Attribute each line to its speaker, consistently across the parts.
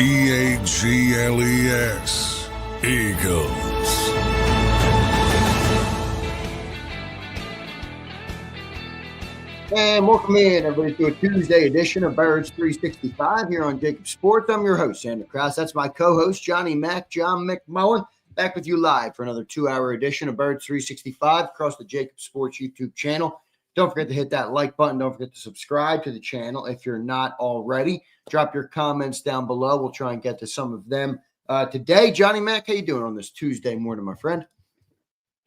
Speaker 1: EAGLES, Eagles.
Speaker 2: And welcome in, everybody, to a Tuesday edition of Birds 365 here on JAKIB Sports. I'm your host, Zander Krause. That's my co-host, Johnny Mac, John McMullen, back with you live for another 2-hour edition of Birds 365 across the JAKIB Sports YouTube channel. Don't forget to hit that like button. Don't forget to subscribe to the channel if you're not already. Drop your comments down below. We'll try and get to some of them today. Johnny Mac, how you doing on this Tuesday morning, my friend?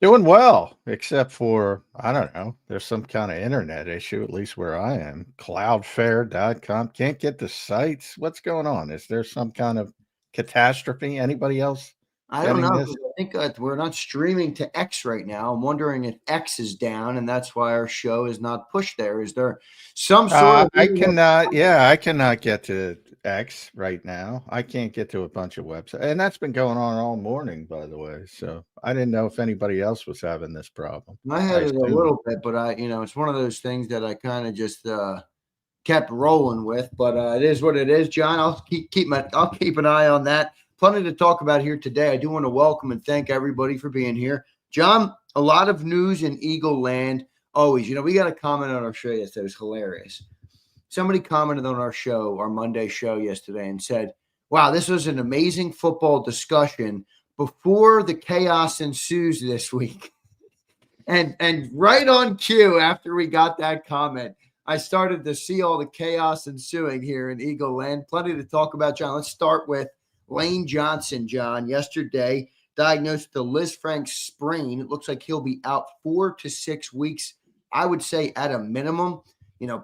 Speaker 3: Doing well, except for, I don't know, there's some kind of internet issue, at least where I am. Cloudflare.com. Can't get the sites. What's going on? Is there some kind of catastrophe? Anybody else?
Speaker 2: I don't know. I think we're not streaming to X right now. I'm wondering if X is down, and that's why our show is not pushed there. Is there some sort of?
Speaker 3: I cannot get to X right now. I can't get to a bunch of websites, and that's been going on all morning, by the way. So I didn't know if anybody else was having this problem.
Speaker 2: I had it a little bit, but it's one of those things that I kind of just kept rolling with. But it is what it is, John. I'll keep an eye on that. Plenty to talk about here today. I do want to welcome and thank everybody for being here. John, a lot of news in Eagle land. Always, we got a comment on our show yesterday. It was hilarious. Somebody commented on our show, our Monday show yesterday, and said, wow, this was an amazing football discussion before the chaos ensues this week. And right on cue, after we got that comment, I started to see all the chaos ensuing here in Eagle land. Plenty to talk about, John. Let's start with Lane Johnson, John, yesterday diagnosed with a Lisfranc sprain. It looks like he'll be out 4 to 6 weeks. I would say at a minimum.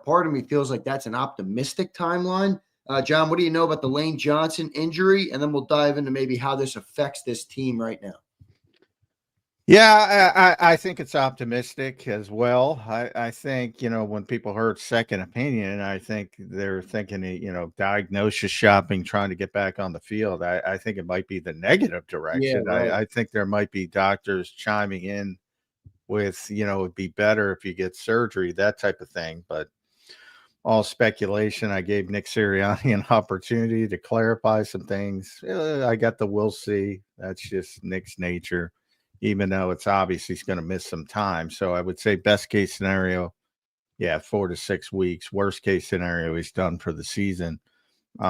Speaker 2: Part of me feels like that's an optimistic timeline. John, what do you know about the Lane Johnson injury? And then we'll dive into maybe how this affects this team right now.
Speaker 3: Yeah, I think it's optimistic as well. I think, when people heard second opinion, I think they're thinking, diagnosis shopping, trying to get back on the field. I think it might be the negative direction.
Speaker 2: Yeah, right.
Speaker 3: I think there might be doctors chiming in with, it'd be better if you get surgery, that type of thing. But all speculation. I gave Nick Sirianni an opportunity to clarify some things. I got the we'll see. That's just Nick's nature. Even though it's obvious he's going to miss some time. So I would say best case scenario, 4 to 6 weeks. Worst case scenario, he's done for the season. He's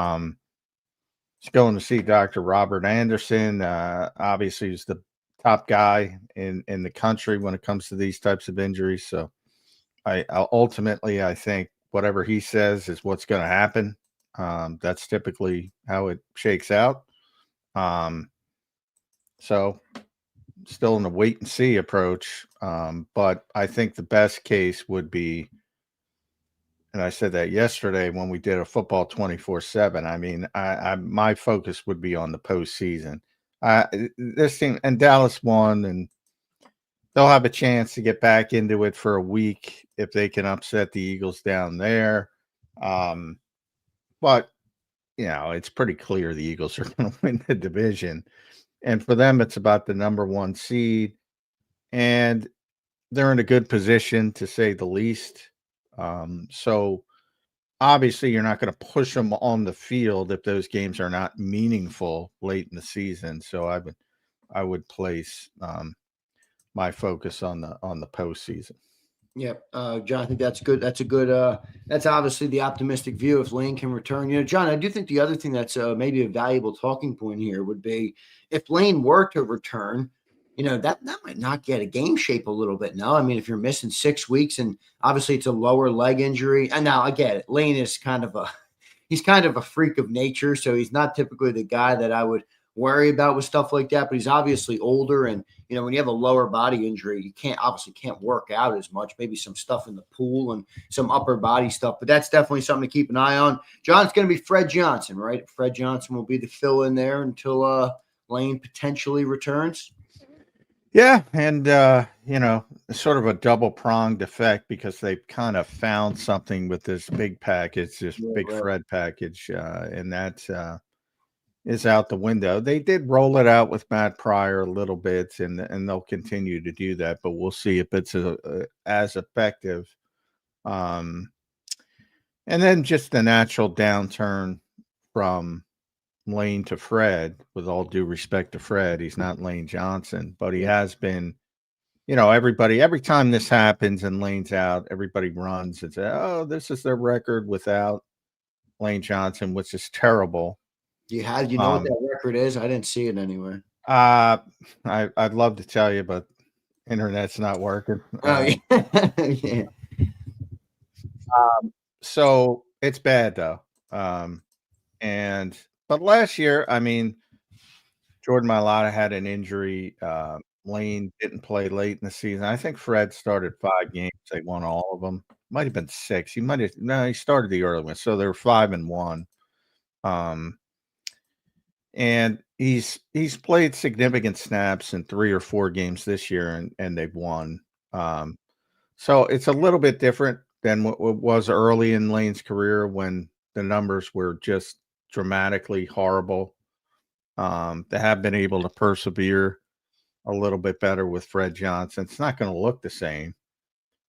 Speaker 3: going to see Dr. Robert Anderson. Obviously, he's the top guy in the country when it comes to these types of injuries. So I think whatever he says is what's going to happen. That's typically how it shakes out. So still in the wait and see approach. But I think the best case would be, and I said that yesterday when we did a football 24/7. I mean, my focus would be on the postseason. This team and Dallas won, and they'll have a chance to get back into it for a week if they can upset the Eagles down there. But it's pretty clear the Eagles are going to win the division. And for them, it's about the number 1 seed. And they're in a good position, to say the least. So obviously, you're not going to push them on the field if those games are not meaningful late in the season. So I would place my focus on the postseason.
Speaker 2: Yep. John, I think that's good. That's a good, that's obviously the optimistic view if Lane can return. John, I do think the other thing that's maybe a valuable talking point here would be if Lane were to return, that might not get a game shape a little bit. No, I mean, if you're missing 6 weeks and obviously it's a lower leg injury, and now I get it. Lane is he's kind of a freak of nature. So he's not typically the guy that I would worry about with stuff like that, but he's obviously older. And, when you have a lower body injury, you can't work out as much, maybe some stuff in the pool and some upper body stuff, but that's definitely something to keep an eye on. John, it's going to be Fred Johnson, right? Fred Johnson will be the fill in there until Lane potentially returns.
Speaker 3: Yeah. And, sort of a double pronged effect because they've kind of found something with this big package, Fred package. And that, is out the window. They did roll it out with Matt Pryor a little bit, and they'll continue to do that, but we'll see if it's as effective. And then just the natural downturn from Lane to Fred, with all due respect to Fred. He's not Lane Johnson, but he has been, everybody, every time this happens and Lane's out, everybody runs and says, oh, this is their record without Lane Johnson, which is terrible.
Speaker 2: You know what that record is? I didn't see it anywhere.
Speaker 3: I'd love to tell you, but internet's not working.
Speaker 2: Oh, yeah.
Speaker 3: So it's bad though. But last year, I mean, Jordan Mailata had an injury. Lane didn't play late in the season. I think Fred started 5 games. They won all of them. Might have been 6. He started the early one. So they were 5-1. And he's played significant snaps in 3 or 4 games this year, and they've won. So it's a little bit different than what was early in Lane's career when the numbers were just dramatically horrible. They have been able to persevere a little bit better with Fred Johnson. It's not going to look the same.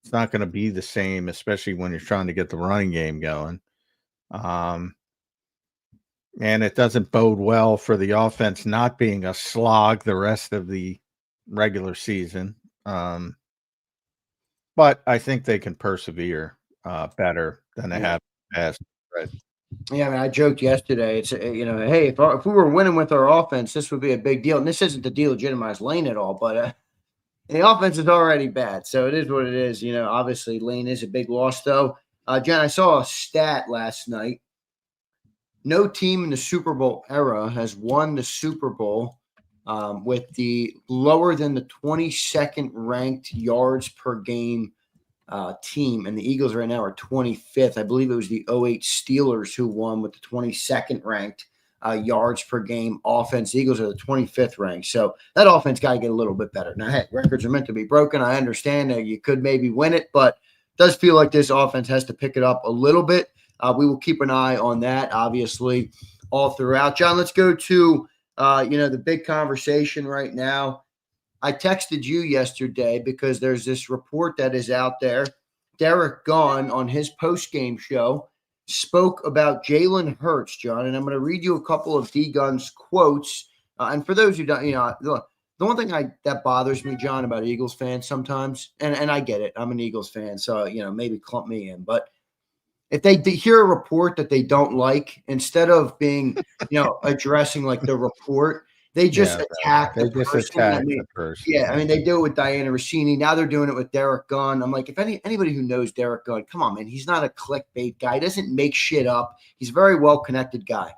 Speaker 3: It's not going to be the same, especially when you're trying to get the running game going. And it doesn't bode well for the offense not being a slog the rest of the regular season. But I think they can persevere better than they have in the past. Right.
Speaker 2: Yeah, I mean, I joked yesterday. It's hey, if we were winning with our offense, this would be a big deal. And this isn't to delegitimize Lane at all, but the offense is already bad, so it is what it is. Obviously Lane is a big loss, though. John, I saw a stat last night. No team in the Super Bowl era has won the Super Bowl with the lower than the 22nd ranked yards per game team. And the Eagles right now are 25th. I believe it was the 08 Steelers who won with the 22nd ranked yards per game offense. The Eagles are the 25th ranked. So that offense got to get a little bit better. Now, heck, records are meant to be broken. I understand that you could maybe win it, but it does feel like this offense has to pick it up a little bit. We will keep an eye on that, obviously, all throughout. John, let's go to, the big conversation right now. I texted you yesterday because there's this report that is out there. Derek Gunn on his post-game show spoke about Jalen Hurts, John, and I'm going to read you a couple of D. Gunn's quotes. And for those who don't, the one thing that bothers me, John, about Eagles fans sometimes, and I get it, I'm an Eagles fan, so, maybe clump me in, but if they hear a report that they don't like, instead of being, addressing like the report, they just attack the person. Yeah, I mean, they do it with Diana Rossini. Now they're doing it with Derek Gunn. I'm like, if anybody who knows Derek Gunn, come on, man, he's not a clickbait guy. He doesn't make shit up. He's a very well-connected guy.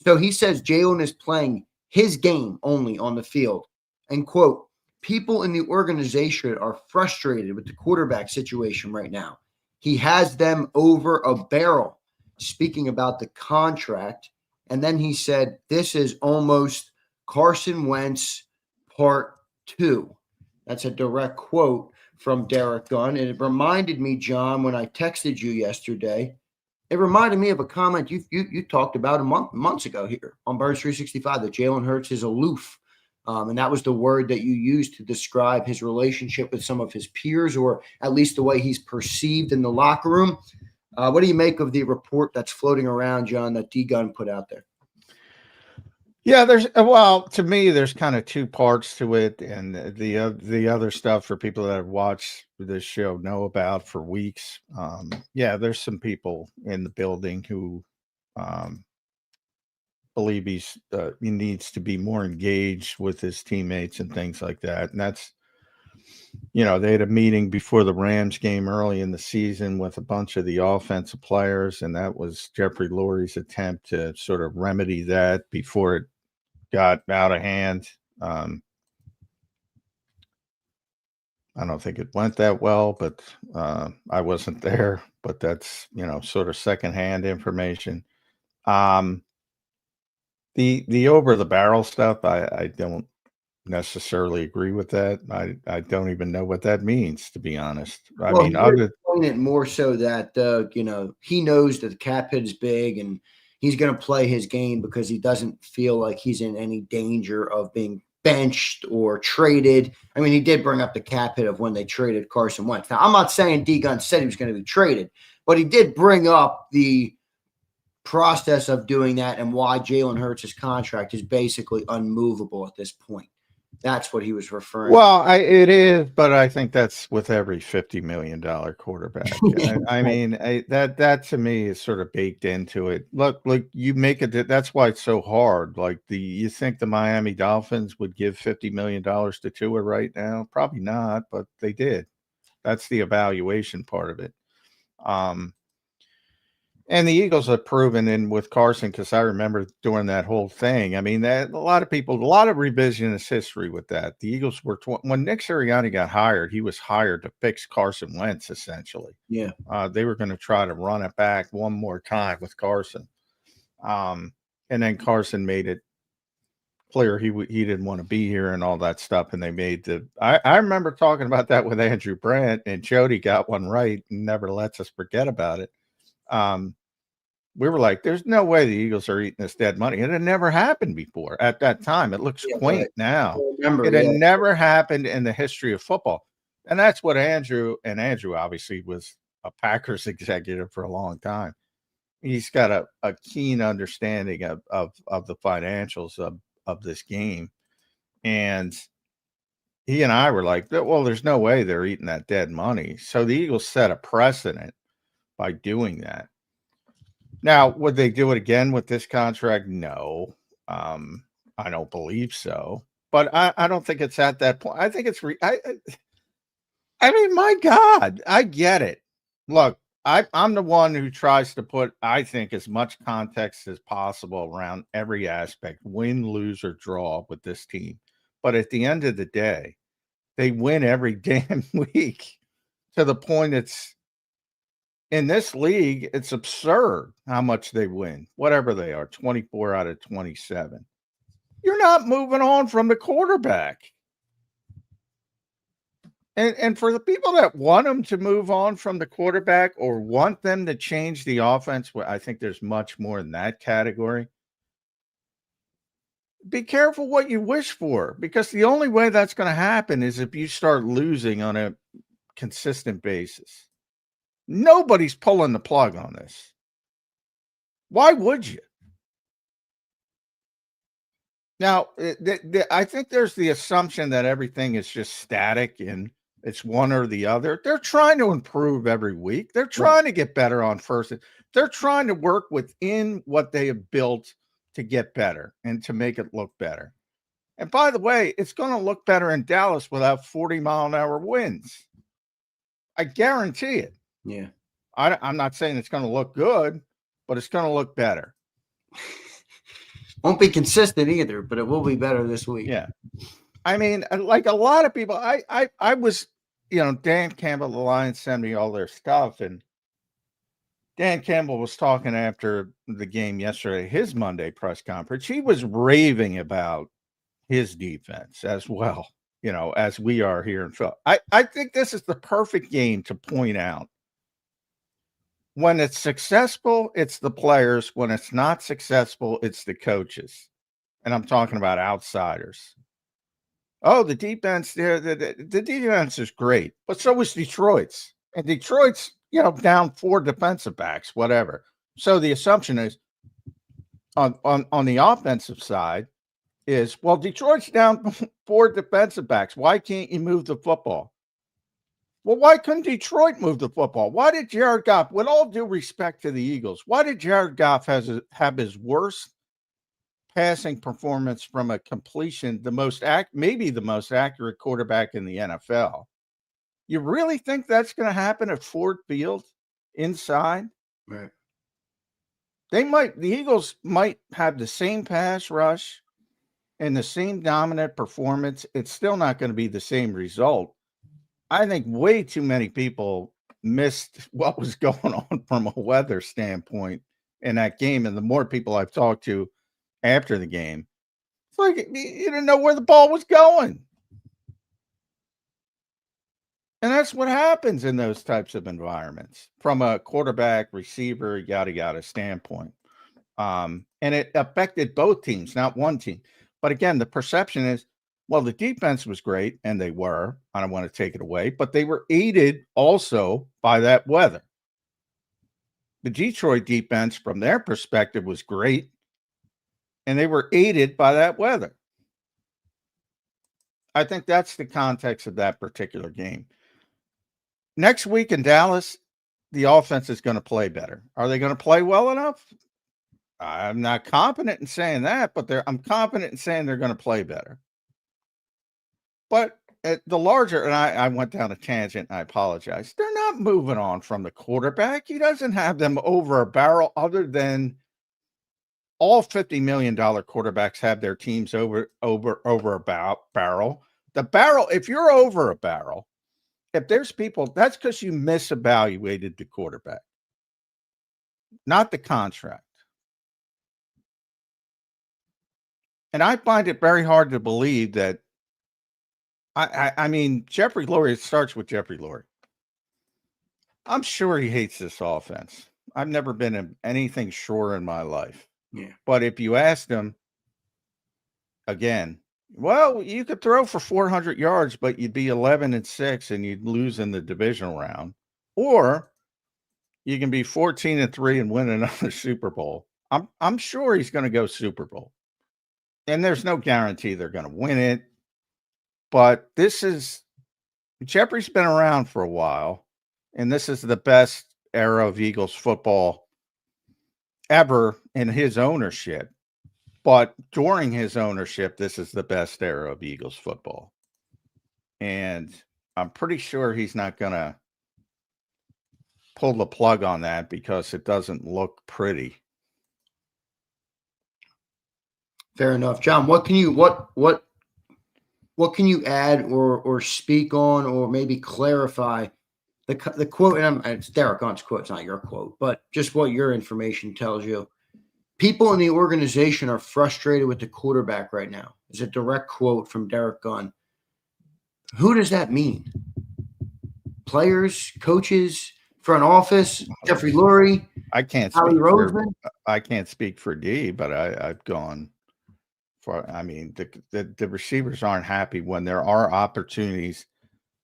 Speaker 2: So he says Jalen is playing his game only on the field. And, quote, people in the organization are frustrated with the quarterback situation right now. He has them over a barrel, speaking about the contract. And then he said, this is almost Carson Wentz part 2. That's a direct quote from Derek Gunn. And it reminded me, John, when I texted you yesterday, it reminded me of a comment you talked about months ago here on Birds 365, that Jalen Hurts is aloof. And that was the word that you used to describe his relationship with some of his peers, or at least the way he's perceived in the locker room. What do you make of the report that's floating around, John, that D. Gunn put out there?
Speaker 3: Yeah, to me, there's kind of 2 parts to it. And the other stuff for people that have watched this show know about for weeks. There's some people in the building who believe he needs to be more engaged with his teammates and things like that. And that's, they had a meeting before the Rams game early in the season with a bunch of the offensive players, and that was Jeffrey Lurie's attempt to sort of remedy that before it got out of hand. I don't think it went that well, but I wasn't there, but that's, sort of secondhand information. The over the barrel stuff, I don't necessarily agree with that. I don't even know what that means, to be honest. I mean,
Speaker 2: it more so that he knows that the cap hit is big and he's going to play his game because he doesn't feel like he's in any danger of being benched or traded. I mean, he did bring up the cap hit of when they traded Carson Wentz. Now, I'm not saying D. Gunn said he was going to be traded, but he did bring up the process of doing that and why Jalen Hurts' contract is basically unmovable at this point. That's what he was referring to.
Speaker 3: Well, it is, but I think that's with every $50 million quarterback. I mean, that to me is sort of baked into it. Look, you make it. That's why it's so hard. Like you think the Miami Dolphins would give $50 million to Tua right now? Probably not, but they did. That's the evaluation part of it. And the Eagles have proven in with Carson, because I remember doing that whole thing. I mean, that a lot of revisionist history with that. The Eagles were when Nick Sirianni got hired, he was hired to fix Carson Wentz, essentially.
Speaker 2: Yeah.
Speaker 3: They were going to try to run it back one more time with Carson. And then Carson made it clear he didn't want to be here and all that stuff. And they made I remember talking about that with Andrew Brandt, and Jody got one right and never lets us forget about it. We were like, there's no way the Eagles are eating this dead money. It had never happened before at that time. It looks quaint now. It had never happened in the history of football. And that's what Andrew obviously was a Packers executive for a long time. He's got a keen understanding of the financials of this game. And he and I were like, well, there's no way they're eating that dead money. So the Eagles set a precedent by doing that. Now, would they do it again with this contract? No, I don't believe so. But I don't think it's at that point. I think it's I mean, my God, I get it. Look, I'm the one who tries to put, I think, as much context as possible around every aspect, win, lose, or draw with this team. But at the end of the day, they win every damn week to the point it's, in this league, it's absurd how much they win, whatever they are, 24 out of 27. You're not moving on from the quarterback. And for the people that want them to move on from the quarterback or want them to change the offense, well, I think there's much more in that category. Be careful what you wish for, because the only way that's going to happen is if you start losing on a consistent basis. Nobody's pulling the plug on this. Why would you? Now, I think there's the assumption that everything is just static and it's one or the other. They're trying to improve every week. They're trying to get better on first. They're trying to work within what they have built to get better and to make it look better. And by the way, it's going to look better in Dallas without 40-mile-an-hour winds. I guarantee it.
Speaker 2: Yeah.
Speaker 3: I'm not saying it's going to look good, but it's going to look better.
Speaker 2: Won't be consistent either, but it will be better this week.
Speaker 3: Yeah. I mean, like a lot of people, I was, Dan Campbell, the Lions, sent me all their stuff. And Dan Campbell was talking after the game yesterday, his Monday press conference. He was raving about his defense as well, as we are here in Philly. I think this is the perfect game to point out. When it's successful, it's the players. When it's not successful, it's the coaches. And I'm talking about outsiders. Oh, the defense, the defense is great, but so was Detroit's. And Detroit's, down 4 defensive backs, whatever. So the assumption is on the offensive side is, well, Detroit's down 4 defensive backs. Why can't you move the football? Well, why couldn't Detroit move the football? Why did Jared Goff, with all due respect to the Eagles, why did Jared Goff have his worst passing performance from a completion, maybe the most accurate quarterback in the NFL? You really think that's going to happen at Ford Field inside?
Speaker 2: Right.
Speaker 3: The Eagles might have the same pass rush and the same dominant performance. It's still not going to be the same result. I think way too many people missed what was going on from a weather standpoint in that game. And the more people I've talked to after the game, it's like you didn't know where the ball was going. And that's what happens in those types of environments from a quarterback, receiver, yada, yada standpoint. And it affected both teams, not one team. But again, the perception is, well, the defense was great, and they were. I don't want to take it away, but they were aided also by that weather. The Detroit defense, from their perspective, was great, and they were aided by that weather. I think that's the context of that particular game. Next week in Dallas, the offense is going to play better. Are they going to play well enough? I'm not confident in saying that, but I'm confident in saying they're going to play better. But the larger, and I went down a tangent, and I apologize. They're not moving on from the quarterback. He doesn't have them over a barrel, other than all $50 million quarterbacks have their teams over a barrel. The barrel, if you're over a barrel, if there's people, that's because you misevaluated the quarterback, not the contract. And I find it very hard to believe that. I mean, Jeffrey Lurie, it starts with Jeffrey Lurie. I'm sure he hates this offense. I've never been anything sure in my life.
Speaker 2: Yeah.
Speaker 3: But if you asked him again, well, you could throw for 400 yards, but you'd be 11-6 and you'd lose in the divisional round. Or you can be 14-3 and win another Super Bowl. I'm sure he's going to go Super Bowl. And there's no guarantee they're going to win it. But Jeffrey's been around for a while, and this is the best era of Eagles football ever in his ownership. But during his ownership, this is the best era of Eagles football. And I'm pretty sure he's not going to pull the plug on that because it doesn't look pretty.
Speaker 2: Fair enough. John, what can you add or speak on or maybe clarify the quote? And it's Derek Gunn's quote, it's not your quote, but just what your information tells you. People in the organization are frustrated with the quarterback right now. It's a direct quote from Derek Gunn. Who does that mean? Players, coaches, front office, Jeffrey Lurie?
Speaker 3: I can't speak for D, but I've gone. I mean, the receivers aren't happy when there are opportunities,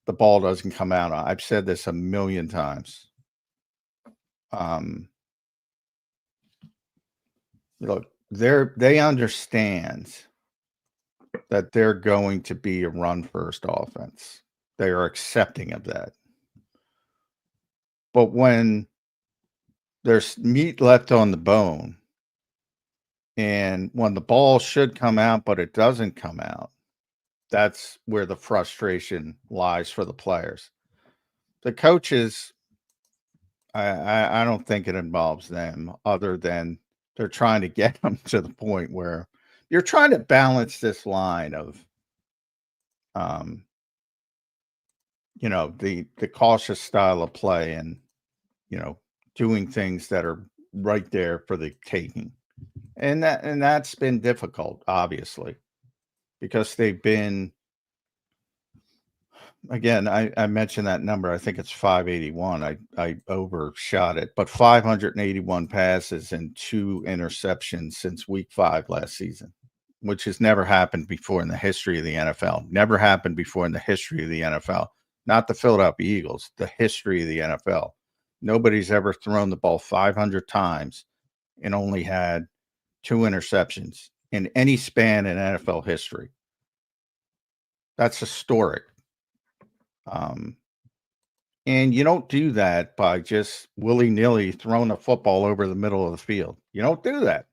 Speaker 3: the ball doesn't come out. I've said this a million times. Look, they understand that they're going to be a run-first offense. They are accepting of that. But when there's meat left on the bone, and when the ball should come out, but it doesn't come out, that's where the frustration lies for the players. The coaches, I don't think it involves them, other than they're trying to get them to the point where you're trying to balance this line of, the cautious style of play and, doing things that are right there for the taking. And that's been difficult, obviously, because they've been, again, I mentioned that number. I think it's 581. I overshot it, but 581 passes and 2 interceptions since week 5 last season, which has never happened before in the history of the NFL. Never happened before in the history of the NFL. Not the Philadelphia Eagles, the history of the NFL. Nobody's ever thrown the ball 500 times and only had 2 interceptions in any span in NFL history. That's historic. And you don't do that by just willy-nilly throwing a football over the middle of the field. You don't do that.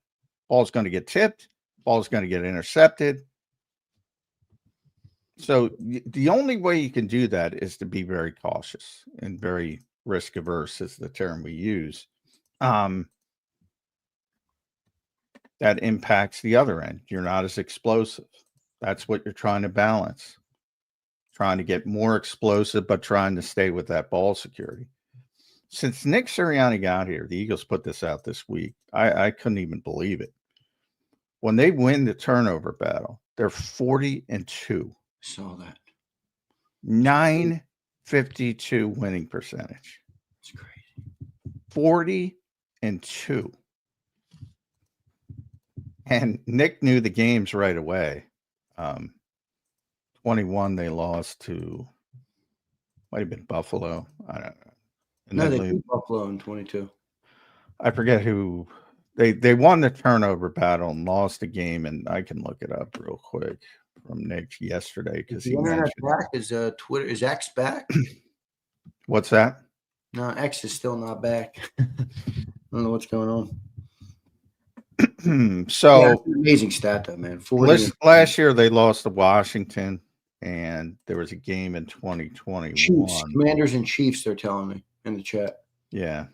Speaker 3: Ball's going to get tipped. Ball's going to get intercepted. So the only way you can do that is to be very cautious and very risk averse is the term we use. That impacts the other end. You're not as explosive. That's what you're trying to balance. Trying to get more explosive, but trying to stay with that ball security. Since Nick Sirianni got here, the Eagles put this out this week. I couldn't even believe it. When they win the turnover battle, they're 40-2.
Speaker 2: Saw that.
Speaker 3: 952 winning percentage.
Speaker 2: It's crazy.
Speaker 3: 40-2. And Nick knew the games right away. 21, they lost to, might have been Buffalo. I don't know. And
Speaker 2: no, they beat Buffalo in 22.
Speaker 3: I forget who they won the turnover battle and lost the game, and I can look it up real quick from Nick yesterday
Speaker 2: Is
Speaker 3: because
Speaker 2: the
Speaker 3: he
Speaker 2: internet
Speaker 3: mentioned
Speaker 2: back? Is Twitter, is X back?
Speaker 3: what's that?
Speaker 2: No, X is still not back. I don't know what's going on. Yeah,
Speaker 3: So
Speaker 2: it's an amazing stat though, man. 40
Speaker 3: last year they lost to Washington, and there was a game in
Speaker 2: Chiefs,
Speaker 3: 2021.
Speaker 2: Commanders and Chiefs, they're telling me in the chat.
Speaker 3: Yeah.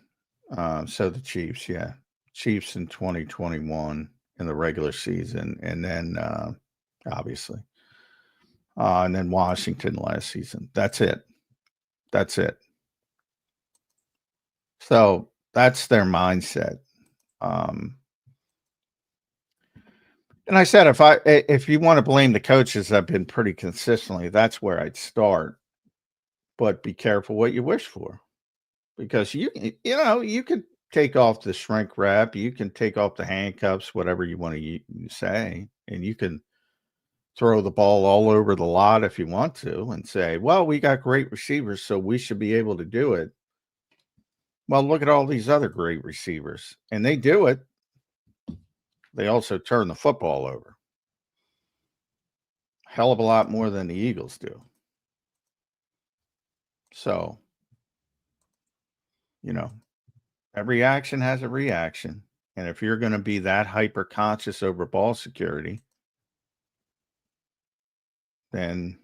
Speaker 3: So the Chiefs, yeah. Chiefs in 2021 in the regular season, and then obviously. And then Washington last season. That's it. That's it. So that's their mindset. And I said, if you want to blame the coaches, I've been pretty consistently. That's where I'd start. But be careful what you wish for, because you could take off the shrink wrap, you can take off the handcuffs, whatever you want to say, and you can throw the ball all over the lot if you want to, and say, well, we got great receivers, so we should be able to do it. Well, look at all these other great receivers, and they do it. They also turn the football over. Hell of a lot more than the Eagles do. So, every action has a reaction. And if you're going to be that hyper conscious over ball security, then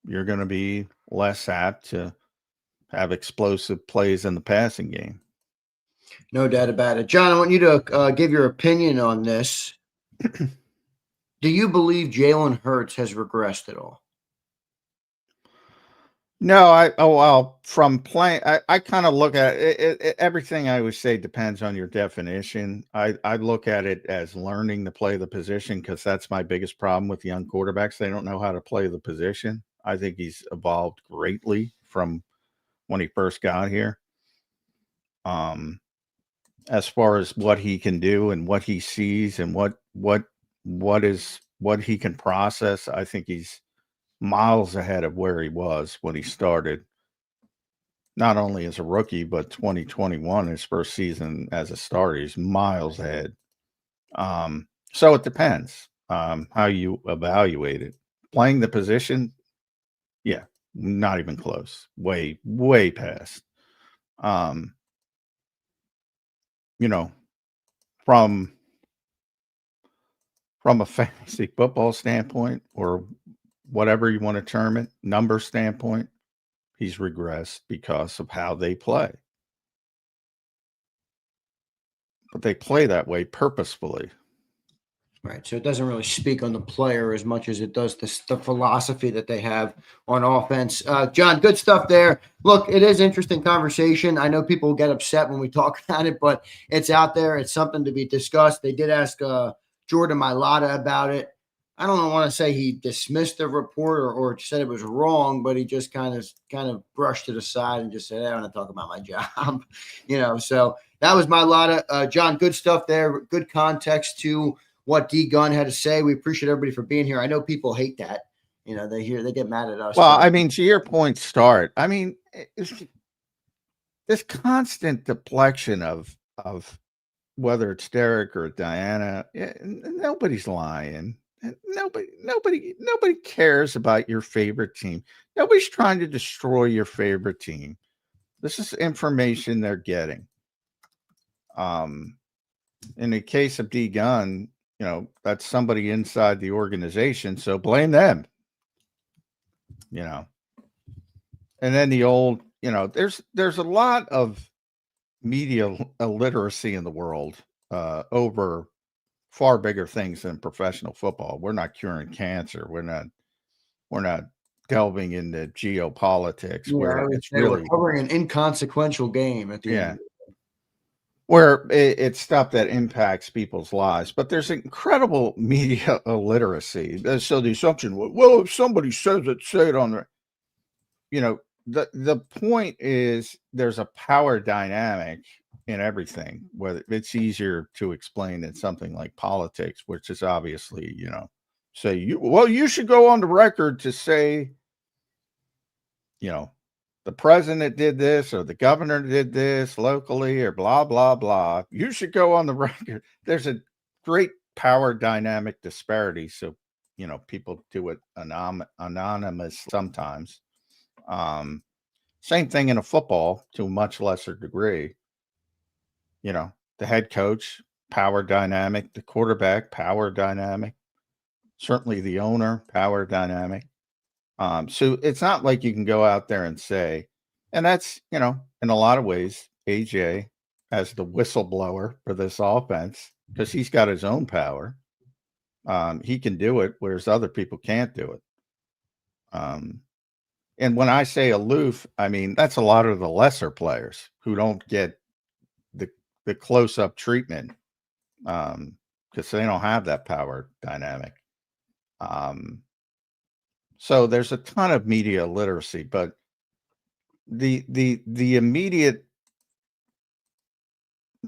Speaker 3: you're going to be less apt to have explosive plays in the passing game.
Speaker 2: No doubt about it. John, I want you to give your opinion on this. Do you believe Jalen Hurts has regressed at all?
Speaker 3: No, from playing, I kind of look at it, everything I always say depends on your definition. I look at it as learning to play the position, because that's my biggest problem with young quarterbacks. They don't know how to play the position. I think he's evolved greatly from when he first got here. As far as what he can do and what he sees and what he can process, I think he's miles ahead of where he was when he started, not only as a rookie, but 2021, his first season as a starter. He's miles ahead. So it depends how you evaluate it. Playing the position, yeah, not even close. Way, way past. From a fantasy football standpoint, or whatever you want to term it, number standpoint, he's regressed because of how they play. But they play that way purposefully.
Speaker 2: Right. So it doesn't really speak on the player as much as it does the philosophy that they have on offense. John, good stuff there. Look, it is interesting conversation. I know people get upset when we talk about it, but it's out there. It's something to be discussed. They did ask Jordan Mailata about it. I don't want to say he dismissed the report or said it was wrong, but he just kind of brushed it aside and just said, I don't want to talk about my job. So that was Mailata. John, good stuff there. Good context to what D Gunn had to say. We appreciate everybody for being here. I know people hate that. They get mad at us.
Speaker 3: Well, I mean, to your point, this constant deflection of whether it's Derek or Diana, nobody's lying. Nobody cares about your favorite team. Nobody's trying to destroy your favorite team. This is information they're getting. In the case of D Gunn, that's somebody inside the organization, so blame them. And then the old, there's a lot of media illiteracy in the world over far bigger things than professional football. We're not curing cancer. We're not delving into geopolitics, where it's really
Speaker 2: we're covering an inconsequential game at the end.
Speaker 3: Where it's stuff that impacts people's lives. But there's incredible media illiteracy. So the assumption, well, if somebody says it, say it on the, the point is there's a power dynamic in everything, whether it's easier to explain in something like politics, which is obviously, say you should go on the record to say, the president did this or the governor did this locally or blah, blah, blah. You should go on the record. There's a great power dynamic disparity. So, people do it anonymous sometimes. Same thing in a football to a much lesser degree. The head coach, power dynamic, the quarterback, power dynamic, certainly the owner, power dynamic. So it's not like you can go out there and say, and that's, in a lot of ways, AJ as the whistleblower for this offense, because he's got his own power. He can do it, whereas other people can't do it. And when I say aloof, I mean, that's a lot of the lesser players who don't get the close-up treatment because they don't have that power dynamic. So there's a ton of media literacy, but the immediate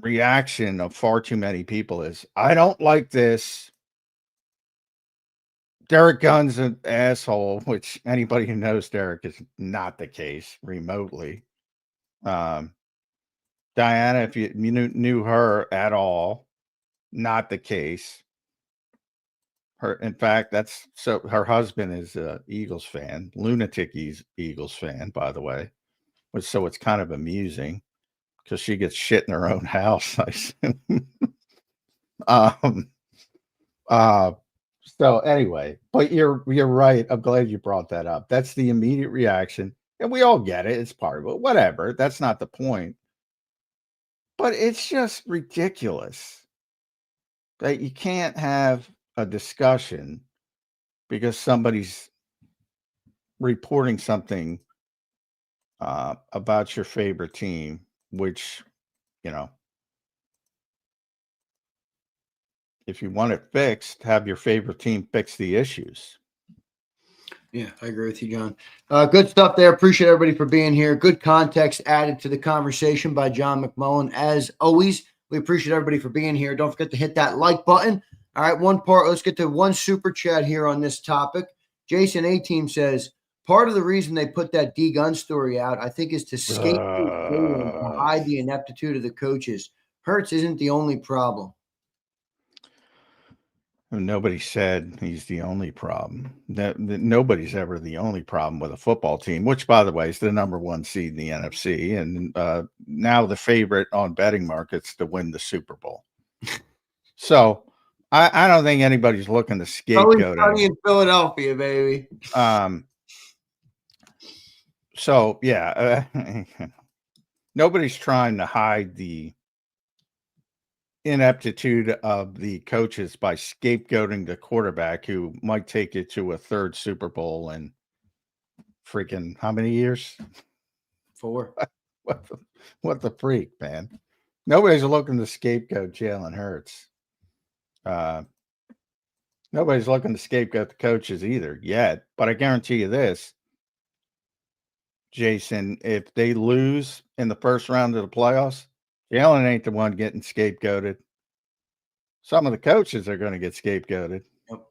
Speaker 3: reaction of far too many people is, I don't like this. Derek Gunn's an asshole, which anybody who knows Derek is not the case remotely. Diana, if you knew her at all, not the case. In fact, her husband is a Eagles fan, lunatic Eagles fan, by the way. So it's kind of amusing because she gets shit in her own house, I assume. So anyway, but you're right. I'm glad you brought that up. That's the immediate reaction, and we all get it. It's part of it. Whatever. That's not the point. But it's just ridiculous that you can't have a discussion because somebody's reporting something about your favorite team, which, if you want it fixed, have your favorite team fix the issues.
Speaker 2: Yeah, I agree with you, John. Good stuff there. Appreciate everybody for being here. Good context added to the conversation by John McMullen. As always, we appreciate everybody for being here. Don't forget to hit that like button. All right, let's get to one super chat here on this topic. Jason A-Team says, part of the reason they put that D Gun story out, I think, is to scapegoat Jalen to hide the ineptitude of the coaches. Hurts isn't the only problem.
Speaker 3: Nobody said he's the only problem. Nobody's ever the only problem with a football team, which, by the way, is the number one seed in the NFC, and now the favorite on betting markets to win the Super Bowl. So I don't think anybody's looking to scapegoat him.
Speaker 2: In Philadelphia, baby.
Speaker 3: So yeah, nobody's trying to hide the ineptitude of the coaches by scapegoating the quarterback who might take you to a third Super Bowl in freaking how many years?
Speaker 2: 4.
Speaker 3: What the freak, man? Nobody's looking to scapegoat Jalen Hurts. Nobody's looking to scapegoat the coaches either yet. But I guarantee you this, Jason, if they lose in the first round of the playoffs, Jalen ain't the one getting scapegoated. Some of the coaches are going to get scapegoated.
Speaker 2: Yep.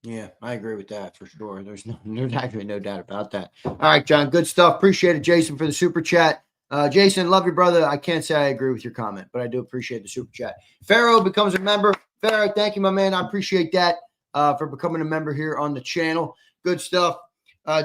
Speaker 2: Yeah, I agree with that for sure. There's actually no doubt about that. All right, John, good stuff. Appreciate it, Jason, for the super chat. Jason, love you, brother. I can't say I agree with your comment, but I do appreciate the super chat. Pharaoh becomes a member. Pharaoh, thank you, my man. I appreciate that for becoming a member here on the channel. Good stuff.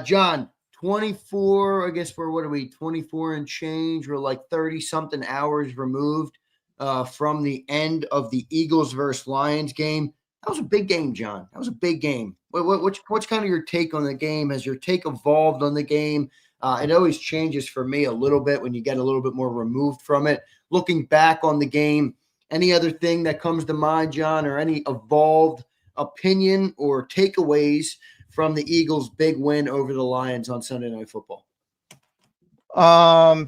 Speaker 2: John, 24, I guess what are we, 24 and change? We're like 30-something hours removed from the end of the Eagles versus Lions game. That was a big game, John. That was a big game. What's kind of your take on the game? Has your take evolved on the game? It always changes for me a little bit when you get a little bit more removed from it. Looking back on the game, any other thing that comes to mind, John, or any evolved opinion or takeaways from the Eagles' big win over the Lions on Sunday Night Football?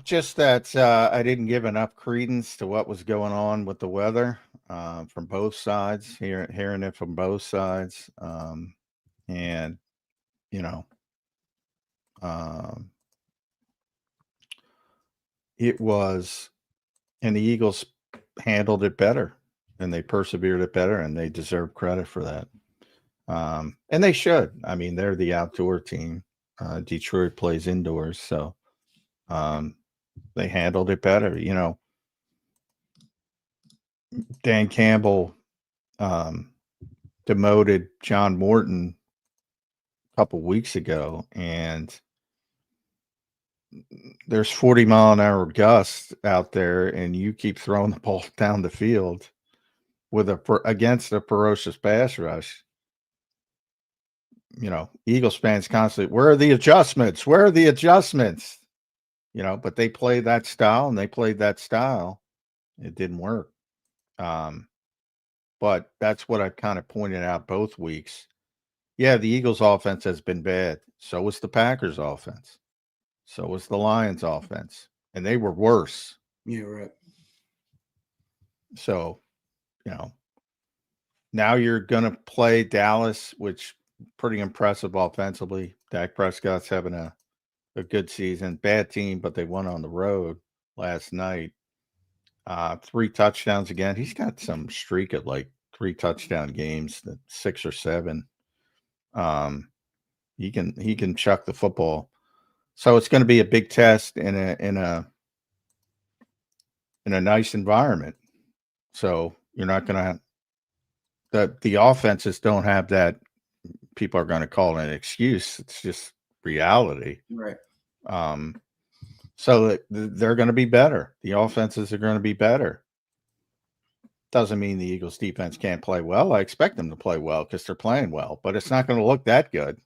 Speaker 3: Just that I didn't give enough credence to what was going on with the weather from both sides, hearing it from both sides. And, it was, and the Eagles handled it better and they persevered it better and they deserve credit for that. And they should. I mean, they're the outdoor team. Detroit plays indoors, so they handled it better. Dan Campbell demoted John Morton a couple weeks ago, and there's 40-mile-an-hour gusts out there, and you keep throwing the ball down the field against a ferocious pass rush. Eagles fans constantly, where are the adjustments? Where are the adjustments? But they played that style, and they played that style. It didn't work. But that's what I kind of pointed out both weeks. Yeah, the Eagles offense has been bad. So was the Packers offense. So was the Lions offense. And they were worse.
Speaker 2: Yeah, right.
Speaker 3: So, now you're going to play Dallas, which pretty impressive offensively. Dak Prescott's having a good season. Bad team, but they won on the road last night. 3 touchdowns again. He's got some streak of like 3 touchdown games, 6 or 7. He can chuck the football. So it's going to be a big test in a nice environment. So you're not going to the offenses don't have that. People are going to call it an excuse. It's just reality.
Speaker 2: Right.
Speaker 3: So they're going to be better. The offenses are going to be better. Doesn't mean the Eagles defense can't play well. I expect them to play well because they're playing well, but it's not going to look that good.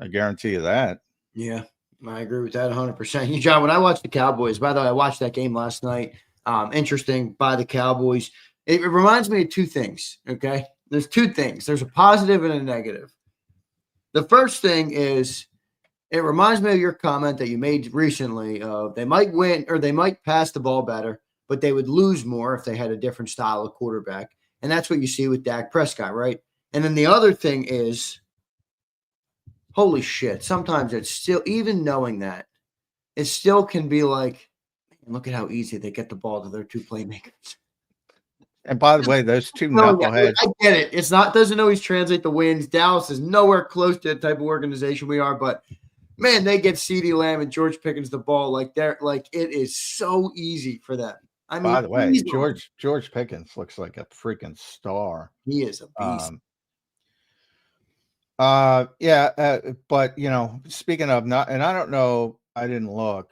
Speaker 3: I guarantee you that.
Speaker 2: Yeah, I agree with that 100%. John, when I watched the Cowboys, by the way, I watched that game last night. Interesting by the Cowboys. It reminds me of 2 things, okay? There's 2 things. There's a positive and a negative. The first thing is it reminds me of your comment that you made recently. They might win or they might pass the ball better, but they would lose more if they had a different style of quarterback. And that's what you see with Dak Prescott, right? And then the other thing is, holy shit, sometimes it's still, even knowing that, it still can be like, man, look at how easy they get the ball to their 2 playmakers.
Speaker 3: And by the way, those 2
Speaker 2: No,
Speaker 3: knuckleheads.
Speaker 2: I get it. It's not, doesn't always translate the wins. Dallas is nowhere close to the type of organization we are, but man, they get CeeDee Lamb and George Pickens the ball like it is so easy for them. I mean,
Speaker 3: By the way, George Pickens looks like a freaking star.
Speaker 2: He is a beast.
Speaker 3: But speaking of not, and I don't know, I didn't look,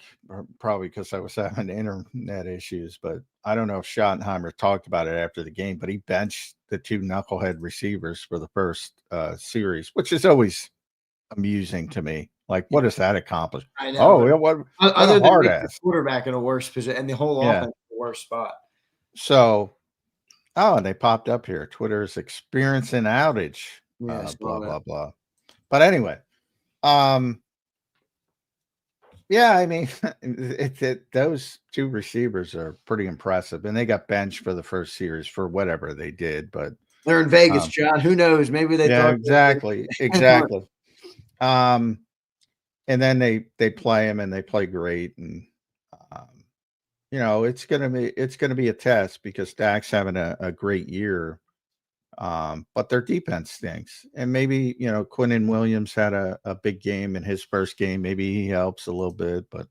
Speaker 3: probably because I was having internet issues, but I don't know if Schottenheimer talked about it after the game, but he benched the 2 knucklehead receivers for the first series, which is always amusing to me. Like, what does that accomplish?
Speaker 2: I know.
Speaker 3: Oh, yeah, what
Speaker 2: other
Speaker 3: a
Speaker 2: than
Speaker 3: hard
Speaker 2: the
Speaker 3: ass
Speaker 2: quarterback in a worse position and the whole offense in a worse spot.
Speaker 3: So, and they popped up here. Twitter is experiencing outage.
Speaker 2: Yes,
Speaker 3: blah blah blah. But anyway, yeah, I mean, those 2 receivers are pretty impressive, and they got benched for the first series for whatever they did. But
Speaker 2: they're in Vegas, John. Who knows? Maybe they thought
Speaker 3: exactly. And then they play him, and they play great, and it's gonna be a test because Dak's having a great year. But their defense stinks. And maybe, Quinnen Williams had a big game in his first game. Maybe he helps a little bit, but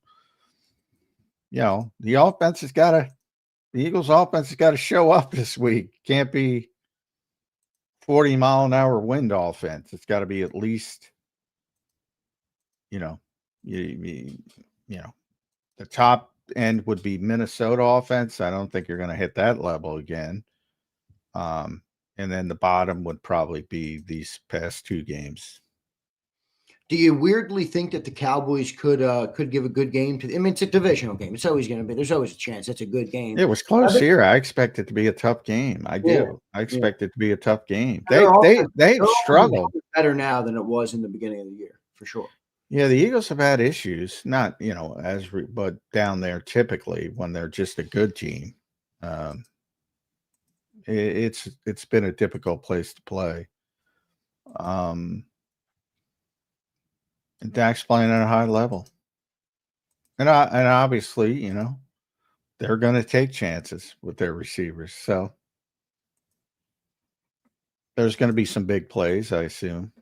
Speaker 3: the Eagles offense has got to show up this week. Can't be 40-mile-an-hour wind offense. It's got to be at least, the top end would be Minnesota offense. I don't think you're going to hit that level again. And then the bottom would probably be these past 2 games.
Speaker 2: Do you weirdly think that the Cowboys could give a good game to? I mean, it's a divisional game. It's always going to be. There's always a chance. It's a good game.
Speaker 3: It was close here. I expect it to be a tough game. I do.
Speaker 2: Yeah,
Speaker 3: I expect it to be a tough game.
Speaker 2: They're
Speaker 3: They've struggled
Speaker 2: better now than it was in the beginning of the year, for sure.
Speaker 3: Yeah, the Eagles have had issues. Not but down there typically when they're just a good team. It's been a difficult place to play. And Dak's playing at a high level. And obviously, they're going to take chances with their receivers. So there's going to be some big plays, I assume.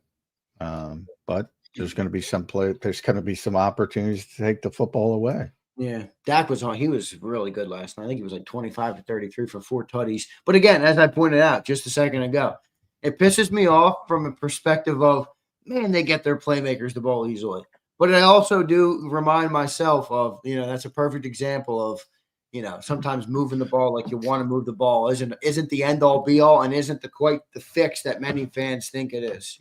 Speaker 3: But there's going to be some play. There's going to be some opportunities to take the football away.
Speaker 2: Yeah, Dak was on. He was really good last night. I think he was like 25 to 33 for 4 tutties. But again, as I pointed out just a second ago, it pisses me off from a perspective of, man, they get their playmakers the ball easily. But I also do remind myself of, that's a perfect example of, sometimes moving the ball like you want to move the ball isn't the end all be all and isn't quite the fix that many fans think it is.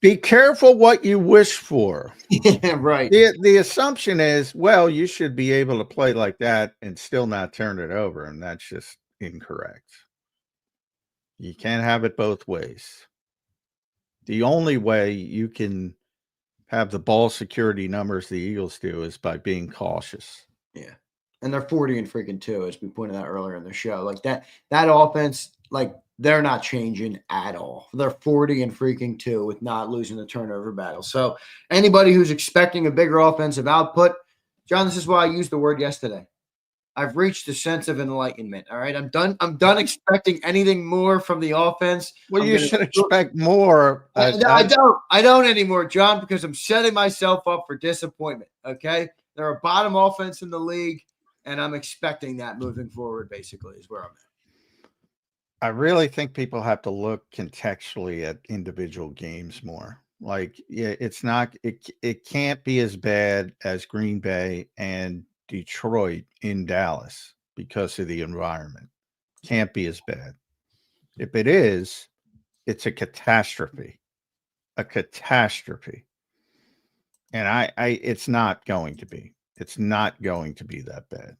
Speaker 3: Be careful what you wish for.
Speaker 2: Yeah, right.
Speaker 3: The assumption is, well, you should be able to play like that and still not turn it over, and that's just incorrect. You can't have it both ways. The only way you can have the ball security numbers the Eagles do is by being cautious.
Speaker 2: Yeah. And they're 40 and freaking 2, as we pointed out earlier in the show. Like that offense, like they're not changing at all. They're 40 and freaking 2 with not losing the turnover battle. So anybody who's expecting a bigger offensive output, John, this is why I used the word yesterday. I've reached a sense of enlightenment. All right. I'm done expecting anything more from the offense.
Speaker 3: Well, you should expect more.
Speaker 2: I don't anymore, John, because I'm setting myself up for disappointment. Okay. They're a bottom offense in the league, and I'm expecting that moving forward, basically, is where I'm at.
Speaker 3: I really think people have to look contextually at individual games more. Like, yeah, it can't be as bad as Green Bay and Detroit in Dallas because of the environment. Can't be as bad. If it is, it's a catastrophe. A catastrophe. And it's not going to be. It's not going to be that bad.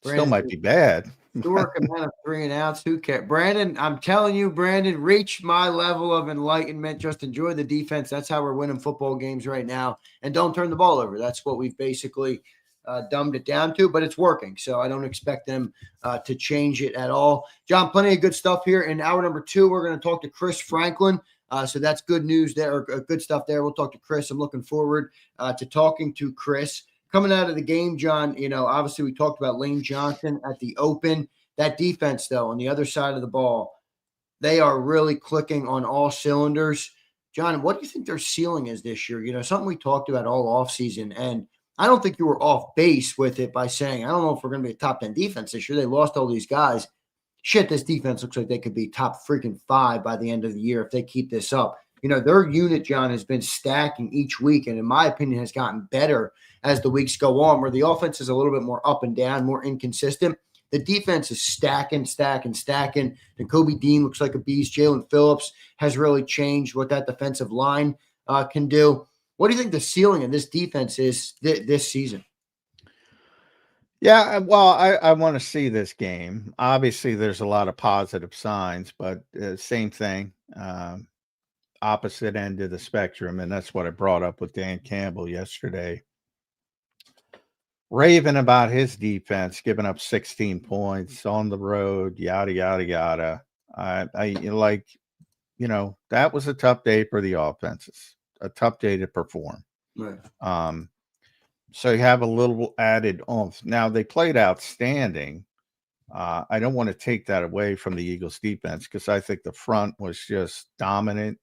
Speaker 3: Still might be bad.
Speaker 2: Short amount of 3 and outs. Who cares? Brandon, I'm telling you, Brandon, reach my level of enlightenment. Just enjoy the defense. That's how we're winning football games right now. And don't turn the ball over. That's what we've basically dumbed it down to, but it's working. So I don't expect them to change it at all. John, plenty of good stuff here. In hour number 2, we're going to talk to Chris Franklin. So that's good news there, or good stuff there. We'll talk to Chris. I'm looking forward to talking to Chris. Coming out of the game, John, obviously we talked about Lane Johnson at the open. That defense, though, on the other side of the ball, they are really clicking on all cylinders. John, what do you think their ceiling is this year? Something we talked about all offseason, and I don't think you were off base with it by saying, I don't know if we're going to be a top 10 defense this year. They lost all these guys. Shit, this defense looks like they could be top freaking 5 by the end of the year if they keep this up. Their unit, John, has been stacking each week, and in my opinion has gotten better as the weeks go on, where the offense is a little bit more up and down, more inconsistent. The defense is stacking. Kobe Dean looks like a beast. Jalen Phillips has really changed what that defensive line can do. What do you think the ceiling of this defense is this season?
Speaker 3: Yeah, well, I want to see this game. Obviously, there's a lot of positive signs, but same thing. Opposite end of the spectrum, and that's what I brought up with Dan Campbell yesterday. Raving about his defense, giving up 16 points on the road, yada, yada, yada. That was a tough day for the offenses, a tough day to perform.
Speaker 2: Right.
Speaker 3: So you have a little added oomph. Now, they played outstanding. I don't want to take that away from the Eagles defense because I think the front was just dominant.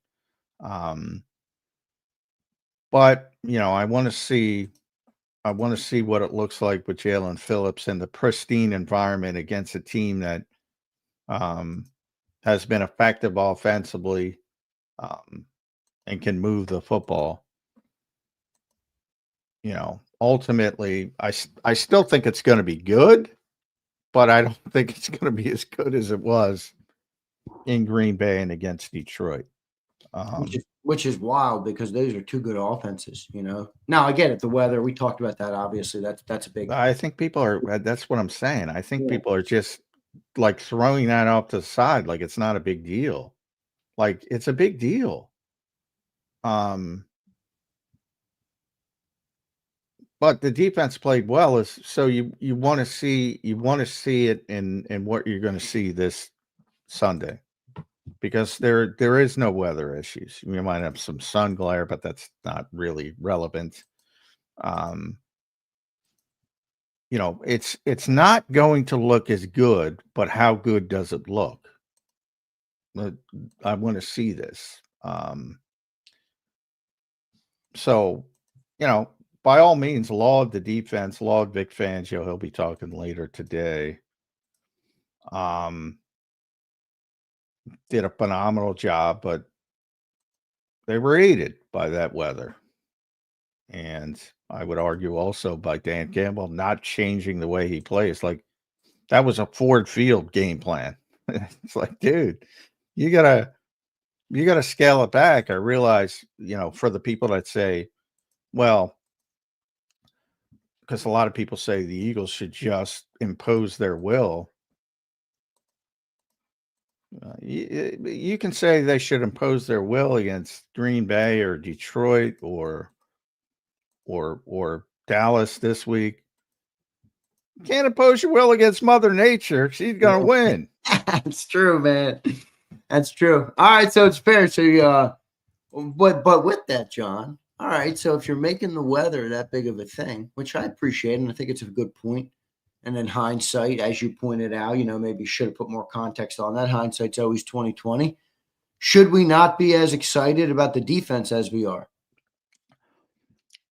Speaker 3: But I want to see what it looks like with Jalen Phillips and the pristine environment against a team that has been effective offensively and can move the football. Ultimately, I still think it's going to be good, but I don't think it's going to be as good as it was in Green Bay and against Detroit.
Speaker 2: Which is wild because those are 2 good offenses, Now, I get it. The weather, we talked about that, obviously. That's a big –
Speaker 3: I think people are – that's what I'm saying. I think people are just, like, throwing that off to the side like it's not a big deal. Like, it's a big deal. But the defense played well, so you want to see it in what you're going to see this Sunday. Because there is no weather issues. You might have some sun glare, but that's not really relevant. It's not going to look as good, but how good does it look? I want to see this. So, by all means, laud the defense, laud Vic Fangio. He'll be talking later today. Did a phenomenal job, but they were aided by that weather. And I would argue also by Dan Campbell not changing the way he plays. Like, that was a Ford Field game plan. It's like, dude, you gotta scale it back. I realize, for the people that say, well, because a lot of people say the Eagles should just impose their will. You can say they should impose their will against Green Bay or Detroit or Dallas this week. Can't impose your will against Mother Nature. She's gonna win.
Speaker 2: That's true, man. That's true. All right, so it's fair. So but with that, John. All right, so if you're making the weather that big of a thing, which I appreciate, and I think it's a good point, and then hindsight, as you pointed out, maybe should have put more context on that. Hindsight's always 2020. Should we not be as excited about the defense as we are?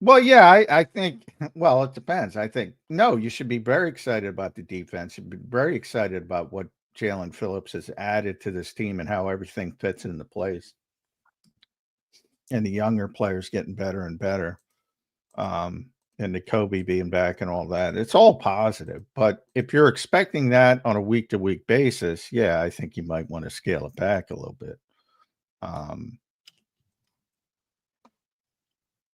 Speaker 3: Well, yeah, I think, well, it depends. I think, no, you should be very excited about the defense. You'd be very excited about what Jalen Phillips has added to this team and how everything fits into place. And the younger players getting better and better. And the Kobe being back and all that. It's all positive. But if you're expecting that on a week-to-week basis, yeah, I think you might want to scale it back a little bit.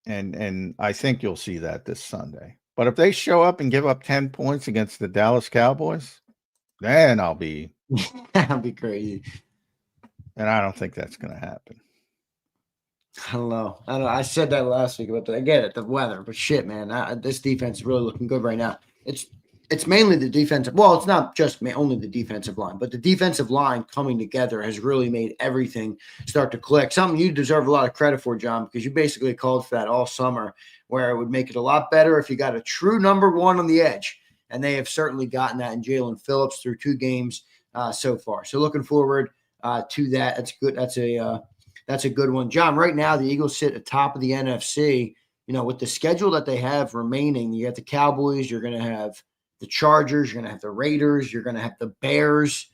Speaker 3: And I think you'll see that this Sunday. But if they show up and give up 10 points against the Dallas Cowboys, then I'll be
Speaker 2: That'd be crazy.
Speaker 3: And I don't think that's going to happen.
Speaker 2: I don't know. I said that last week about I get it, the weather, but shit, man, this defense is really looking good right now. It's mainly the defensive. Well, it's not just only the defensive line, but the defensive line coming together has really made everything start to click. Something you deserve a lot of credit for, John, because you basically called for that all summer, where it would make it a lot better if you got a true number one on the edge, and they have certainly gotten that in Jalen Phillips through 2 games so far. So looking forward to that. That's good. That's a good one, John. Right now, the Eagles sit atop of the NFC. With the schedule that they have remaining, you got the Cowboys, you're going to have the Chargers, you're going to have the Raiders, you're going to have the Bears.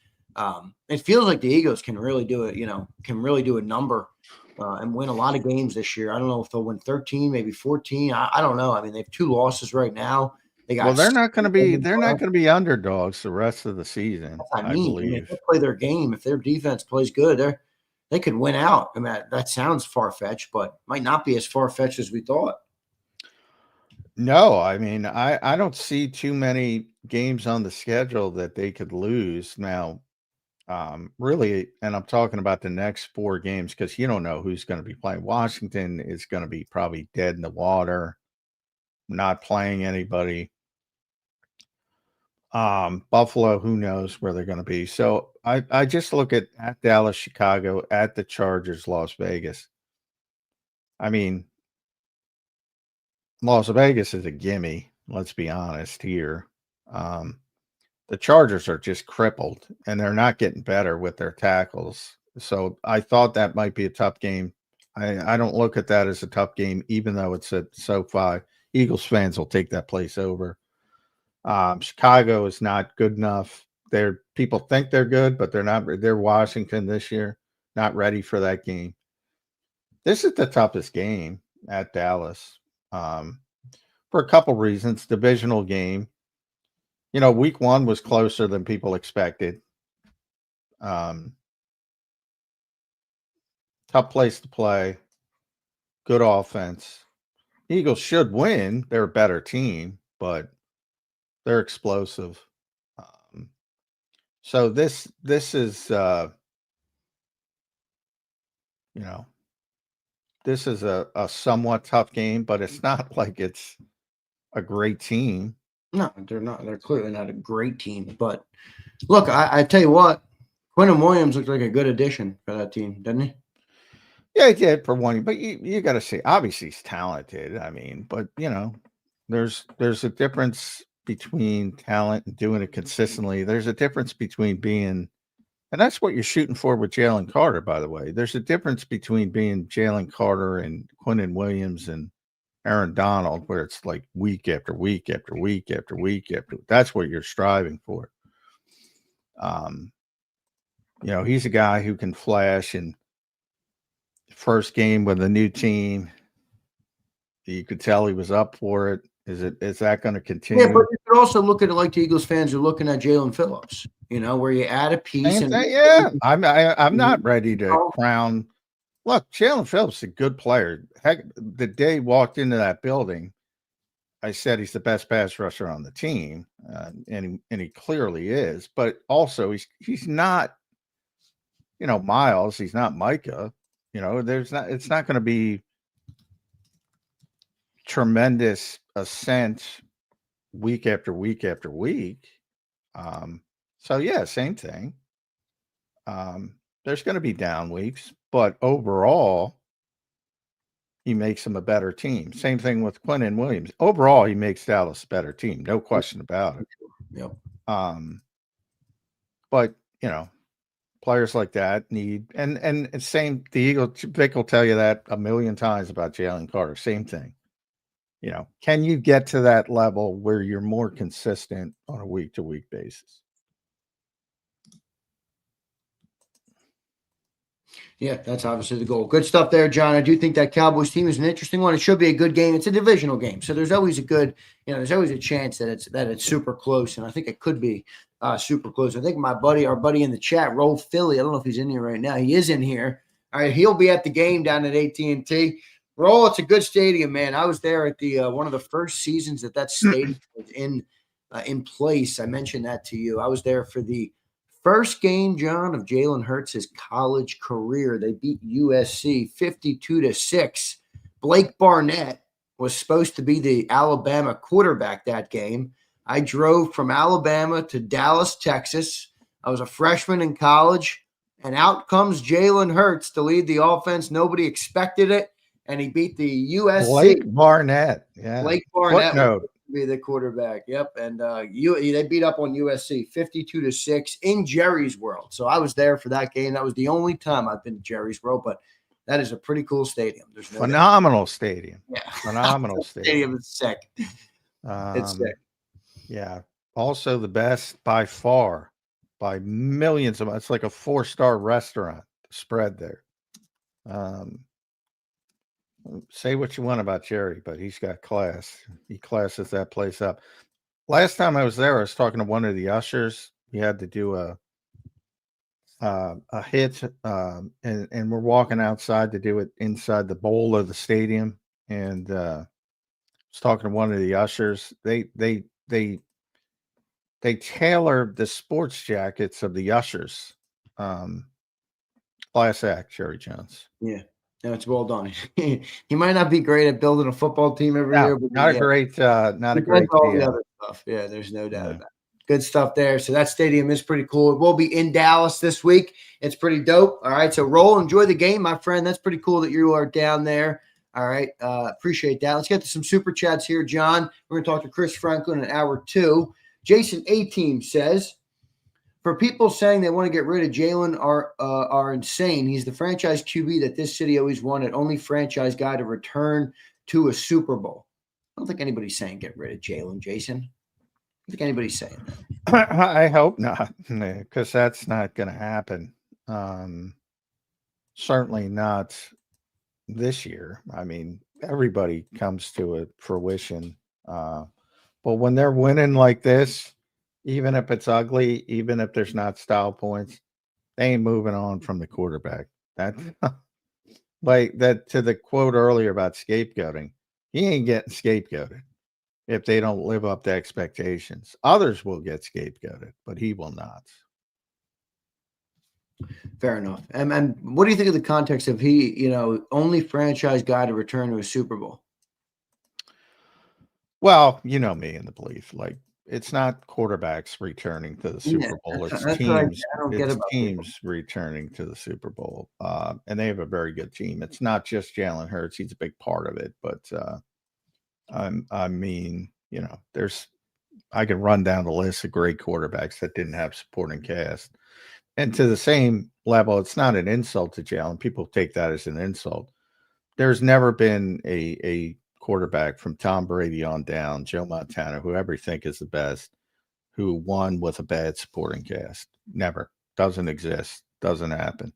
Speaker 2: It feels like the Eagles can really do it, can really do a number and win a lot of games this year. I don't know if they'll win 13, maybe 14. I don't know. I mean, they have 2 losses right now.
Speaker 3: They're not going to be underdogs the rest of the season. I believe.
Speaker 2: If they play their game, if their defense plays good, they could win out. I mean, that sounds far-fetched, but might not be as far-fetched as we thought.
Speaker 3: No, I mean, I don't see too many games on the schedule that they could lose now. Really, and I'm talking about the next 4 games because you don't know who's going to be playing. Washington is going to be probably dead in the water, not playing anybody. Buffalo, who knows where they're going to be. So I just look at Dallas, Chicago, at the Chargers, Las Vegas. I mean, Las Vegas is a gimme. Let's be honest here. The Chargers are just crippled, and they're not getting better with their tackles. So I thought that might be a tough game. I don't look at that as a tough game, even though it's at SoFi. Eagles fans will take that place over. Chicago is not good enough. People think they're good, but they're not. They're Washington this year, not ready for that game. This is the toughest game at Dallas for a couple reasons. Divisional game. Week 1 was closer than people expected. Tough place to play. Good offense. Eagles should win. They're a better team, but they're explosive. So this is this is a somewhat tough game, but it's not like it's a great team.
Speaker 2: No, they're not. They're clearly not a great team. But look, I tell you what, Quentin Williams looked like a good addition for that team, didn't he?
Speaker 3: Yeah, he did for one. But you got to see. Obviously, he's talented. I mean, but there's a difference between talent and doing it consistently. There's a difference between being And that's what you're shooting for with Jalen Carter, by the way. There's a difference between being Jalen Carter and Quinnen Williams and Aaron Donald, where it's like week after week after week after week after. That's what you're striving for. He's a guy who can flash. And first game with a new team, you could tell he was up for it. Is that going to continue?
Speaker 2: Yeah, but you could also look at it like the Eagles fans are looking at Jalen Phillips. Where you add a piece.
Speaker 3: Yeah, I'm not ready to crown. Look, Jalen Phillips is a good player. Heck, the day he walked into that building, I said he's the best pass rusher on the team, and he clearly is. But also, he's not, Miles. He's not Micah. It's not going to be tremendous ascent week after week after week. So yeah, same thing. There's going to be down weeks, but overall, he makes them a better team. Same thing with Quinnen Williams. Overall, he makes Dallas a better team. No question about it.
Speaker 2: Yep.
Speaker 3: But players like that need and same. The Eagles, Vic will tell you that a million times about Jalen Carter. Same thing. Can you get to that level where you're more consistent on a week-to-week basis?
Speaker 2: Yeah, that's obviously the goal. Good stuff there, John. I do think that Cowboys team is an interesting one. It should be a good game. It's a divisional game, so there's always there's always a chance that it's super close, and I think it could be super close. I think our buddy in the chat, Roll Philly. I don't know if he's in here right now. He is in here. All right, he'll be at the game down at AT&T. Roll, it's a good stadium, man. I was there at the one of the first seasons that stadium was in place. I mentioned that to you. I was there for the first game, John, of Jalen Hurts' college career. They beat USC 52-6. Blake Barnett was supposed to be the Alabama quarterback that game. I drove from Alabama to Dallas, Texas. I was a freshman in college, and out comes Jalen Hurts to lead the offense. Nobody expected it, and he beat the USC.
Speaker 3: Blake Barnett. Yeah.
Speaker 2: Blake Barnett would be the quarterback. Yep. And they beat up on USC 52-6 in Jerry's World. So I was there for that game. That was the only time I've been to Jerry's World, but that is a pretty cool stadium. There's no
Speaker 3: phenomenal stadium.
Speaker 2: Yeah.
Speaker 3: Phenomenal
Speaker 2: stadium is sick. It's sick.
Speaker 3: Yeah. Also the best by far, by millions of. It's like a 4-star restaurant spread there. Say what you want about Jerry, but he's got class. He classes that place up. Last time I was there, I was talking to one of the ushers. We had to do a hit, and we're walking outside to do it inside the bowl of the stadium. And I was talking to one of the ushers. They tailor the sports jackets of the ushers. Class act, Jerry Jones.
Speaker 2: Yeah. No, it's well done. He might not be great at building a football team every year, but
Speaker 3: not a great
Speaker 2: all the other stuff. Yeah, there's no doubt about it. Good stuff there. So that stadium is pretty cool. It will be in Dallas this week. It's pretty dope. All right. So roll, enjoy the game, my friend. That's pretty cool that you are down there. All right. Appreciate that. Let's get to some super chats here, John. We're going to talk to Chris Franklin in hour 2. Jason A-Team says, for people saying they want to get rid of Jalen are insane. He's the franchise QB that this city always wanted. Only franchise guy to return to a Super Bowl. I don't think anybody's saying get rid of Jalen, Jason. I don't think anybody's saying that.
Speaker 3: I hope not, because that's not going to happen. Certainly not this year. I mean, everybody comes to a fruition. But when they're winning like this, even if it's ugly, even if there's not style points, they ain't moving on from the quarterback. That, like that, to the quote earlier about scapegoating, he ain't getting scapegoated if they don't live up to expectations. Others will get scapegoated, but he will not.
Speaker 2: Fair enough. And what do you think of the context of he, only franchise guy to return to a Super Bowl?
Speaker 3: Well, you know me in the belief, like, it's not quarterbacks returning to the Super Bowl. It's teams returning to the Super Bowl. And they have a very good team. It's not just Jalen Hurts. He's a big part of it. But I mean, I can run down the list of great quarterbacks that didn't have supporting cast. And to the same level, it's not an insult to Jalen. People take that as an insult. There's never been a quarterback from Tom Brady on down, Joe Montana, whoever you think is the best, who won with a bad supporting cast. Never. Doesn't exist. Doesn't happen.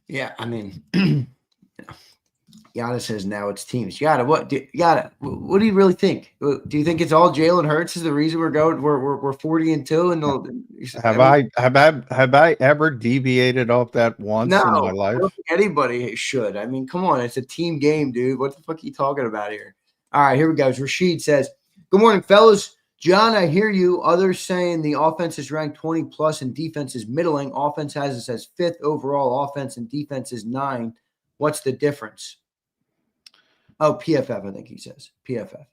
Speaker 2: Yeah, I mean, Yada says now it's teams. Yada, what do you really think? Do you think it's all Jalen Hurts is the reason we're 40-2 and
Speaker 3: have I ever deviated off that once in my life?
Speaker 2: I don't think anybody should. I mean, come on, it's a team game, dude. What the fuck are you talking about here? All right, here we go. Rashid says, "Good morning, fellas. John, I hear you. Others saying the offense is ranked 20 plus and defense is middling. Offense has us as 5th overall. Offense and defense is 9. What's the difference?" Oh, PFF, I think he says. PFF.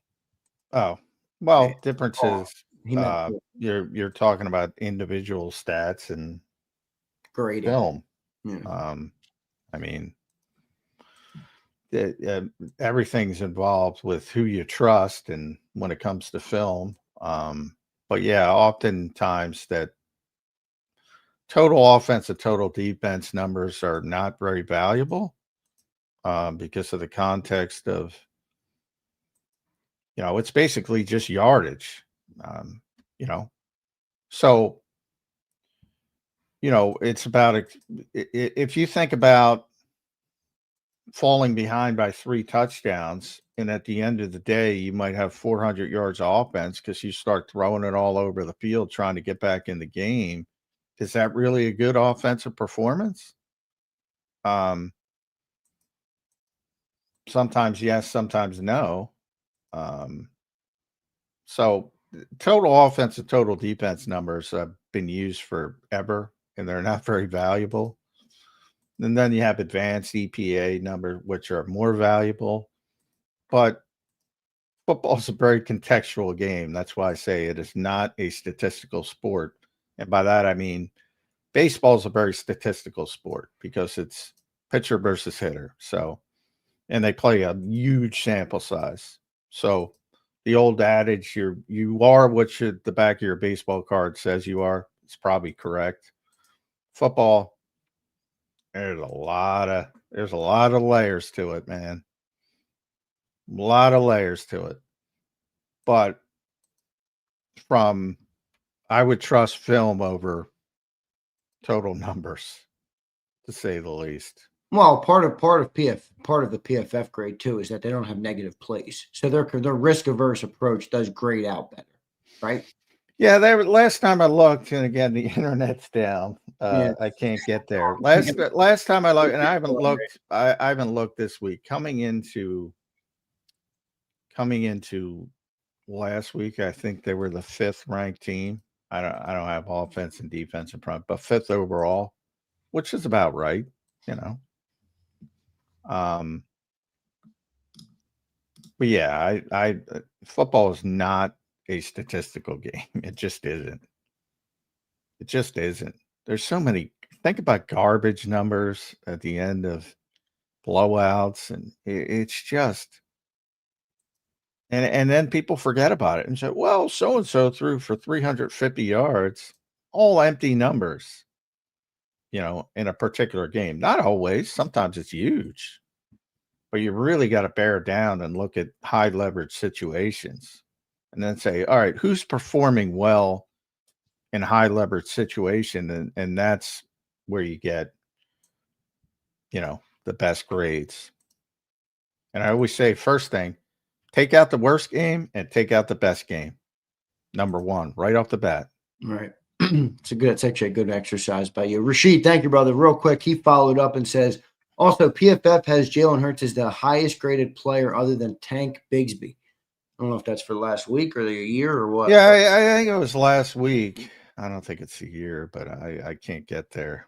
Speaker 3: Oh, well, difference is
Speaker 2: you're
Speaker 3: talking about individual stats and
Speaker 2: grading
Speaker 3: film.
Speaker 2: Yeah.
Speaker 3: I mean, everything's involved with who you trust and when it comes to film. But yeah, oftentimes that total offense and total defense numbers are not very valuable because of the context of, it's basically just yardage, so, it's about, if you think about falling behind by 3 touchdowns, and at the end of the day, you might have 400 yards of offense because you start throwing it all over the field trying to get back in the game. Is that really a good offensive performance? Sometimes yes, sometimes no. So total offense and total defense numbers have been used forever, and they're not very valuable. And then you have advanced EPA numbers, which are more valuable. But football is a very contextual game. That's why I say it is not a statistical sport. And by that, I mean baseball is a very statistical sport because it's pitcher versus hitter. So, and they play a huge sample size. So the old adage, you are what the back of your baseball card says you are, it's probably correct. Football, there's a lot of layers to it, man. A lot of layers to it. But I would trust film over total numbers, to say the least.
Speaker 2: Well, part of the PFF grade too is that they don't have negative plays, so their risk averse approach does grade out better, right?
Speaker 3: Yeah, last time I looked, and again the internet's down. I can't get there. Last time I looked, and I haven't looked. I haven't looked this week. Coming into last week, I think they were the 5th ranked team. I don't have offense and defense in front, but 5th overall, which is about right, But yeah, I football is not a statistical game. It just isn't. It just isn't. There's so many. Think about garbage numbers at the end of blowouts, and it's just. And then people forget about it and say, well, so and so threw for 350 yards, all empty numbers. In a particular game. Not always. Sometimes it's huge. But you really got to bear down and look at high leverage situations and then say, all right, who's performing well in high leverage situation? And that's where you get, the best grades. And I always say, first thing, take out the worst game and take out the best game. Number 1, right off the bat.
Speaker 2: Right. It's actually a good exercise by you. Rashid, thank you, brother. Real quick, he followed up and says, also, PFF has Jalen Hurts as the highest graded player other than Tank Bigsby. I don't know if that's for last week or the year or what.
Speaker 3: Yeah, I think it was last week. I don't think it's a year, but I can't get there.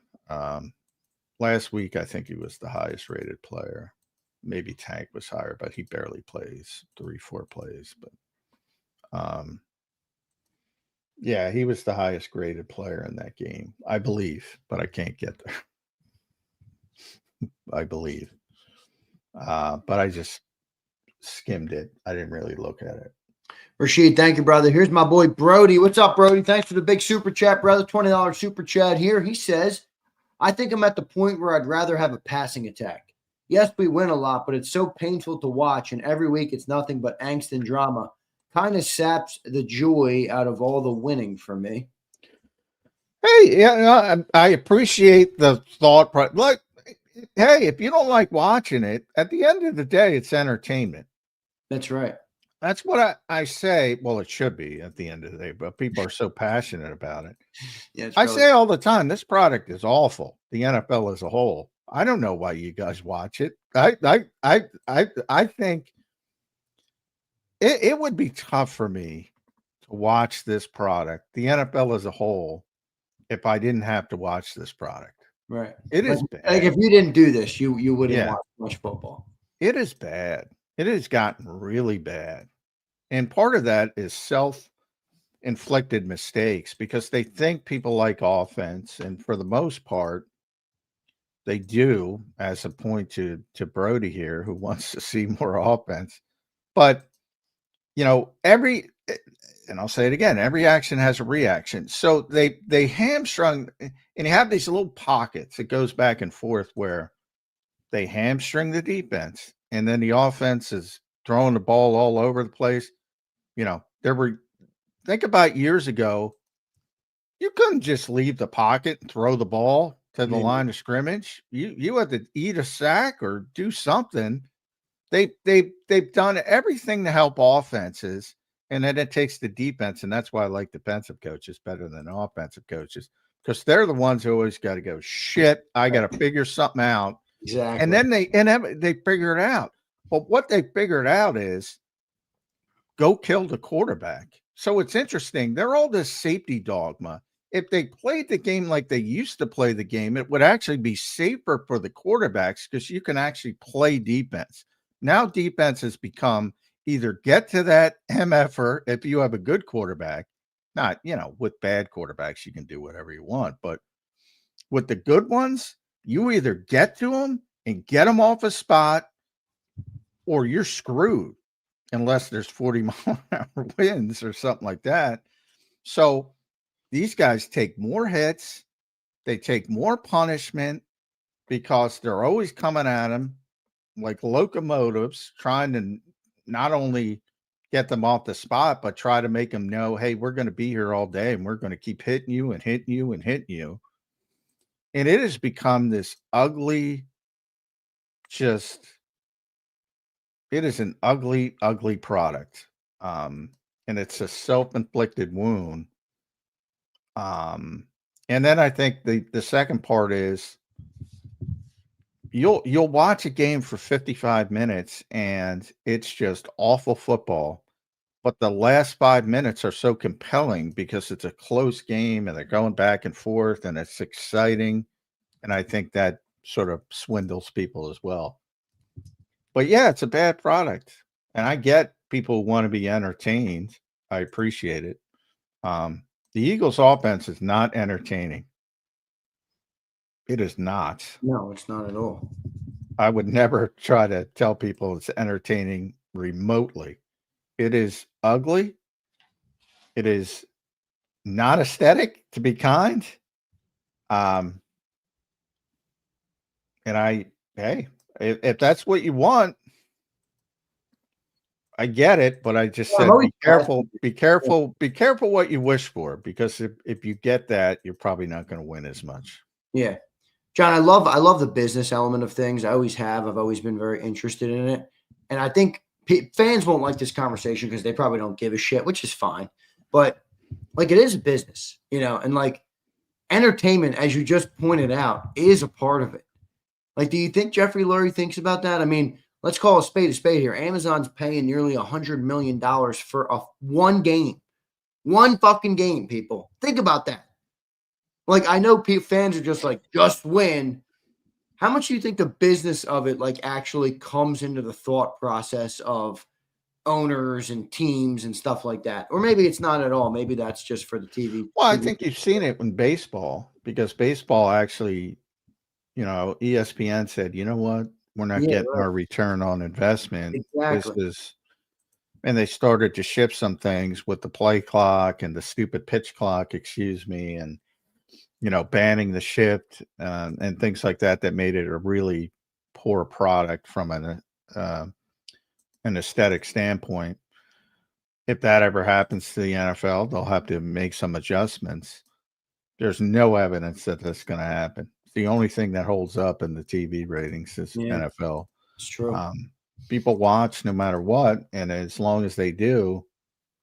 Speaker 3: Last week, I think he was the highest rated player. Maybe Tank was higher, but he barely plays 3-4 plays. But yeah, he was the highest graded player in that game, I believe, but I can't get there. I believe. But I just skimmed it. I didn't really look at it.
Speaker 2: Rashid, thank you, brother. Here's my boy Brody. What's up, Brody? Thanks for the big super chat, brother. $20 super chat here. He says, I think I'm at the point where I'd rather have a passing attack. Yes, we win a lot, but it's so painful to watch, and every week it's nothing but angst and drama. Kind of saps the joy out of all the winning for me.
Speaker 3: Hey, yeah, I appreciate the thought. Look, hey, if you don't like watching it, at the end of the day, it's entertainment.
Speaker 2: That's right.
Speaker 3: That's what I say. Well, it should be at the end of the day, but people are so passionate about it.
Speaker 2: Yeah,
Speaker 3: I say all the time, this product is awful. The NFL as a whole. I don't know why you guys watch it. I think it would be tough for me to watch this product, the NFL as a whole, if I didn't have to watch this product.
Speaker 2: Right.
Speaker 3: It is bad.
Speaker 2: Like if you didn't do this, you wouldn't watch much football.
Speaker 3: It is bad. It has gotten really bad. And part of that is self-inflicted mistakes because they think people like offense. And for the most part, they do, as a point to Brody here, who wants to see more offense. But, you know, and I'll say it again, every action has a reaction. So they hamstrung, and you have these little pockets. It goes back and forth where they hamstring the defense, and then the offense is throwing the ball all over the place. You know, think about years ago, you couldn't just leave the pocket and throw the ball to the line of scrimmage. You had to eat a sack or do something. They've done everything to help offenses, and then it takes the defense, and that's why I like defensive coaches better than offensive coaches, because they're the ones who always got to go, shit, I got to figure something out.
Speaker 2: Exactly.
Speaker 3: And then they figure it out. But what they figured out is go kill the quarterback. So it's interesting. They're all this safety dogma. If they played the game like they used to play the game, it would actually be safer for the quarterbacks because you can actually play defense. Now defense has become either get to that MFer if you have a good quarterback, not, with bad quarterbacks, you can do whatever you want. But with the good ones, you either get to them and get them off a spot or you're screwed unless there's 40-mile-an-hour winds or something like that. So these guys take more hits. They take more punishment because they're always coming at them like locomotives, trying to not only get them off the spot, but try to make them know, hey, we're going to be here all day and we're going to keep hitting you and hitting you and hitting you. And it has become this ugly, it is an ugly, ugly product. And it's a self-inflicted wound. And then I think the second part is you'll watch a game for 55 minutes and it's just awful football. But the last 5 minutes are so compelling because it's a close game and they're going back and forth and it's exciting. And I think that sort of swindles people as well. But yeah, it's a bad product. And I get people who want to be entertained. I appreciate it. The Eagles offense is not entertaining. It is not.
Speaker 2: No, it's not at all.
Speaker 3: I would never try to tell people it's entertaining remotely. It is ugly. It is not aesthetic, to be kind. And if that's what you want, I get it, but I just said be careful what you wish for, because if you get that, you're probably not going to win as much.
Speaker 2: Yeah. John, I love the business element of things. I always have. I've always been very interested in it. And I think fans won't like this conversation because they probably don't give a shit, which is fine. But like, it is a business, and like entertainment, as you just pointed out, is a part of it. Like, do you think Jeffrey Lurie thinks about that? I mean, let's call a spade here. Amazon's paying nearly $100 million for one game. One fucking game, people. Think about that. Like, I know fans are just like, just win. How much do you think the business of it, like, actually comes into the thought process of owners and teams and stuff like that? Or maybe it's not at all. Maybe that's just for the TV.
Speaker 3: Well, I think you've seen it in baseball, because baseball actually, ESPN said, you know what? We're not getting our return on investment.
Speaker 2: Exactly.
Speaker 3: and they started to ship some things with the play clock and the stupid pitch clock, and banning the shift and things like that made it a really poor product from an aesthetic standpoint. If that ever happens to the NFL, they'll have to make some adjustments. There's no evidence that that's going to happen. It's the only thing that holds up in the TV ratings is NFL.
Speaker 2: It's true.
Speaker 3: People watch no matter what, and as long as they do,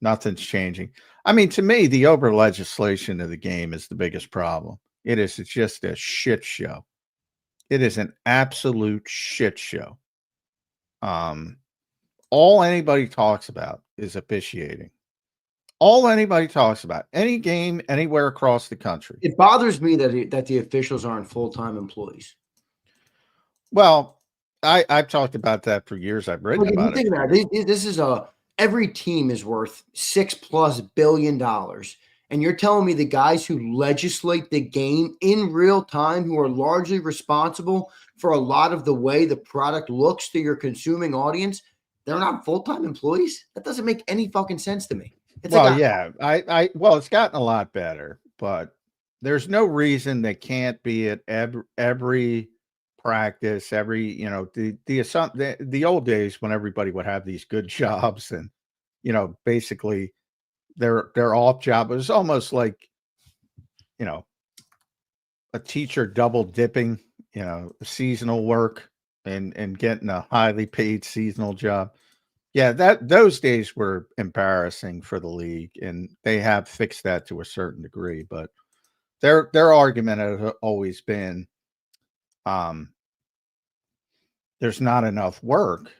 Speaker 3: nothing's changing. I mean, to me, the over legislation of the game is the biggest problem. It's just a shit show. It is an absolute shit show. All anybody talks about is officiating. All anybody talks about, any game, anywhere across the country.
Speaker 2: It bothers me that the officials aren't full-time employees.
Speaker 3: Well, I've talked about that for years. I've written about it.
Speaker 2: Think about it. This is every team is worth $6+ billion. And you're telling me the guys who legislate the game in real time, who are largely responsible for a lot of the way the product looks to your consuming audience, they're not full-time employees? That doesn't make any fucking sense to me. It's
Speaker 3: it's gotten a lot better, but there's no reason they can't be at every practice, the old days when everybody would have these good jobs and, basically their off job. It was almost like, a teacher double dipping, seasonal work and getting a highly paid seasonal job. Yeah, those days were embarrassing for the league, and they have fixed that to a certain degree. But their argument has always been, there's not enough work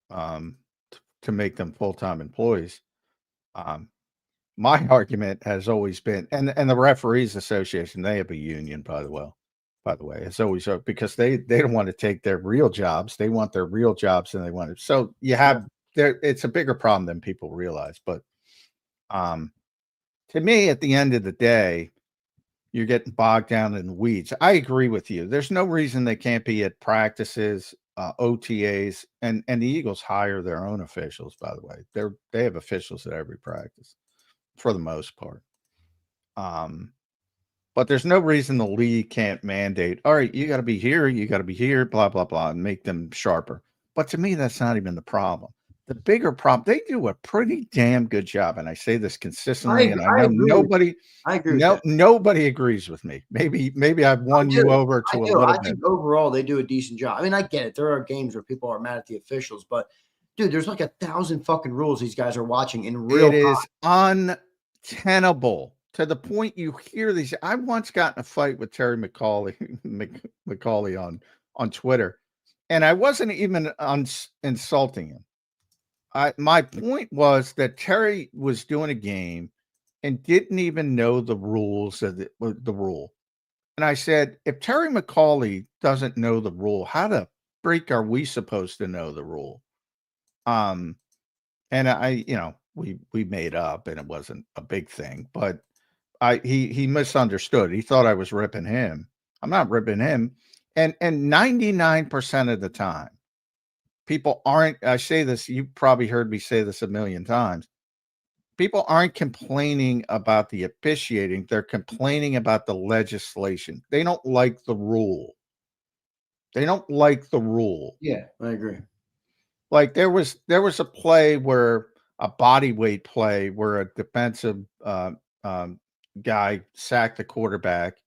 Speaker 3: to make them full-time employees. My argument has always been, and the Referees Association, they have a union, by the way, it's always because they don't want to take their real jobs. They want their real jobs, and they want it. So you have there. It's a bigger problem than people realize. But to me, at the end of the day, you're getting bogged down in the weeds. I agree with you. There's no reason they can't be at practices, OTAs, and the Eagles hire their own officials. By the way, they have officials at every practice for the most part. But there's no reason the league can't mandate, all right, you got to be here, blah, blah, blah, and make them sharper. But to me, that's not even the problem. The bigger problem, they do a pretty damn good job. And I say this consistently, and I know nobody agrees with me. Maybe I've won you over to a little bit. I think
Speaker 2: overall they do a decent job. I mean, I get it. There are games where people are mad at the officials, but dude, there's like 1,000 fucking rules these guys are watching in real time.
Speaker 3: It is untenable. To the point you hear these. I once got in a fight with Terry McCauley on Twitter, and I wasn't even insulting him. My point was that Terry was doing a game and didn't even know the rules of the rule. And I said, if Terry McCauley doesn't know the rule, how the freak are we supposed to know the rule? And we made up, and it wasn't a big thing, but he misunderstood. He thought I was ripping him. I'm not ripping him. And 99% of the time, people aren't, I say this, you probably heard me say this a million times. People aren't complaining about the officiating. They're complaining about the legislation. They don't like the rule.
Speaker 2: Yeah, I agree.
Speaker 3: Like there was a play where a body weight play where a defensive guy sacked the quarterback,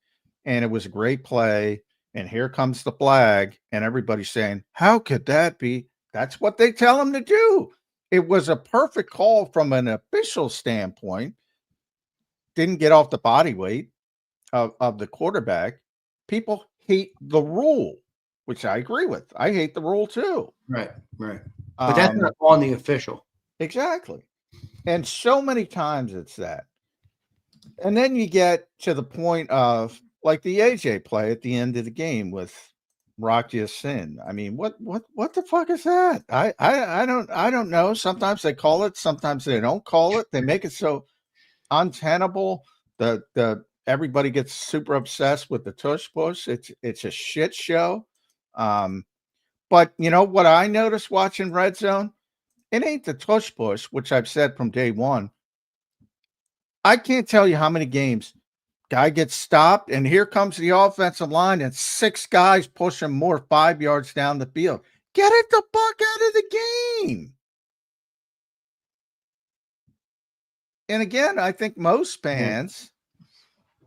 Speaker 3: and it was a great play, and here comes the flag, and everybody's saying, how could that be? That's what they tell him to do. It was a perfect call from an official standpoint. Didn't get off the body weight of the quarterback. People hate the rule, which I agree with. I hate the rule too.
Speaker 2: Right. But that's not on the official.
Speaker 3: Exactly. And so many times it's that. And then you get to the point of like the AJ play at the end of the game with Rock Sin. I mean, what the fuck is that? I don't know. Sometimes they call it, sometimes they don't call it. They make it so untenable. The everybody gets super obsessed with the tush push. It's a shit show. But you know what I noticed watching Red Zone? It ain't the tush push, which I've said from day one. I can't tell you how many games guy gets stopped, and here comes the offensive line, and 6 guys push him more 5 yards down the field. Get it the fuck out of the game. And again, I think most fans,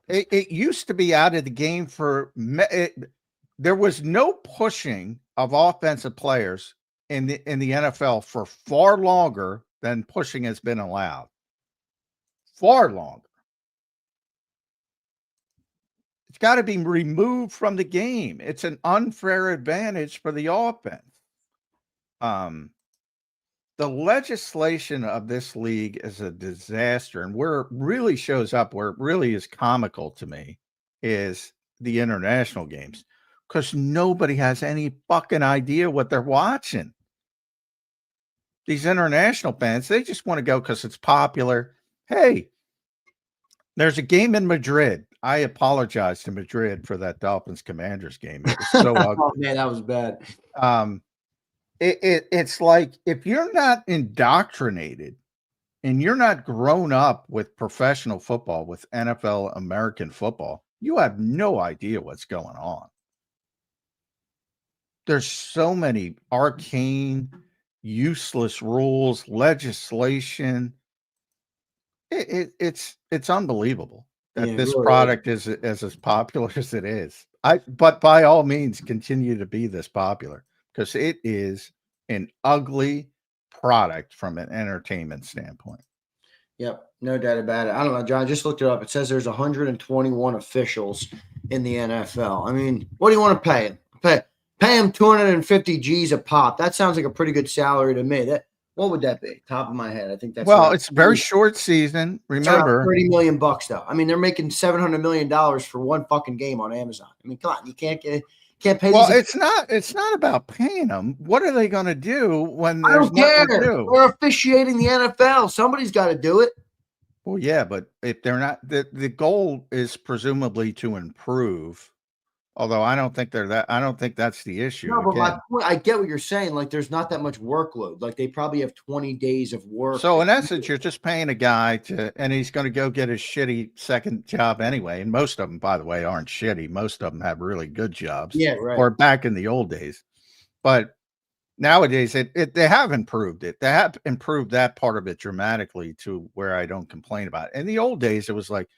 Speaker 3: it used to be out of the game there was no pushing of offensive players in the NFL for far longer than pushing has been allowed. Far longer. It's got to be removed from the game. It's an unfair advantage for the offense. The legislation of this league is a disaster, and where it really shows up, where it really is comical to me, is the international games, because nobody has any fucking idea what they're watching. These international fans, they just want to go because it's popular. Hey, there's a game in Madrid. I apologize to Madrid for that Dolphins Commanders game. It was so ugly.
Speaker 2: Oh man, that was bad.
Speaker 3: It's like, if you're not indoctrinated and you're not grown up with professional football, with NFL American football, you have no idea what's going on. There's so many arcane, useless rules, legislation. It's unbelievable that this really product is as popular as it is. But by all means, continue to be this popular, because it is an ugly product from an entertainment standpoint.
Speaker 2: Yep, no doubt about it. I don't know, John, I just looked it up. It says there's 121 officials in the NFL. I mean, what do you want to pay him? Pay him 250 G's a pop. That sounds like a pretty good salary to me. What would that be? Top of my head, I think that's
Speaker 3: it's a very short season. Remember,
Speaker 2: $30 million though. I mean, they're making $700 million for one fucking game on Amazon. I mean, come on, you can't pay.
Speaker 3: Well, it's not about paying them. What are they going to do when there's nothing to do?
Speaker 2: We're officiating the NFL. Somebody's got to do it.
Speaker 3: Well, yeah, but if they're not, the goal is presumably to improve. Although I don't think that's the issue.
Speaker 2: No, but my point, I get what you're saying. Like, there's not that much workload. Like, they probably have 20 days of work.
Speaker 3: So in essence, you're just paying a guy and he's going to go get his shitty second job anyway. And most of them, by the way, aren't shitty. Most of them have really good jobs.
Speaker 2: Yeah, right.
Speaker 3: Or back in the old days. But nowadays, they have improved it. They have improved that part of it dramatically to where I don't complain about it. In the old days, it was like,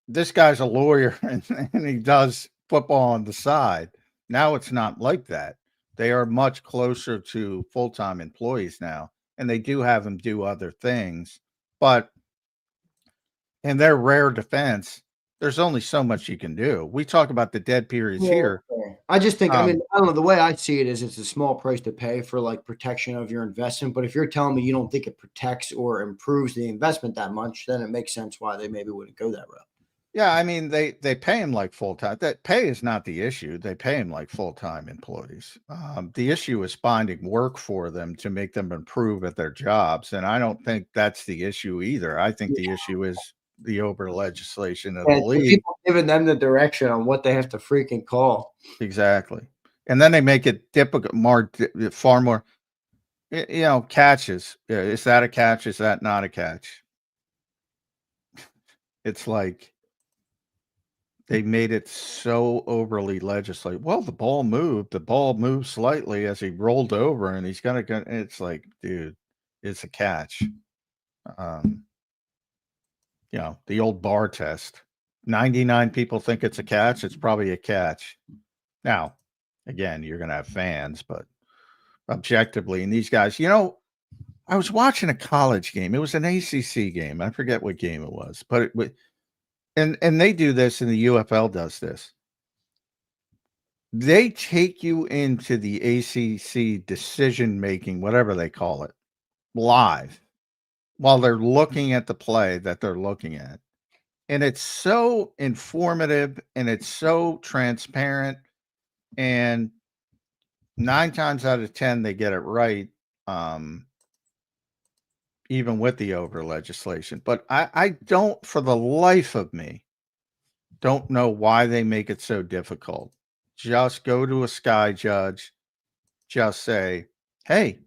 Speaker 3: this guy's a lawyer and he does football on the side. Now it's not like that. They are much closer to full-time employees now, and they do have them do other things. But in their rare defense, there's only so much you can do. We talk about the dead periods here.
Speaker 2: I just think, I don't know, the way I see it is it's a small price to pay for like protection of your investment. But if you're telling me you don't think it protects or improves the investment that much, then it makes sense why they maybe wouldn't go that route.
Speaker 3: Yeah, I mean, they pay him like full-time. That pay is not the issue. They pay him like full-time employees. The issue is finding work for them to make them improve at their jobs. And I don't think that's the issue either. I think the issue is the over legislation of the league.
Speaker 2: People giving them the direction on what they have to freaking call.
Speaker 3: Exactly. And then they make it far more, catches. Is that a catch? Is that not a catch? It's like, they made it so overly legislative. Well, the ball moved. The ball moved slightly as he rolled over, and he's gonna go. It's like, dude, it's a catch. The old bar test. 99 people think it's a catch. It's probably a catch. Now, again, you're gonna have fans, but objectively, and these guys, I was watching a college game. It was an ACC game. I forget what game it was, but And they do this, and the UFL does this. They take you into the ACC decision-making, whatever they call it, live, while they're looking at the play that they're looking at. And it's so informative, and it's so transparent, and 9 times out of 10, they get it right, even with the over legislation. But I don't, for the life of me, don't know why they make it so difficult. Just go to a sky judge, just say, hey,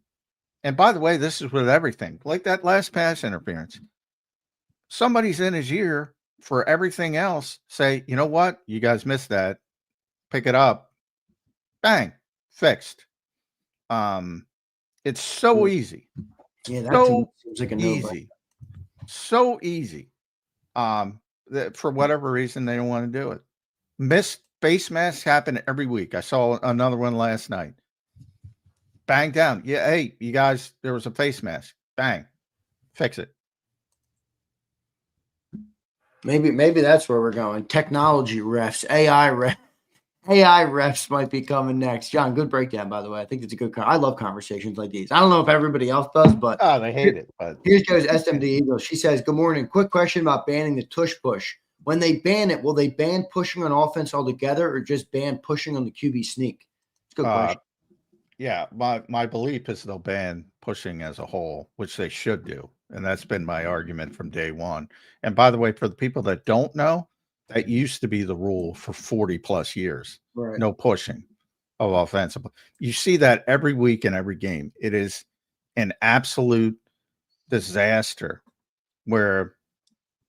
Speaker 3: and by the way, this is with everything. Like that last pass interference. Somebody's in his ear for everything else. Say, you know what? You guys missed that. Pick it up. Bang. Fixed. It's so easy.
Speaker 2: Yeah, that to me
Speaker 3: So
Speaker 2: seems like a
Speaker 3: easy. So easy. For whatever reason, they don't want to do it. Missed face masks happen every week. I saw another one last night. Bang down. Yeah, hey, you guys, there was a face mask. Bang. Fix it.
Speaker 2: Maybe that's where we're going. Technology refs, AI refs might be coming next. John, good breakdown, by the way. I think it's a good. I love conversations like these. I don't know if everybody else does, but
Speaker 3: They hate it. But
Speaker 2: here goes SMD Eagles. She says, "Good morning. Quick question about banning the tush push. When they ban it, will they ban pushing on offense altogether, or just ban pushing on the QB sneak?" It's a good question.
Speaker 3: Yeah, my belief is they'll ban pushing as a whole, which they should do. And that's been my argument from day one. And by the way, for the people that don't know, that used to be the rule for 40 plus years.
Speaker 2: Right.
Speaker 3: No pushing of offensive. You see that every week in every game. It is an absolute disaster where,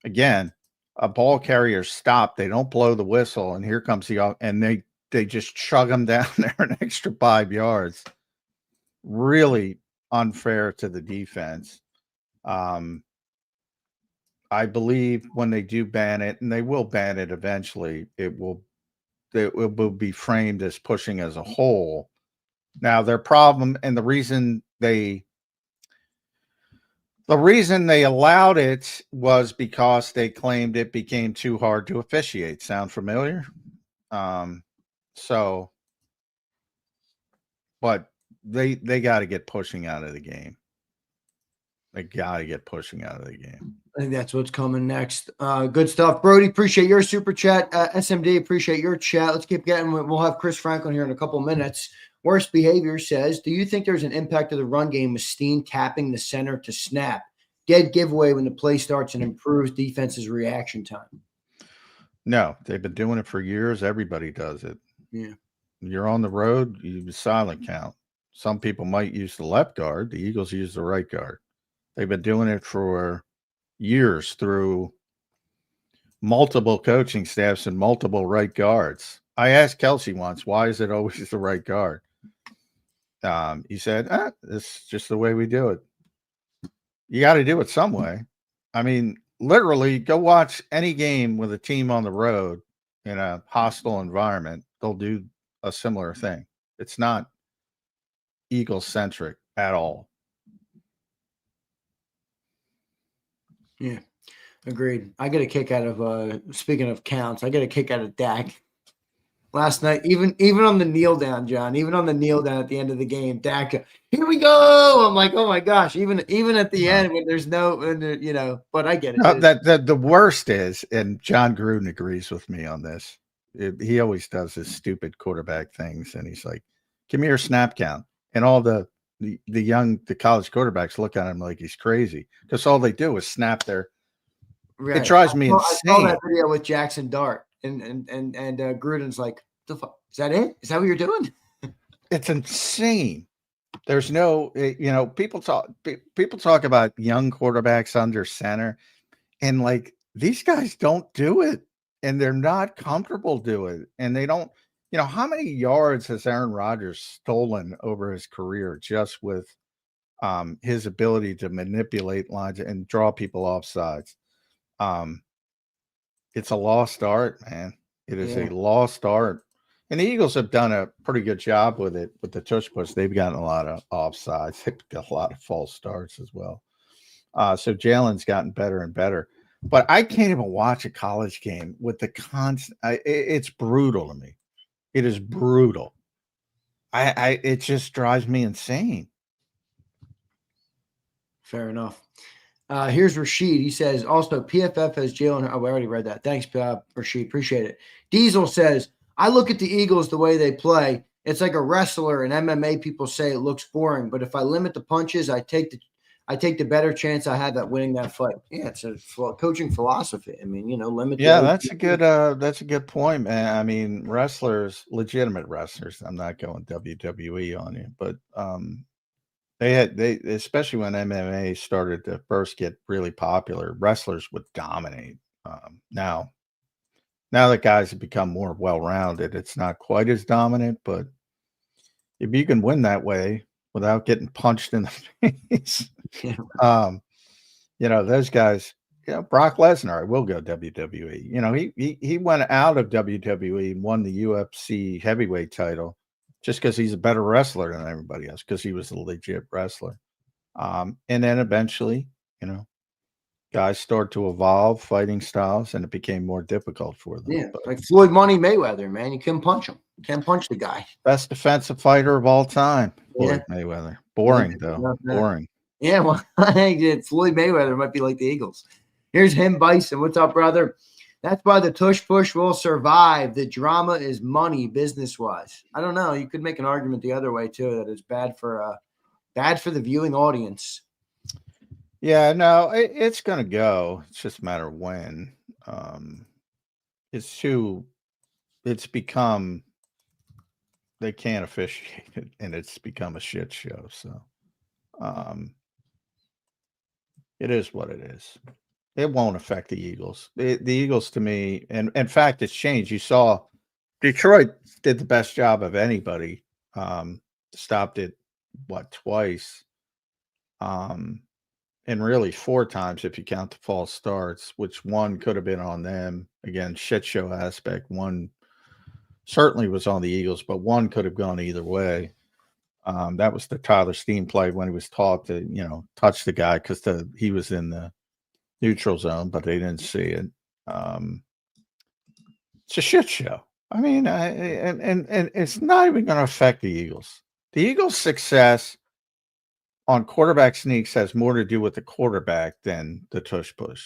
Speaker 3: again, a ball carrier stop, they don't blow the whistle, and here comes and they just chug them down there an extra 5 yards. Really unfair to the defense. I believe when they do ban it, and they will ban it eventually, it will be framed as pushing as a whole. Now, their problem and the reason they allowed it was because they claimed it became too hard to officiate. Sound familiar? But they got to get pushing out of the game. They got to get pushing out of the game.
Speaker 2: I think that's what's coming next. Good stuff. Brody, appreciate your super chat. SMD, appreciate your chat. Let's keep getting. We'll have Chris Franklin here in a couple minutes. Worst behavior says, do you think there's an impact of the run game with Steen tapping the center to snap? Dead giveaway when the play starts and improves defense's reaction time.
Speaker 3: No, they've been doing it for years. Everybody does it.
Speaker 2: Yeah.
Speaker 3: You're on the road, you use silent count. Some people might use the left guard. The Eagles use the right guard. They've been doing it for years through multiple coaching staffs and multiple right guards. I asked Kelsey once, why is it always the right guard? He said, it's just the way we do it. You got to do it some way. I mean, literally, go watch any game with a team on the road in a hostile environment. They'll do a similar thing. It's not Eagle-centric at all.
Speaker 2: Yeah, agreed. I get a kick out of speaking of counts, I get a kick out of Dak last night. Even on the kneel down, John. Even on the kneel down at the end of the game, Dak. Here we go. I'm like, oh my gosh. Even at the end when there's no, but I get it.
Speaker 3: No, that the worst is, and John Gruden agrees with me on this. He always does his stupid quarterback things, and he's like, "Give me your snap count," and all the college quarterbacks look at him like he's crazy because all they do is snap their. Right. It drives me insane.
Speaker 2: I saw that video with Jackson Dart, and Gruden's like, "The fuck is that? It is that what you're doing?"
Speaker 3: It's insane. There's no, people talk about young quarterbacks under center, and like these guys don't do it, and they're not comfortable doing it, and they don't. How many yards has Aaron Rodgers stolen over his career just with his ability to manipulate lines and draw people off sides? It's a lost art, man. It is a lost art. And the Eagles have done a pretty good job with it, with the tush push. They've gotten a lot of offsides. They've got a lot of false starts as well. So Jalen's gotten better and better. But I can't even watch a college game with the constant. It's brutal to me. It is brutal. It just drives me insane.
Speaker 2: Fair enough. Here's Rashid. He says, also, PFF has Jalen. Oh, we already read that. Thanks, Rashid. Appreciate it. Diesel says, I look at the Eagles the way they play. It's like a wrestler, and MMA people say it looks boring. But if I limit the punches, I take the better chance I have at winning that fight. Yeah, it's a coaching philosophy. I mean, limit.
Speaker 3: Yeah, that's a good point, man. I mean, wrestlers, legitimate wrestlers. I'm not going WWE on you, but They especially when MMA started to first get really popular, wrestlers would dominate. Now that guys have become more well-rounded, it's not quite as dominant, but if you can win that way without getting punched in the face, those guys, Brock Lesnar, I will go WWE. He went out of WWE and won the UFC heavyweight title just because he's a better wrestler than everybody else, because he was a legit wrestler. And then eventually, guys start to evolve fighting styles, and it became more difficult for them.
Speaker 2: Yeah, like Floyd Money Mayweather, man. You couldn't punch him. Can't punch the guy.
Speaker 3: Best defensive fighter of all time, Floyd Mayweather. Boring, though. Boring.
Speaker 2: Yeah, well, I think Floyd Mayweather might be like the Eagles. Here's him, Bison. What's up, brother? That's why the tush push will survive. The drama is money, business-wise. I don't know. You could make an argument the other way, too, that it's bad for the viewing audience.
Speaker 3: Yeah, no, it's going to go. It's just a matter of when. It's become, they can't officiate it, and it's become a shit show. So it is what it is. It won't affect the Eagles. The Eagles, to me, and in fact, it's changed. You saw Detroit did the best job of anybody. Stopped it, twice? And really 4 times if you count the false starts, which one could have been on them. Again, shit show aspect. One certainly was on the Eagles, but one could have gone either way. That was the Tyler Steen play when he was taught to, touch the guy because he was in the neutral zone, but they didn't see it. It's a shit show. I mean, and it's not even going to affect the Eagles. The Eagles' success on quarterback sneaks has more to do with the quarterback than the tush push.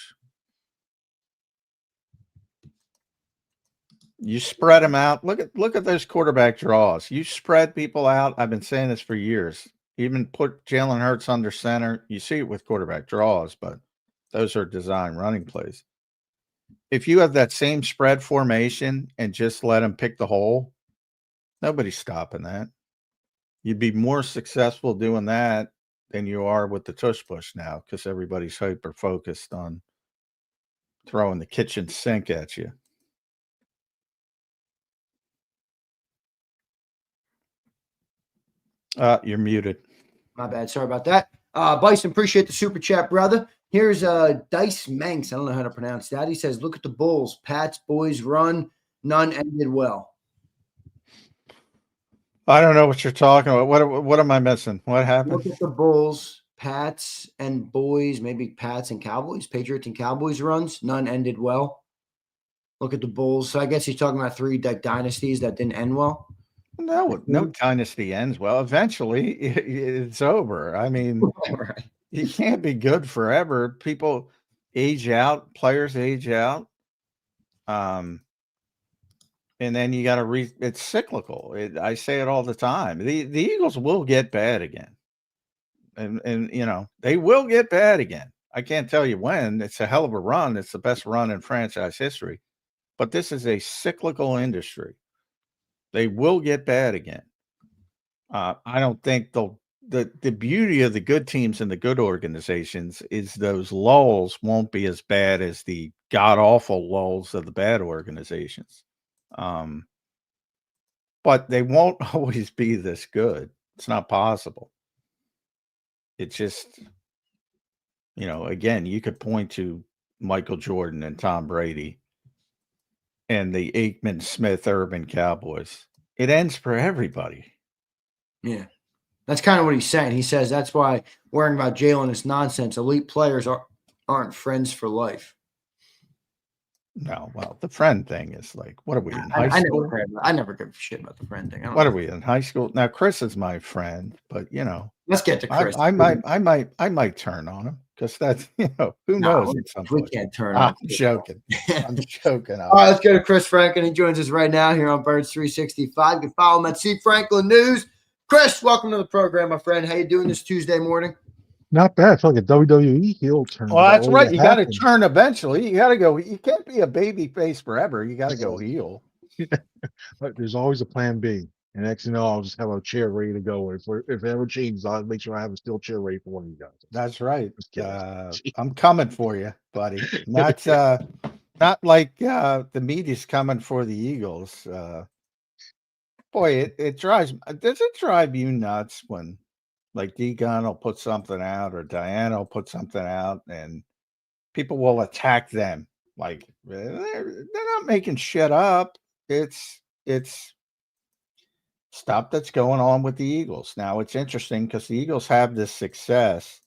Speaker 3: You spread them out. Look at those quarterback draws. You spread people out. I've been saying this for years. Even put Jalen Hurts under center. You see it with quarterback draws, but those are design running plays. If you have that same spread formation and just let them pick the hole, nobody's stopping that. You'd be more successful doing that than you are with the tush push now, because everybody's hyper focused on throwing the kitchen sink at you. You're muted.
Speaker 2: My bad. Sorry about that. Bison, appreciate the super chat, brother. Here's Dice Manx. I don't know how to pronounce that. He says, look at the Bulls. Pats, boys run. None ended well.
Speaker 3: I don't know what you're talking about. What am I missing? What happened?
Speaker 2: Look at the Bulls, Pats, and boys, maybe Pats and Cowboys, Patriots and Cowboys runs. None ended well. Look at the Bulls. So I guess he's talking about 3 dynasties that didn't end well.
Speaker 3: No dynasty ends well. Eventually, it's over. I mean,
Speaker 2: right.
Speaker 3: You can't be good forever. People age out. Players age out. And then you got to it's cyclical. I say it all the time. The Eagles will get bad again. And they will get bad again. I can't tell you when. It's a hell of a run. It's the best run in franchise history. But this is a cyclical industry. They will get bad again. I don't think the beauty of the good teams and the good organizations is those lulls won't be as bad as the god-awful lulls of the bad organizations. But they won't always be this good. It's not possible. It's just, again, you could point to Michael Jordan and Tom Brady and the Aikman, Smith, Urban Cowboys. It ends for everybody.
Speaker 2: Yeah. That's kind of what he's saying. He says that's why worrying about Jalen is nonsense. Elite players aren't friends for life.
Speaker 3: No, well, the friend thing is like, what are we in high school?
Speaker 2: I never give a shit about the friend thing.
Speaker 3: What are we in high school? Now, Chris is my friend, but
Speaker 2: let's get to Chris.
Speaker 3: I might turn on him because that's who knows?
Speaker 2: We can't turn
Speaker 3: on.
Speaker 2: I'm
Speaker 3: joking. I'm joking.
Speaker 2: All right, let's go to Chris Franklin. He joins us right now here on Birds 365. You can follow him at C Franklin News. Chris, welcome to the program, my friend. How you doing this Tuesday morning?
Speaker 4: Not bad. It's like a WWE heel turn.
Speaker 3: Well, that's right. You got to turn eventually. You got to go. You can't be a baby face forever. You got to go heel.
Speaker 4: There's always a plan B. And next thing you know, I'll just have a chair ready to go. If it ever changes, I'll make sure I have a steel chair ready for one of you guys.
Speaker 3: That's right.
Speaker 4: Just kidding.
Speaker 3: I'm coming for you, buddy. Not like the media's coming for the Eagles. Boy, it drives. Does it drive you nuts when like D Gun will put something out or Diana will put something out and people will attack them? Like they're not making shit up. It's stuff that's going on with the Eagles. Now it's interesting because the Eagles have this success.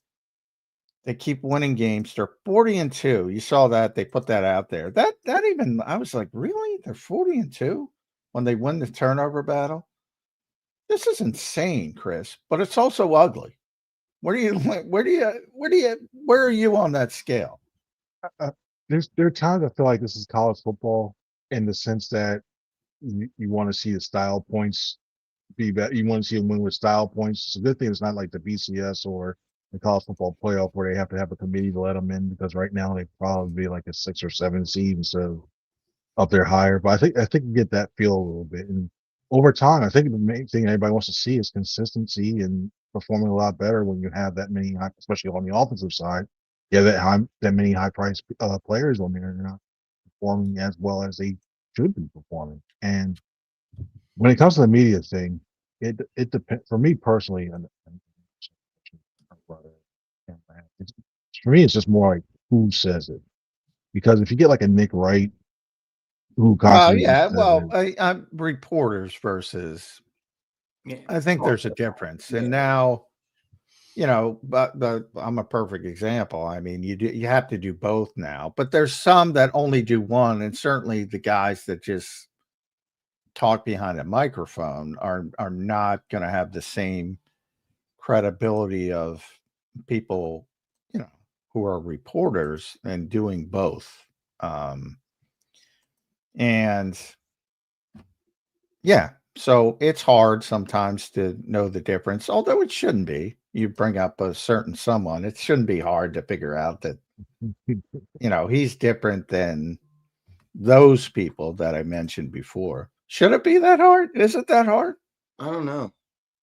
Speaker 3: They keep winning games. They're 40-2. You saw that. They put that out there. That even I was like, really? They're 40-2 when they win the turnover battle? This is insane, Chris, but it's also ugly. Where are you on that scale?
Speaker 4: There are times I feel like this is college football in the sense that you want to see the style points be better. You want to see them win with style points. It's a good thing it's not like the BCS or the college football playoff where they have to have a committee to let them in, because right now they probably be like a 6 or 7 seed instead of up there higher. But I think you get that feel a little bit. And over time, I think the main thing everybody wants to see is consistency and performing a lot better when you have that many, especially on the offensive side. You have that many high price players on there, and they're not performing as well as they should be performing. And when it comes to the media thing, it depends. For me personally, for me, it's just more like who says it. Because if you get like a Nick Wright, who constantly
Speaker 3: Yeah.
Speaker 4: says
Speaker 3: Well,
Speaker 4: it,
Speaker 3: I'm reporters versus.
Speaker 2: Yeah.
Speaker 3: I think there's a difference, and now, but I'm a perfect example. I mean, you have to do both now, but there's some that only do one, and certainly the guys that just talk behind a microphone are not going to have the same credibility of people, who are reporters and doing both. And yeah, so it's hard sometimes to know the difference, although it shouldn't be. You bring up a certain someone, it shouldn't be hard to figure out that, he's different than those people that I mentioned before. Should it be that hard? Is it that hard?
Speaker 2: I don't know.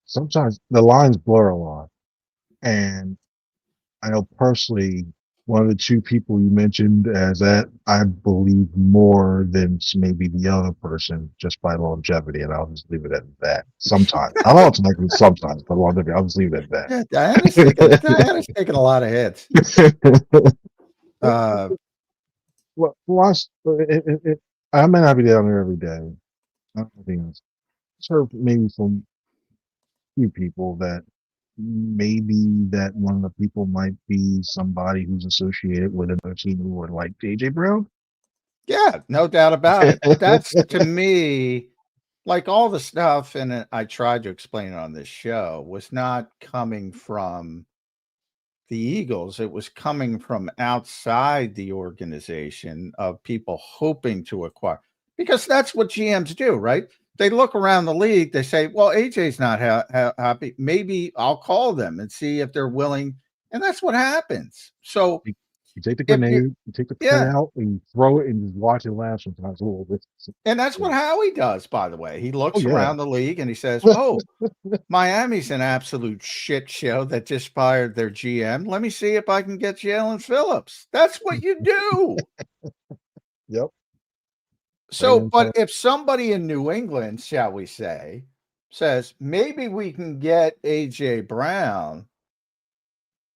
Speaker 4: sometimes the lines blur a lot. And I know personally, one of the two people you mentioned as that I believe more than maybe the other person just by longevity, and I'll just leave it at that. Sometimes I don't know it's like sometimes, but longevity, I'll just leave it at
Speaker 3: Yeah, Diana's taking a lot of hits.
Speaker 4: that.
Speaker 3: Uh,
Speaker 4: Well, I may not be down there every day. I don't think I've heard maybe from a few people that maybe that one of the people might be somebody who's associated with another team who would like AJ Brown.
Speaker 3: yeah, no doubt about it. But that's to me, like all the stuff, and I tried to explain it on this show, was not coming from the Eagles. It was coming from outside the organization of people hoping to acquire, because that's what GMs do, right? They look around the league. They say, well, AJ's not happy. Maybe I'll call them and see if they're willing. And that's what happens. So
Speaker 4: You take the
Speaker 3: if you,
Speaker 4: grenade, you take the pen
Speaker 3: yeah,
Speaker 4: out, and you throw it, and just watch it laugh sometimes a little bit.
Speaker 3: and that's what Howie does, by the way. He
Speaker 4: Oh
Speaker 3: looks
Speaker 4: yeah,
Speaker 3: around the league and he says, oh, Miami's an absolute shit show that just fired their GM. Let me see if I can get Jalen Phillips. That's what you do.
Speaker 4: yep.
Speaker 3: So, but if somebody in New England, shall we say, says, maybe we can get AJ Brown,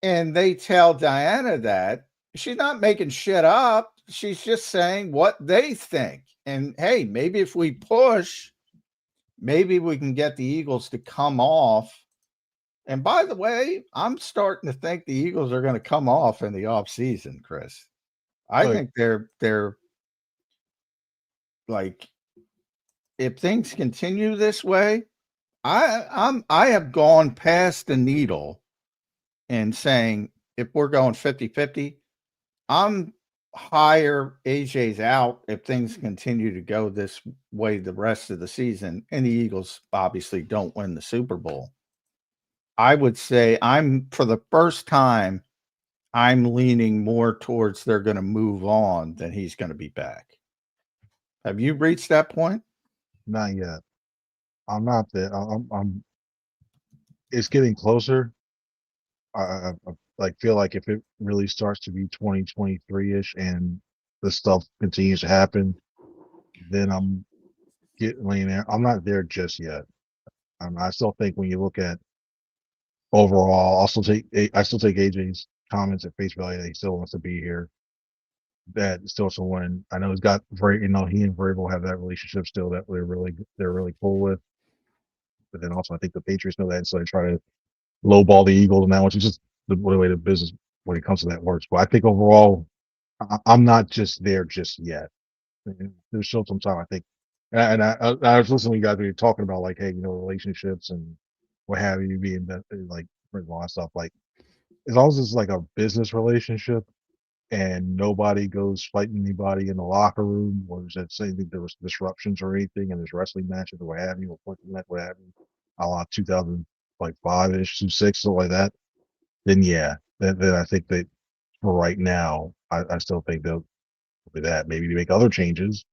Speaker 3: and they tell Diana that, she's not making shit up. She's just saying what they think. And hey, maybe if we push, maybe we can get the Eagles to come off. And by the way, I'm starting to think the Eagles are going to come off in the offseason, Chris. I think they're like, if things continue this way, I have gone past the needle and saying if we're going 50-50, I'm higher AJ's out if things continue to go this way the rest of the season and the Eagles obviously don't win the Super Bowl. I would say for the first time, I'm leaning more towards they're going to move on than he's going to be back. Have you reached that point?
Speaker 4: Not yet. I'm not there. It's getting closer. I like feel like if it really starts to be 2023-ish and the stuff continues to happen, then I'm getting there. I'm not there just yet. I still think when you look at overall, I still take AJ's comments at face value that he still wants to be here. That still someone I know he's got he and Vrabel have that relationship still that they're really cool with. But then also I think the Patriots know that, so they try to lowball the Eagles now, which is just the way the business when it comes to that works. But I think overall, I'm not just there just yet. There's still some time I think. I was listening to you guys when you're talking about like, hey, relationships and what have you being that like all that stuff. Like as long as it's like a business relationship and nobody goes fighting anybody in the locker room, or is that saying that there was disruptions or anything, and there's wrestling matches or what have you, or what have you, a la 2005-ish, 2006, something like that. Then yeah, then I think that for right now, I still think they'll do that. Maybe to make other changes,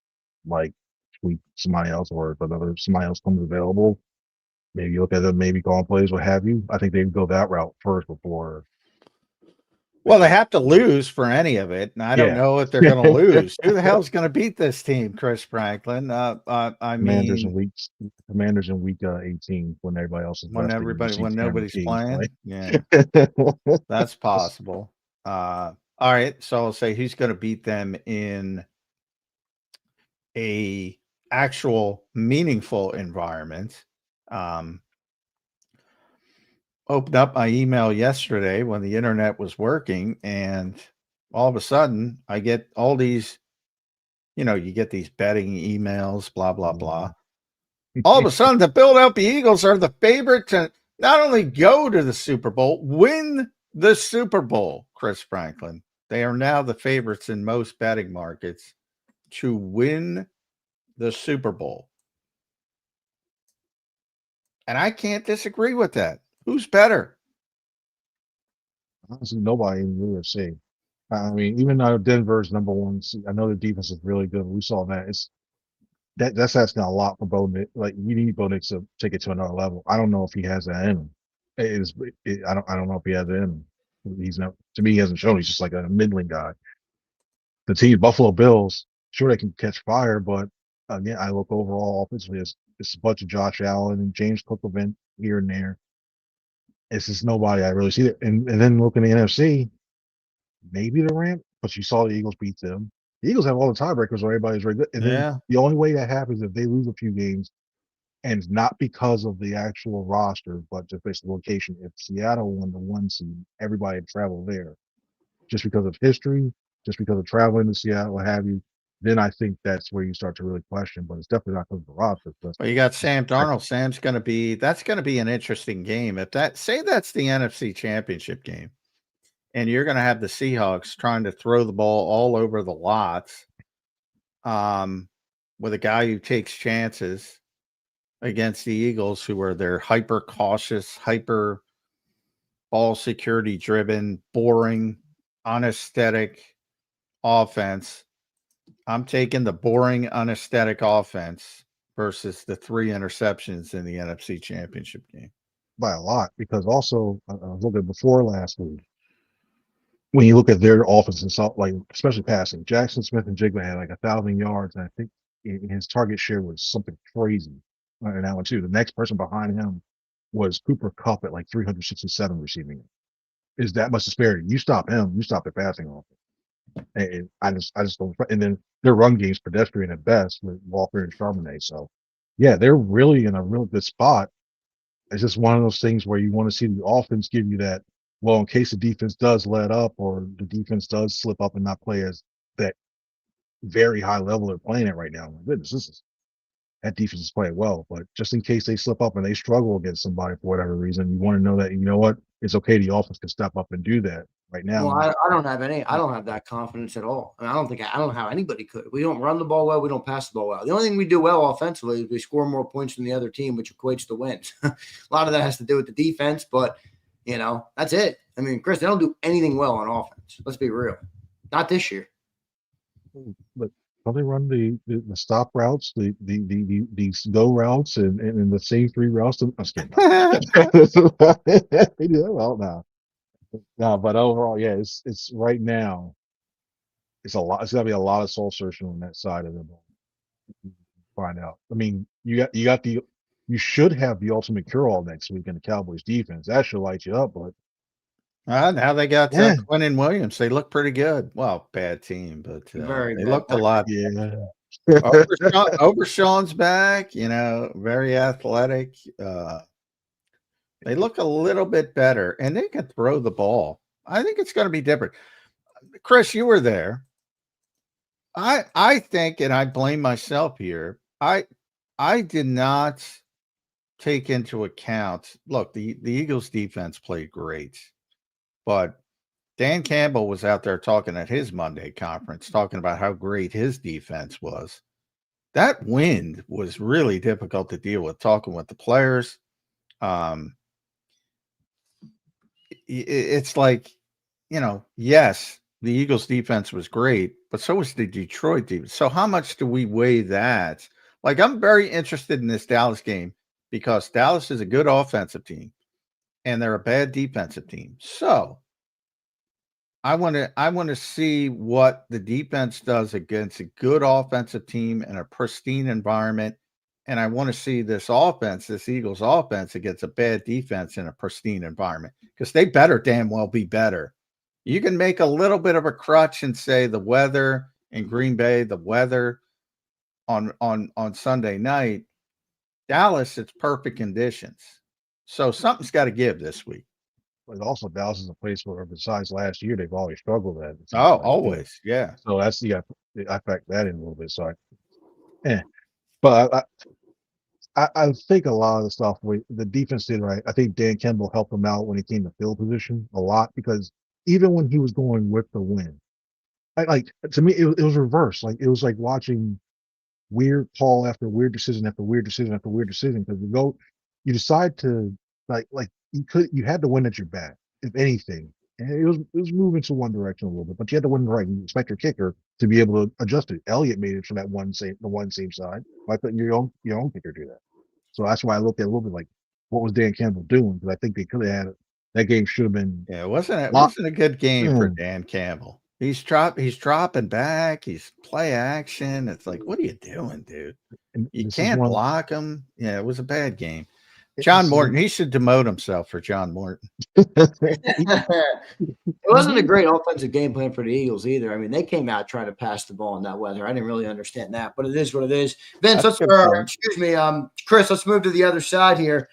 Speaker 4: like tweet somebody else, or if somebody else comes available, maybe you look at them, maybe calling plays, what have you. I think they'd go that route first before.
Speaker 3: Well, they have to lose for any of it, and I don't know if they're going to lose. Who the hell's going to beat this team, Chris Franklin?
Speaker 4: Commanders in week 18 when everybody else is
Speaker 3: when nobody's playing. Yeah, that's possible. All right, so I'll say who's going to beat them in a actual meaningful environment. Opened up my email yesterday when the internet was working, and all of a sudden I get all these, you get these betting emails, blah, blah, blah. All of a sudden the Philadelphia Eagles are the favorite to not only go to the Super Bowl, win the Super Bowl, Chris Franklin. They are now the favorites in most betting markets to win the Super Bowl. And I can't disagree with that. Who's better?
Speaker 4: Honestly, nobody in the UFC. I mean, even though Denver's number one, I know the defense is really good. We saw that. That's asking a lot for Bo Nix. Like we need Bo Nix to take it to another level. I don't know if he has that in him. I don't know if he has it in him. He's not. To me, he hasn't shown. He's just like a middling guy. The team, Buffalo Bills, sure they can catch fire, but again, I look overall offensively. It's a bunch of Josh Allen and James Cook event here and there. It's just nobody I really see it. And then looking at the NFC, maybe the Rams, but you saw the Eagles beat them. The Eagles have all the tiebreakers where everybody's very good. And then the only way that happens is if they lose a few games, and it's not because of the actual roster, but just based on location. If Seattle won the 1 seed, everybody had traveled there. Just because of history, just because of traveling to Seattle, what have you, then I think that's where you start to really question. But it's definitely not because of the roster.
Speaker 3: Well, you got Sam Darnold. That's going to be an interesting game. If that's the NFC Championship game, and you're going to have the Seahawks trying to throw the ball all over the lots, with a guy who takes chances against the Eagles, who are their hyper cautious, hyper ball security driven, boring, unaesthetic offense. I'm taking the boring, unaesthetic offense versus the 3 interceptions in the NFC Championship game.
Speaker 4: By a lot, because also I was looking before last week. When you look at their offense and so, like especially passing, Jackson Smith and Jigba had like 1,000 yards, and I think his target share was something crazy. And that one too. The next person behind him was Cooper Kupp at like 367 receiving. Is that much disparity? You stop him, you stop the passing offense. And I just don't. And then their run game's pedestrian at best with Walker and Charbonnet. So yeah, they're really in a real good spot. It's just one of those things where you want to see the offense give you that. Well, in case the defense does let up or the defense does slip up and not play as that very high level they're playing at right now. My goodness, that defense is playing well. But just in case they slip up and they struggle against somebody for whatever reason, you want to know that, you know what, it's okay. The offense can step up and do that right now.
Speaker 2: Well, I don't have that confidence at all. I don't know how anybody could. We don't run the ball well. We don't pass the ball well. The only thing we do well offensively is we score more points than the other team, which equates to wins. A lot of that has to do with the defense, but that's it. I mean, Chris, they don't do anything well on offense. Let's be real. Not this year.
Speaker 4: But Don't they run the stop routes, the go routes, and the save 3 routes? I'm just kidding. They do that well now. No, but overall, yeah, it's right now. It's a lot. It's gonna be a lot of soul searching on that side of the ball. Find out. I mean, you should have the ultimate cure all next week in the Cowboys defense. That should light you up. But
Speaker 3: Now they got
Speaker 4: yeah,
Speaker 3: Quinnen Williams. They look pretty good. Well, bad team, but
Speaker 2: Very
Speaker 3: they
Speaker 2: bad.
Speaker 3: looked a lot.
Speaker 4: yeah.
Speaker 3: Overshawn's back. Very athletic. They look a little bit better, and they can throw the ball. I think it's going to be different. Chris, you were there. I think, and I blame myself here. I did not take into account. Look, the Eagles defense played great, but Dan Campbell was out there talking at his Monday conference, talking about how great his defense was. That wind was really difficult to deal with. Talking with the players, it's like, yes, the Eagles defense was great, but so was the Detroit defense. So how much do we weigh that? Like, I'm very interested in this Dallas game because Dallas is a good offensive team and they're a bad defensive team. So I want to see what the defense does against a good offensive team in a pristine environment. And I want to see this Eagles offense against a bad defense in a pristine environment, because they better damn well be better. You can make a little bit of a crutch and say the weather in Green Bay, the weather on Sunday night. Dallas, it's perfect conditions. So something's got to give this week.
Speaker 4: But also, Dallas is a place where, besides last year, they've always struggled at.
Speaker 3: Oh, always, yeah.
Speaker 4: So I factor that in a little bit. So, but I think a lot of the stuff the defense did right. I think Dan Campbell helped him out when it came to field position a lot, because even when he was going with the win, to me, it was reverse. Like, it was like watching weird call after weird decision after weird decision after weird decision, because you decide to like you had to win at your back, if anything. And it was moving to one direction a little bit, but you had to win right. You expect your kicker to be able to adjust it. Elliott made it from the one same side. Why couldn't your own kicker do that? So that's why I looked at it a little bit like, what was Dan Campbell doing? Because I think they could have had it. That game should have been.
Speaker 3: Yeah, it wasn't a good game for Dan Campbell. He's dropping back. He's play action. It's like, what are you doing, dude? You can't block him. Yeah, it was a bad game. John Morton, he should demote himself for John Morton.
Speaker 2: It wasn't a great offensive game plan for the Eagles either. I mean, they came out trying to pass the ball in that weather. I didn't really understand that, but it is what it is. Vince, Chris, let's move to the other side here.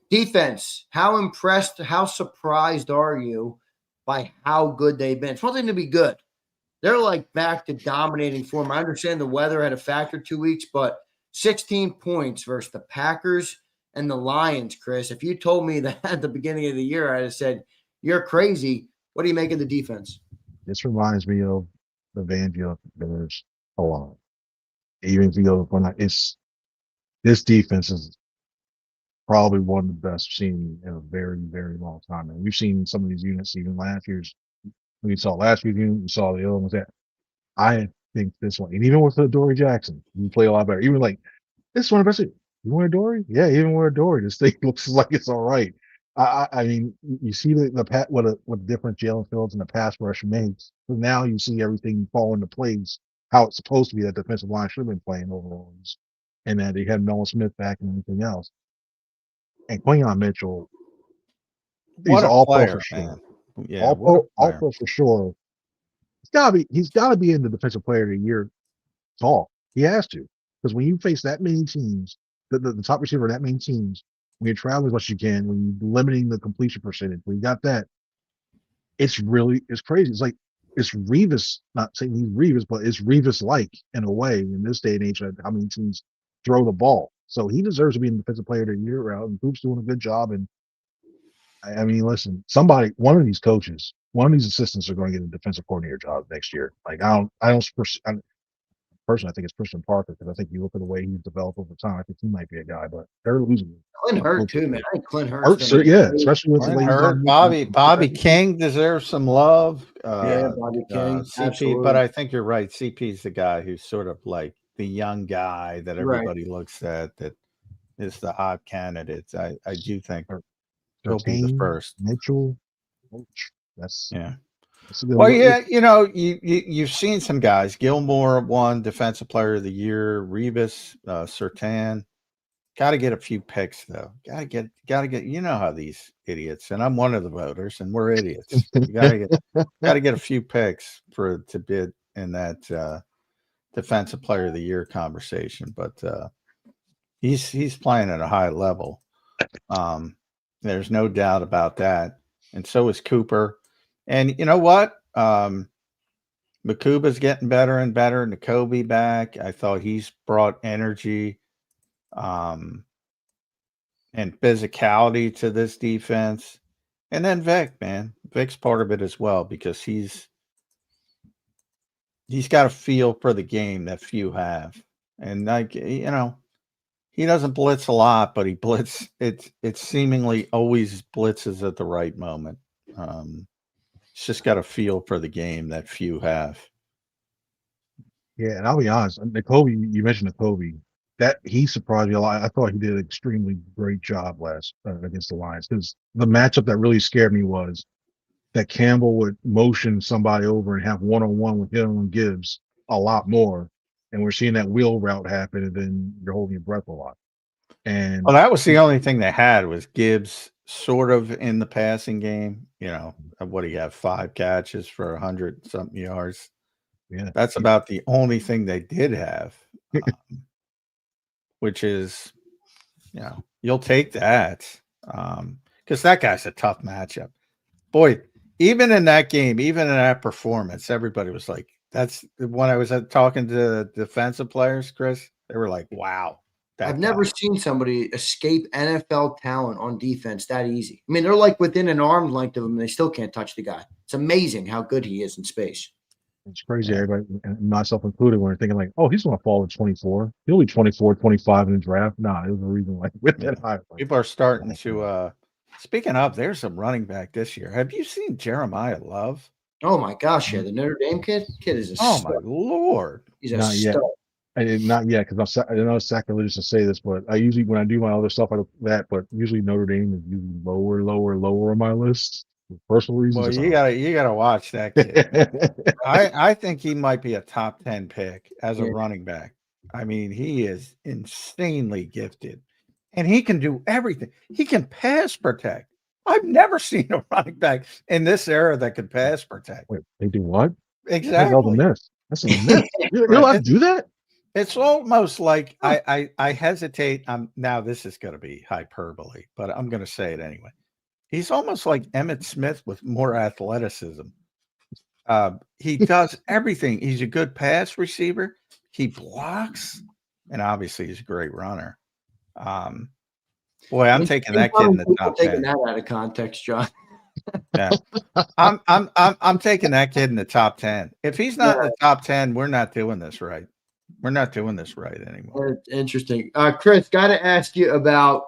Speaker 2: Defense, how impressed, how surprised are you by how good they've been? It's one thing to be good. They're like back to dominating form. I understand the weather had a factor 2 weeks, but 16 points versus the Packers and the Lions, Chris. If you told me that at the beginning of the year, I'd have said, you're crazy. What do you make of the defense?
Speaker 4: This reminds me of the Vanderbilt Bears a lot. Even if you go this defense is probably one of the best seen in a very, very long time. And we've seen some of these units even last year's. We saw last year's unit, we saw the other ones. That I think this one, and even with the Dory Jackson, we play a lot better. Even like this one, especially, you want a Dory? Yeah, even with a Dory, this thing looks like it's all right. I mean, you see what a difference Jalen Fields and the pass rush makes. But now you see everything fall into place how it's supposed to be. That defensive line should have been playing overall, and that they had Nolan Smith back and everything else. And Quinyon Mitchell, he's all pro for sure.
Speaker 3: Yeah,
Speaker 4: all pro for sure. He's gotta be in the defensive player of the year talk. He has to, because when you face that many teams, the top receiver of that many teams, when you're traveling as much as you can, when you're limiting the completion percentage, when you got that, it's crazy. It's like, it's Revis, not saying he's Revis, but it's Revis-like in a way in this day and age, how many teams throw the ball. So he deserves to be in the defensive player of the year route, and Coop's doing a good job. And I mean, listen, one of these coaches, one of these assistants are going to get a defensive coordinator job next year. Like, personally, I think it's Christian Parker because I think you look at the way he's developed over time. I think he might be a guy, but they're losing.
Speaker 2: Clint Hurts too, man. I think Clint Hurts.
Speaker 4: Hurts, yeah, especially with the
Speaker 3: Clint
Speaker 4: way he's
Speaker 3: Hurts,
Speaker 4: on.
Speaker 3: Bobby King deserves some love.
Speaker 2: Yeah, Bobby King,
Speaker 3: CP,
Speaker 2: absolutely.
Speaker 3: but I think you're right. CP's the guy who's sort of like the young guy that
Speaker 2: Right.
Speaker 3: everybody looks at that is the hot candidate. I do think
Speaker 4: Or
Speaker 3: he'll be the first.
Speaker 4: Mitchell. That's
Speaker 3: Yeah.
Speaker 4: that's a good
Speaker 3: Well,
Speaker 4: one.
Speaker 3: yeah, you've seen some guys. Gilmore won Defensive Player of the Year. Revis, Sertan. Got to get a few picks though. Got to get. You know how these idiots, and I'm one of the voters, and we're idiots. You got to get a few picks to bid in that Defensive Player of the Year conversation. But he's playing at a high level. There's no doubt about that, and so is Cooper. And you know what? Makuba's getting better and better. Nakobe back. I thought he's brought energy and physicality to this defense. And then Vic, man. Vic's part of it as well because he's got a feel for the game that few have. And he doesn't blitz a lot, but he blitz it seemingly always blitzes at the right moment. It's just got a feel for the game that few have.
Speaker 4: Yeah, and I'll be honest, Nakobe, you mentioned Nakobe, that he surprised me a lot. I thought he did an extremely great job last against the Lions because the matchup that really scared me was that Campbell would motion somebody over and have one-on-one with him and Gibbs a lot more, and we're seeing that wheel route happen, and then you're holding your breath a lot. And
Speaker 3: well, that was the only thing they had was Gibbs sort of in the passing game. What do you have? 5 catches for 100-something yards.
Speaker 4: Yeah,
Speaker 3: That's about the only thing they did have, which is, you'll take that because that guy's a tough matchup. Boy, even in that game, even in that performance, everybody was like, that's when I was talking to defensive players, Chris, they were like, wow.
Speaker 2: I've never seen somebody escape NFL talent on defense that easy. I mean, they're like within an arm's length of him, and they still can't touch the guy. It's amazing how good he is in space.
Speaker 4: it's crazy. Yeah. Everybody, and myself included, when they're thinking like, oh, he's going to fall at 24. He'll be 24, 25 in the draft. Nah, there's a reason like with that high.
Speaker 3: People are starting to speaking of, there's some running back this year. Have you seen Jeremiah Love?
Speaker 2: Oh my gosh, yeah, the Notre Dame kid is a
Speaker 3: oh
Speaker 2: stud.
Speaker 3: My Lord.
Speaker 2: He's a
Speaker 4: Not
Speaker 2: stud.
Speaker 4: Yet. Not yet, because I know it's sacrilegious to say this, but I usually, when I do my other stuff, I look at that, but usually Notre Dame is usually lower on my list for personal reasons.
Speaker 3: Well, you gotta watch that kid. I think he might be a top 10 pick as a running back. I mean, he is insanely gifted, and he can do everything. He can pass protect. I've never seen a running back in this era that could pass protect.
Speaker 4: Wait, they do what?
Speaker 3: Exactly.
Speaker 4: That was a miss. That's a miss. You're allowed to do that?
Speaker 3: It's almost like I hesitate. Now this is going to be hyperbole, but I'm going to say it anyway. He's almost like Emmitt Smith with more athleticism. He does everything. He's a good pass receiver. He blocks, and obviously he's a great runner. Boy, I'm taking that kid in the top 10.
Speaker 2: Taking that out of context, John.
Speaker 3: Yeah, I'm taking that kid in the top 10. If he's not in the top 10, we're not doing this right. We're not doing this right anymore.
Speaker 2: Interesting. Chris, got to ask you about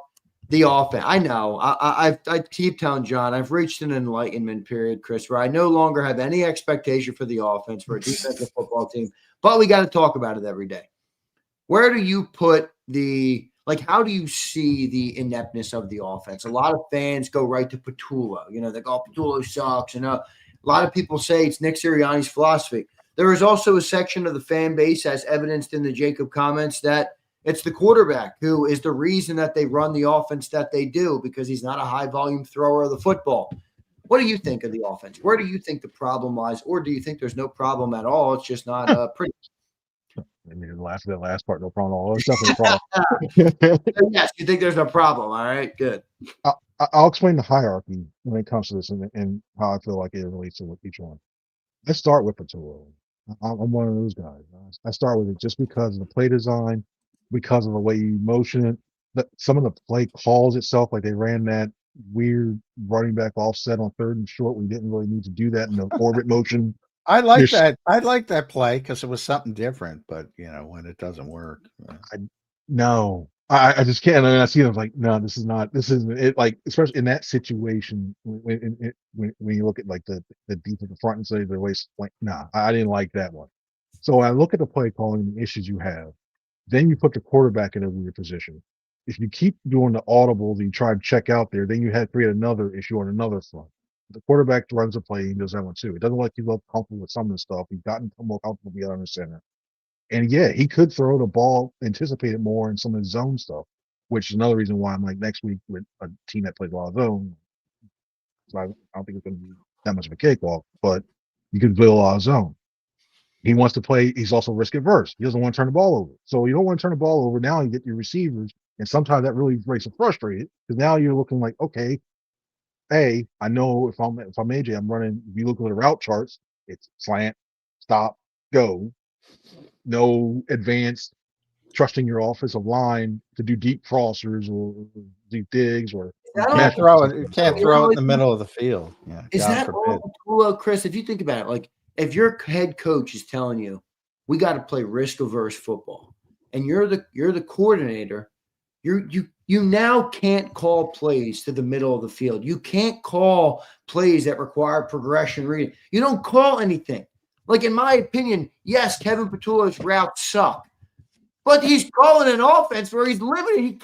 Speaker 2: the offense. I know. I keep telling John, I've reached an enlightenment period, Chris, where I no longer have any expectation for the offense for a defensive football team, but we got to talk about it every day. Where do you put how do you see the ineptness of the offense? A lot of fans go right to Petula. They go, Petula sucks. And a lot of people say it's Nick Sirianni's philosophy. There is also a section of the fan base, as evidenced in the JAKIB comments, that it's the quarterback who is the reason that they run the offense that they do, because he's not a high-volume thrower of the football. What do you think of the offense? Where do you think the problem lies? Or do you think there's no problem at all? It's just not pretty.
Speaker 4: I mean, that last part, no problem at all. It's definitely a problem.
Speaker 2: Yes, you think there's no problem. All right, good.
Speaker 4: I'll explain the hierarchy when it comes to this and how I feel like it relates to each one. Let's start with Petula. I'm one of those guys. I start with it just because of the play design, because of the way you motion it. Some of the play calls itself, like they ran that weird running back offset on 3rd and short. We didn't really need to do that in the orbit motion.
Speaker 3: I like
Speaker 4: There's-
Speaker 3: that. I like that play because it was something different. But when it doesn't work,
Speaker 4: No, I just can't. I see them like, no, this isn't it. Like, especially in that situation, when you look at like the deep at the front and say the way, like, nah, I didn't like that one. So when I look at the play calling and the issues you have, then you put the quarterback in a weird position. If you keep doing the audibles and you try to check out there, then you had create another issue on another front. The quarterback runs a play, he does that one too. It doesn't like he's comfortable with some of the stuff. He's gotten more comfortable being on the center. And yeah, he could throw the ball, anticipate it more in some of his zone stuff, which is another reason why I'm like next week with a team that plays a lot of zone. So I don't think it's going to be that much of a cakewalk, but you can build a lot of zone. He wants to play. He's also risk averse. He doesn't want to turn the ball over. So you don't want to turn the ball over. Now you get your receivers, and sometimes that really makes them frustrated because now you're looking like, okay, hey, I know if I'm AJ, I'm running. If you look at the route charts, it's slant, stop, go. No advanced trusting your offensive line to do deep crossers or deep digs or
Speaker 3: can't throw it. You can't throw it in the middle of the field. Yeah,
Speaker 2: Is
Speaker 3: God
Speaker 2: that
Speaker 3: forbid.
Speaker 2: all, Chris? If you think about it, like if your head coach is telling you we got to play risk averse football, and you're the coordinator, you now can't call plays to the middle of the field. You can't call plays that require progression reading. You don't call anything. Like in my opinion, yes, Kevin Patullo's routes suck. But he's calling an offense where he's limited.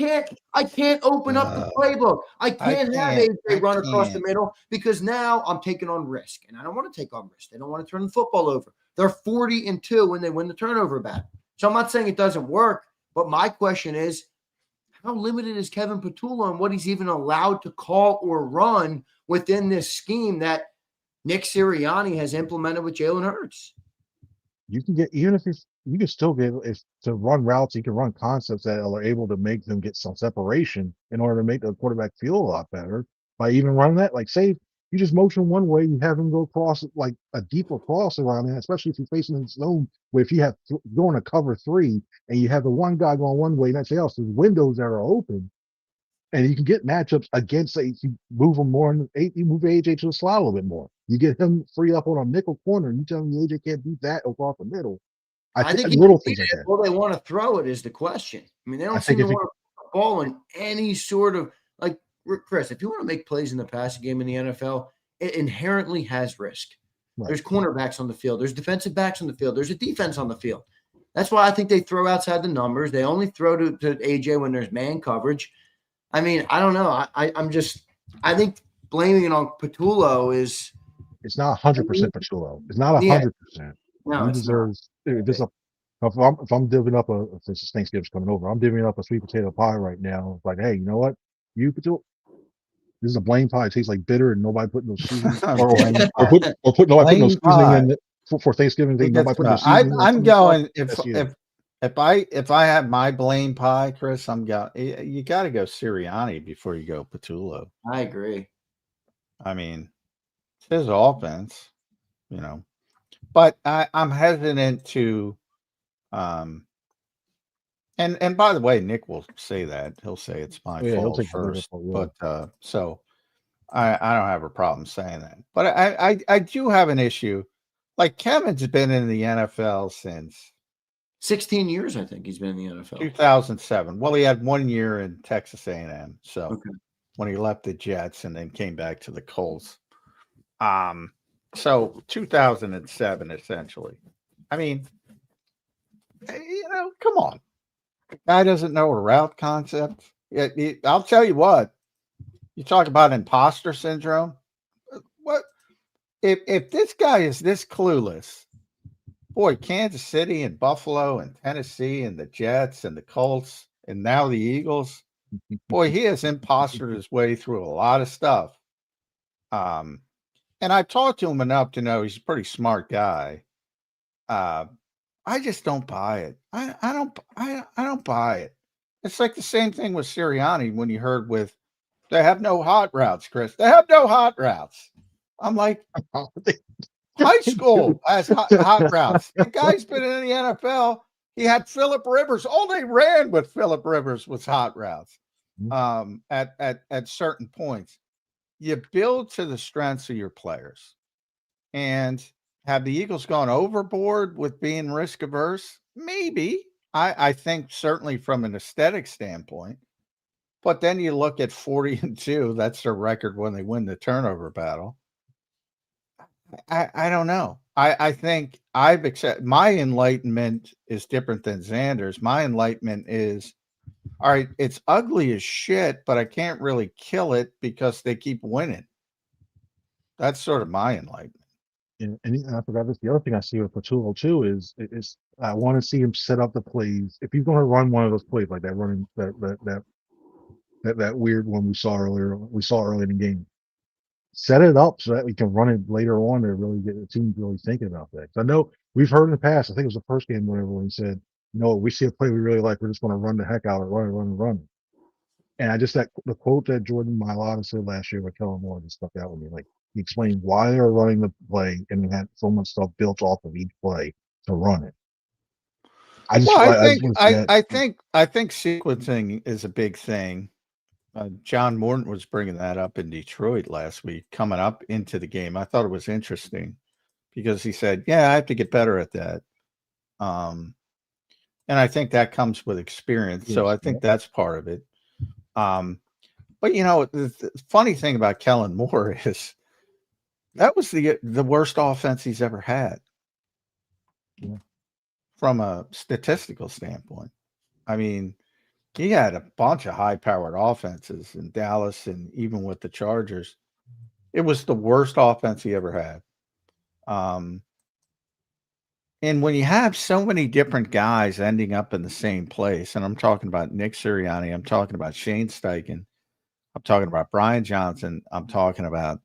Speaker 2: I can't open up the playbook. I can't have AJ run across the middle because now I'm taking on risk. And I don't want to take on risk. They don't want to turn the football over. They're 40-2 when they win the turnover battle. So I'm not saying it doesn't work, but my question is, how limited is Kevin Patullo and what he's even allowed to call or run within this scheme that Nick Sirianni has implemented with Jalen Hurts?
Speaker 4: You can get, even if you can still get, if to run routes, you can run concepts that are able to make them get some separation in order to make the quarterback feel a lot better by even running that. Like, say you just motion one way, you have him go across like a deeper cross around there, especially if you're facing in zone where if you have going to cover 3 and you have the one guy going one way and that's else, there's windows that are open. And you can get matchups against, say, you move them more, you move AJ to the slot a little bit more. You get him free up on a nickel corner, and you tell me AJ can't beat that across the middle. I think little things like that.
Speaker 2: Well, they want to throw it is the question. I mean, they don't seem to want to put the ball in any sort of, like, Chris, if you want to make plays in the passing game in the NFL, it inherently has risk. Right. There's cornerbacks on the field. There's defensive backs on the field. There's a defense on the field. That's why I think they throw outside the numbers. They only throw to AJ when there's man coverage. I mean, I don't know. I think blaming it on Patullo is.
Speaker 4: It's not 100% Patullo. It's not 100%.
Speaker 2: No,
Speaker 4: he deserves. If I'm divvying up if this is Thanksgiving's coming over, I'm divvying up a sweet potato pie right now. It's like, hey, you know what? You Patullo. This is a blaine pie. It tastes like bitter, and nobody putting no seasoning or put no seasoning in it for Thanksgiving Day. Nobody putting no seasoning.
Speaker 3: I'm going if I have my blame pie, Chris, I'm going. You got to go Sirianni before you go Patullo.
Speaker 2: I agree.
Speaker 3: I mean, it's his offense, but I'm hesitant to. And by the way, Nick will say that he'll say it's my fault first, but so I don't have a problem saying that. But I do have an issue. Like Kevin's been in the NFL since
Speaker 2: 16 years, I think he's been in the NFL.
Speaker 3: 2007. Well, he had 1 year in Texas A&M. So when he left the Jets and then came back to the Colts. So 2007, essentially. I mean, come on. The guy doesn't know a route concept. I'll tell you what. You talk about imposter syndrome. What if this guy is this clueless? Boy, Kansas City and Buffalo and Tennessee and the Jets and the Colts and now the Eagles. Boy, he has impostered his way through a lot of stuff. And I've talked to him enough to know he's a pretty smart guy. I just don't buy it. I don't buy it. It's like the same thing with Sirianni when you heard with they have no hot routes, Chris. They have no hot routes. I'm like, high school has hot routes. The guy's been in the NFL. He had Phillip Rivers. All they ran with Phillip Rivers was hot routes at certain points. You build to the strengths of your players. And Have the Eagles gone overboard with being risk averse? Maybe. I think certainly from an aesthetic standpoint. But then you look at 40-2, that's their record when they win the turnover battle. I don't know. I think I've accepted my enlightenment is different than Xander's. My enlightenment is all right, it's ugly as shit, but I can't really kill it because they keep winning. That's sort of my enlightenment.
Speaker 4: And I forgot this. The other thing I see with Patullo too is I want to see him set up the plays. If he's going to run one of those plays like that, running that weird one we saw early in the game, set it up so that we can run it later on to really get the team really thinking about that. 'Cause I know we've heard in the past. I think it was the first game, whenever when he said, "No, we see a play we really like. We're just going to run the heck out of it, run." And I just that the quote that Jordan Mailata said last year with Kellen Moore just stuck out with me. Like he explained why they're running the play and they had so much stuff built off of each play to run it. I just
Speaker 3: Well,
Speaker 4: I just want to see that.
Speaker 3: I think sequencing is a big thing. John Morton was bringing that up in Detroit last week, coming up into the game. I thought it was interesting because he said, "Yeah, I have to get better at that." And I think that comes with experience. So I think that's part of it. But the funny thing about Kellen Moore is that was the worst offense he's ever had.
Speaker 4: Yeah.
Speaker 3: From a statistical standpoint. I mean, he had a bunch of high-powered offenses in Dallas and even with the Chargers. It was the worst offense he ever had. And when you have so many different guys ending up in the same place, and I'm talking about Nick Sirianni, I'm talking about Shane Steichen, I'm talking about Brian Johnson, I'm talking about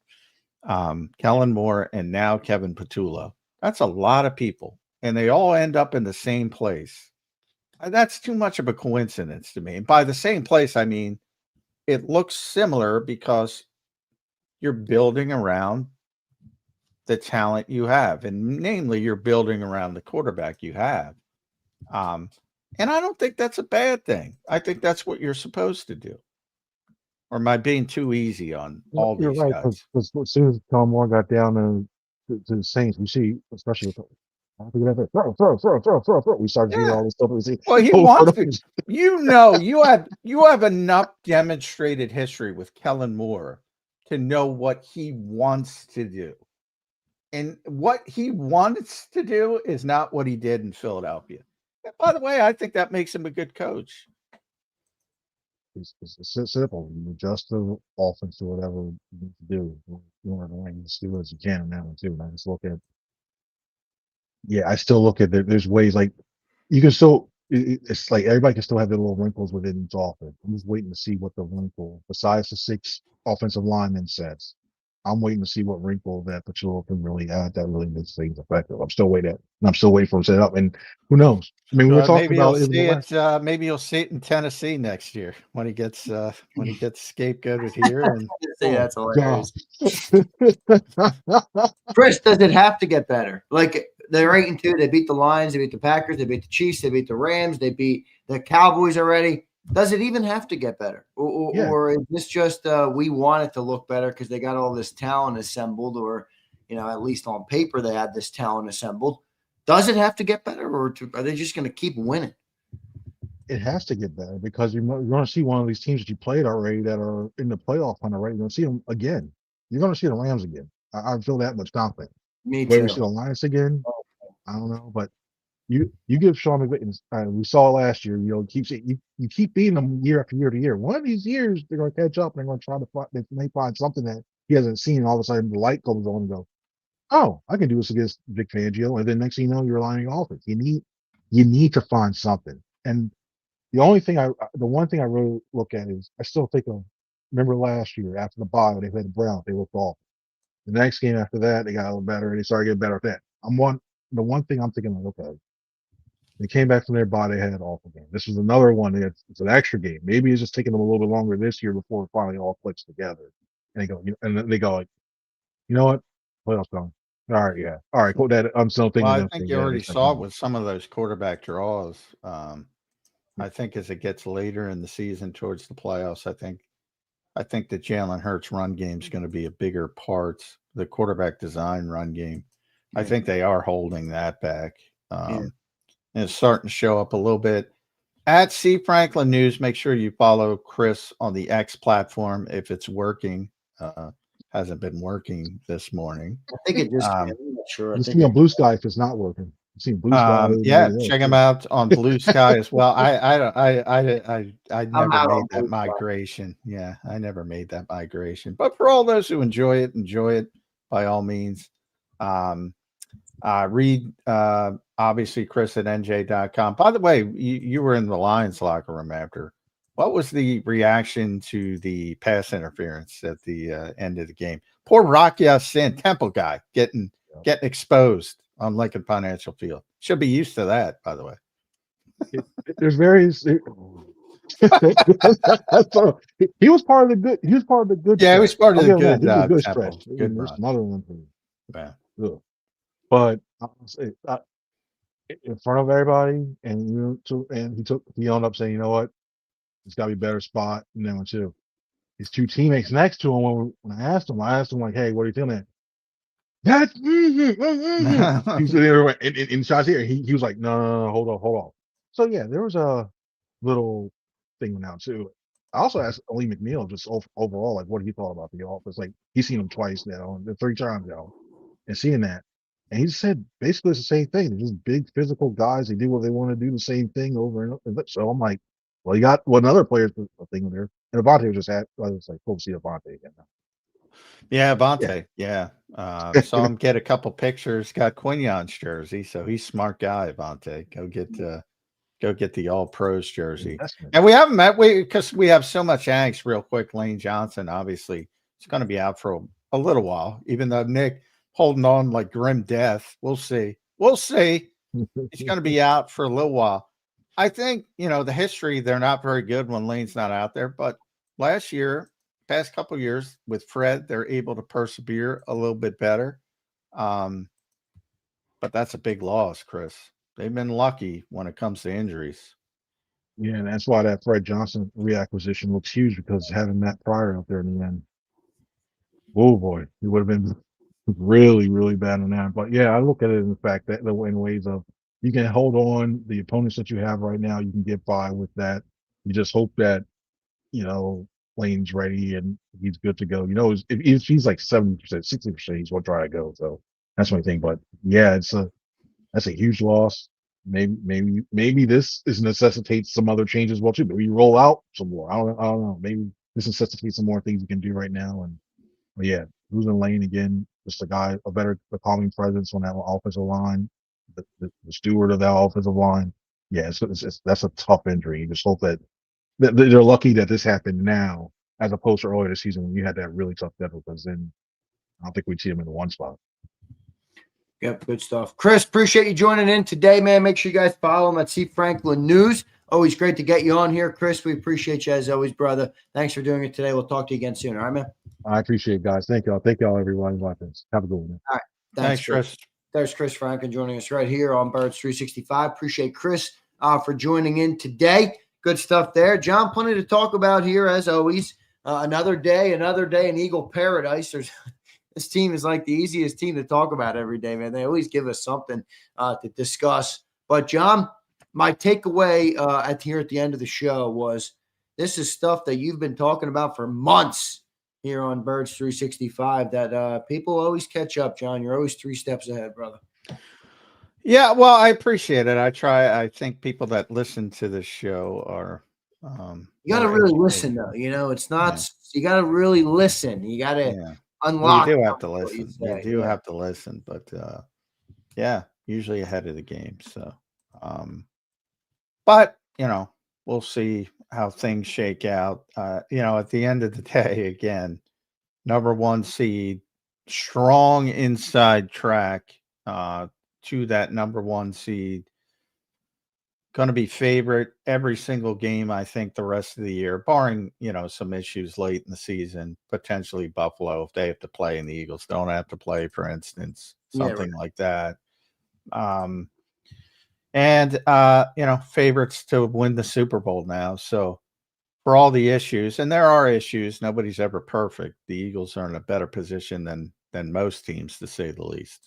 Speaker 3: Kellen Moore, and now Kevin Patullo. That's a lot of people, and they all end up in the same place. That's too much of a coincidence to me. And by the same place, I mean it looks similar because you're building around the talent you have, and namely, you're building around the quarterback you have. And I don't think that's a bad thing. I think that's what you're supposed to do. Or am I being too easy on all
Speaker 4: You're
Speaker 3: these
Speaker 4: right,
Speaker 3: guys?
Speaker 4: because as soon as Kellen Moore got down to the Saints, we see, especially with throw. We start seeing
Speaker 3: Yeah.
Speaker 4: all this stuff. We see,
Speaker 3: Well, he wants to. You have enough demonstrated history with Kellen Moore to know what he wants to do. And what he wants to do is not what he did in Philadelphia. And by the way, I think that makes him a good coach.
Speaker 4: It's simple. You adjust the offense to whatever you need to do. You want to win, just do what you can on that one too. And I just look at, I still look at there's ways like you can still. It's like everybody can still have their little wrinkles within each offense. I'm just waiting to see what the wrinkle, besides the 6 offensive linemen sets. I'm waiting to see what wrinkle that Pachulia can really add that really makes things effective. I'm still waiting for him to set it up, and who knows? I mean, we're talking
Speaker 3: Maybe you'll
Speaker 4: about it.
Speaker 3: see it. Maybe you'll see it in Tennessee next year when he gets scapegoated here. And
Speaker 2: See, that's hilarious.
Speaker 4: God.
Speaker 2: Chris, does it have to get better? Like they're 8-2. They beat the Lions. They beat the Packers. They beat the Chiefs. They beat the Rams. They beat the Cowboys already. Does it even have to get better, or is this just we want it to look better because they got all this talent assembled, or at least on paper they had this talent assembled? Does it have to get better, or are they just going to keep winning?
Speaker 4: It has to get better because you're going to see one of these teams that you played already that are in the playoff hunt already. You're going to see them again. You're going to see the Rams again. I feel that much confident.
Speaker 2: Me
Speaker 4: Whether
Speaker 2: too.
Speaker 4: we see the Lions again, I don't know, but you give Sean McVay. We saw last year. You keep beating them year after year to year. One of these years they're going to catch up and they're going to try to find. They may find something that he hasn't seen. And all of a sudden the light comes on and go, oh, I can do this against Vic Fangio. And then next thing you know, you're relying on offense. You need to find something. And the one thing I really look at is I still think of, remember last year after the bye when they played the Browns, they looked off. The next game after that, they got a little better and they started getting better at that. The one thing I'm thinking, okay, they came back from their bye, they had an awful game. This was another one. It's an extra game. Maybe it's just taking them a little bit longer this year before it finally all clicks together. And they go like, you know what? Playoffs going. All right, yeah. All right, cool. That I'm still thinking.
Speaker 3: I think you already saw it with some of those quarterback draws. I think as it gets later in the season towards the playoffs, I think the Jalen Hurts run game is going to be a bigger part. The quarterback design run game I think they are holding that back.
Speaker 2: Yeah.
Speaker 3: And it's starting to show up a little bit. At C Franklin News, make sure you follow Chris on the X platform if it's working. Hasn't been working this morning.
Speaker 2: I think it just.
Speaker 3: Um,
Speaker 2: I'm not sure. I
Speaker 4: You
Speaker 2: think
Speaker 4: see on Blue Sky if it's not working. You see Blue Sky.
Speaker 3: Yeah,
Speaker 4: maybe there,
Speaker 3: check them
Speaker 4: too.
Speaker 3: out on Blue Sky as well. I
Speaker 2: I'm
Speaker 3: never
Speaker 2: out
Speaker 3: made
Speaker 2: on
Speaker 3: that
Speaker 2: Blue Sky.
Speaker 3: migration. Yeah, I never made that migration. But for all those who enjoy it by all means. Read obviously Chris at NJ.com. By the way, you were in the Lions locker room after. What was the reaction to the pass interference at the end of the game? Poor Rocky Sin, Temple guy, getting exposed on Lincoln Financial Field. Should be used to that, by the way.
Speaker 4: There's various. He was part of the good. He was part of the good.
Speaker 3: Yeah, he was
Speaker 4: stretch.
Speaker 3: part of
Speaker 4: I'll
Speaker 3: the
Speaker 4: give him that.
Speaker 3: good
Speaker 4: He was a good
Speaker 3: Temple.
Speaker 4: stretch.
Speaker 3: Good
Speaker 4: There's
Speaker 3: run.
Speaker 4: some other ones.
Speaker 3: Yeah.
Speaker 4: Ugh. But I'll say, in front of everybody, and he ended up saying, you know what, it's got to be a better spot. And then too, his two teammates next to him, when I asked him like, hey, what are you feeling? That's he was there in shots here. He was like, no, hold on. So yeah, there was a little thing now too. I also asked Lee McNeil just overall, like what he thought about the offense. Like he's seen him twice now, and 3 times now, and seeing that. And he said basically it's the same thing. They're just big physical guys. They do what they want to do, the same thing over and over. So I'm like, well, you got another player's thing there. And Avante was just it's like cool to see Avante again now.
Speaker 3: Yeah, Avante. Yeah. Saw him get a couple pictures. Got Quignon's jersey, so he's a smart guy, Avante. Go get the All Pros jersey. And we haven't met because we have so much angst. Real quick, Lane Johnson obviously is going to be out for a little while. Even though Nick holding on like grim death, we'll see. He's going to be out for a little while. I think the history. They're not very good when Lane's not out there, but last year. Past couple of years with Fred, they're able to persevere a little bit better. But that's a big loss, Chris. They've been lucky when it comes to injuries.
Speaker 4: Yeah, and that's why that Fred Johnson reacquisition looks huge because having Matt Pryor out there in the end, oh boy, he would have been really, really bad on that. But yeah, I look at it in the fact that in ways of you can hold on the opponents that you have right now, you can get by with that. You just hope that Lane's ready and he's good to go. If he's like 70%, 60%, he's gonna try to go. So that's my thing. But yeah, that's a huge loss. Maybe this necessitates some other changes as well too. Maybe you roll out some more. I don't know. Maybe this necessitates some more things you can do right now. But yeah, losing Lane again, just a calming presence on that offensive line, the steward of that offensive line. Yeah, that's a tough injury. You just hope that they're lucky that this happened now, as opposed to earlier this season when you had that really tough schedule. Because then I don't think we'd see him in the one spot.
Speaker 2: Yep, good stuff. Chris, appreciate you joining in today, man. Make sure you guys follow him at C Franklin News. Always great to get you on here, Chris. We appreciate you as always, brother. Thanks for doing it today. We'll talk to you again soon. All right, man.
Speaker 4: I appreciate it, guys. Thank y'all. Thank y'all, everyone watching. Have a good one.
Speaker 2: All right.
Speaker 3: Thanks, Chris.
Speaker 2: There's Chris Franklin joining us right here on Birds 365. Appreciate Chris for joining in today. Good stuff there. John, plenty to talk about here as always. Another day in Eagle Paradise. This team is like the easiest team to talk about every day, man. They always give us something to discuss. But, John, my takeaway here at the end of the show was this is stuff that you've been talking about for months here on Birds 365 that people always catch up, John. You're always 3 steps ahead, brother.
Speaker 3: Yeah, well, I appreciate it. I think people that listen to this show are
Speaker 2: you got to really listen, though. It's not you got to really listen. You got to unlock.
Speaker 3: Well, you do have to listen. You do have to listen, but usually ahead of the game. So, but we'll see how things shake out. At the end of the day, again, number 1 seed, strong inside track to that number 1 seed. Going to be favorite every single game, I think, the rest of the year, barring, some issues late in the season, potentially Buffalo, if they have to play and the Eagles don't have to play, for instance, something like that. Favorites to win the Super Bowl now. So for all the issues, and there are issues, nobody's ever perfect. The Eagles are in a better position than most teams, to say the least.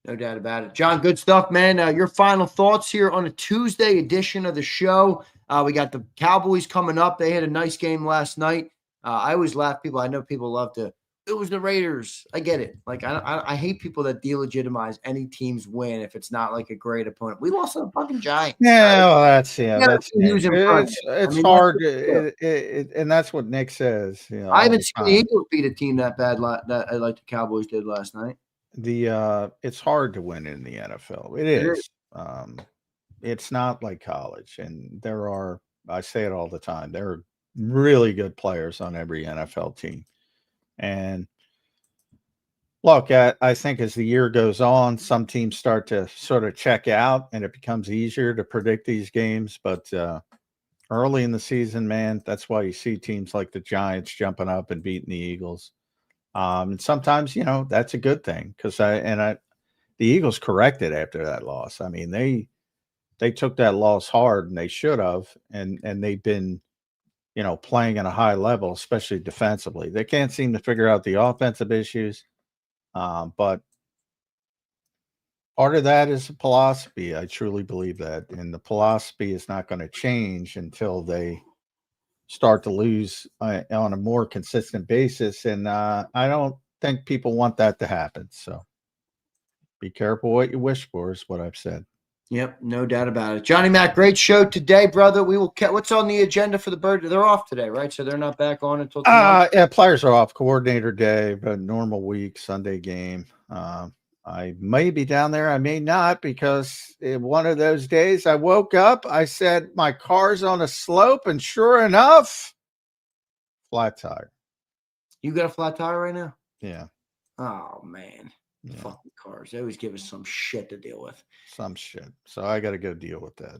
Speaker 2: No doubt about it. John, good stuff, man. Your final thoughts here on a Tuesday edition of the show. We got the Cowboys coming up. They had a nice game last night. I always laugh. I know people love to, it was the Raiders. I get it. Like, I hate people that delegitimize any team's win if it's not like a great opponent. We lost to the fucking Giants.
Speaker 3: Yeah,
Speaker 2: Right?
Speaker 3: well, that's
Speaker 2: Who's in front.
Speaker 3: it's
Speaker 2: That's
Speaker 3: hard.
Speaker 2: it.
Speaker 3: And that's what Nick says. You know,
Speaker 2: I
Speaker 3: all
Speaker 2: haven't
Speaker 3: the
Speaker 2: seen the
Speaker 3: time.
Speaker 2: Eagles beat a team that bad like the Cowboys did last night.
Speaker 3: It's hard to win in the NFL. It is. It's not like college, and I say it all the time, there are really good players on every NFL team. And look, I think as the year goes on, some teams start to sort of check out, and it becomes easier to predict these games. But early in the season, man, that's why you see teams like the Giants jumping up and beating the Eagles. And sometimes, that's a good thing because the Eagles corrected after that loss. I mean, they took that loss hard, and they should have, and they've been, playing at a high level, especially defensively. They can't seem to figure out the offensive issues, but part of that is a philosophy. I truly believe that, and the philosophy is not going to change until they start to lose on a more consistent basis. And I don't think people want that to happen. So be careful what you wish for is what I've said.
Speaker 2: Yep, no doubt about it. Johnny Mac, great show today, brother. We will. What's on the agenda for the Bird? They're off today, right? So they're not back on until tomorrow.
Speaker 3: Yeah, players are off. Coordinator day, but normal week, Sunday game. I may be down there. I may not, because one of those days I woke up, I said, my car's on a slope, and sure enough, flat tire.
Speaker 2: You got a flat tire right now?
Speaker 3: Yeah.
Speaker 2: Oh, man. Yeah. Fucking cars. They always give us some shit to deal with.
Speaker 3: Some shit. So I got to go deal with that.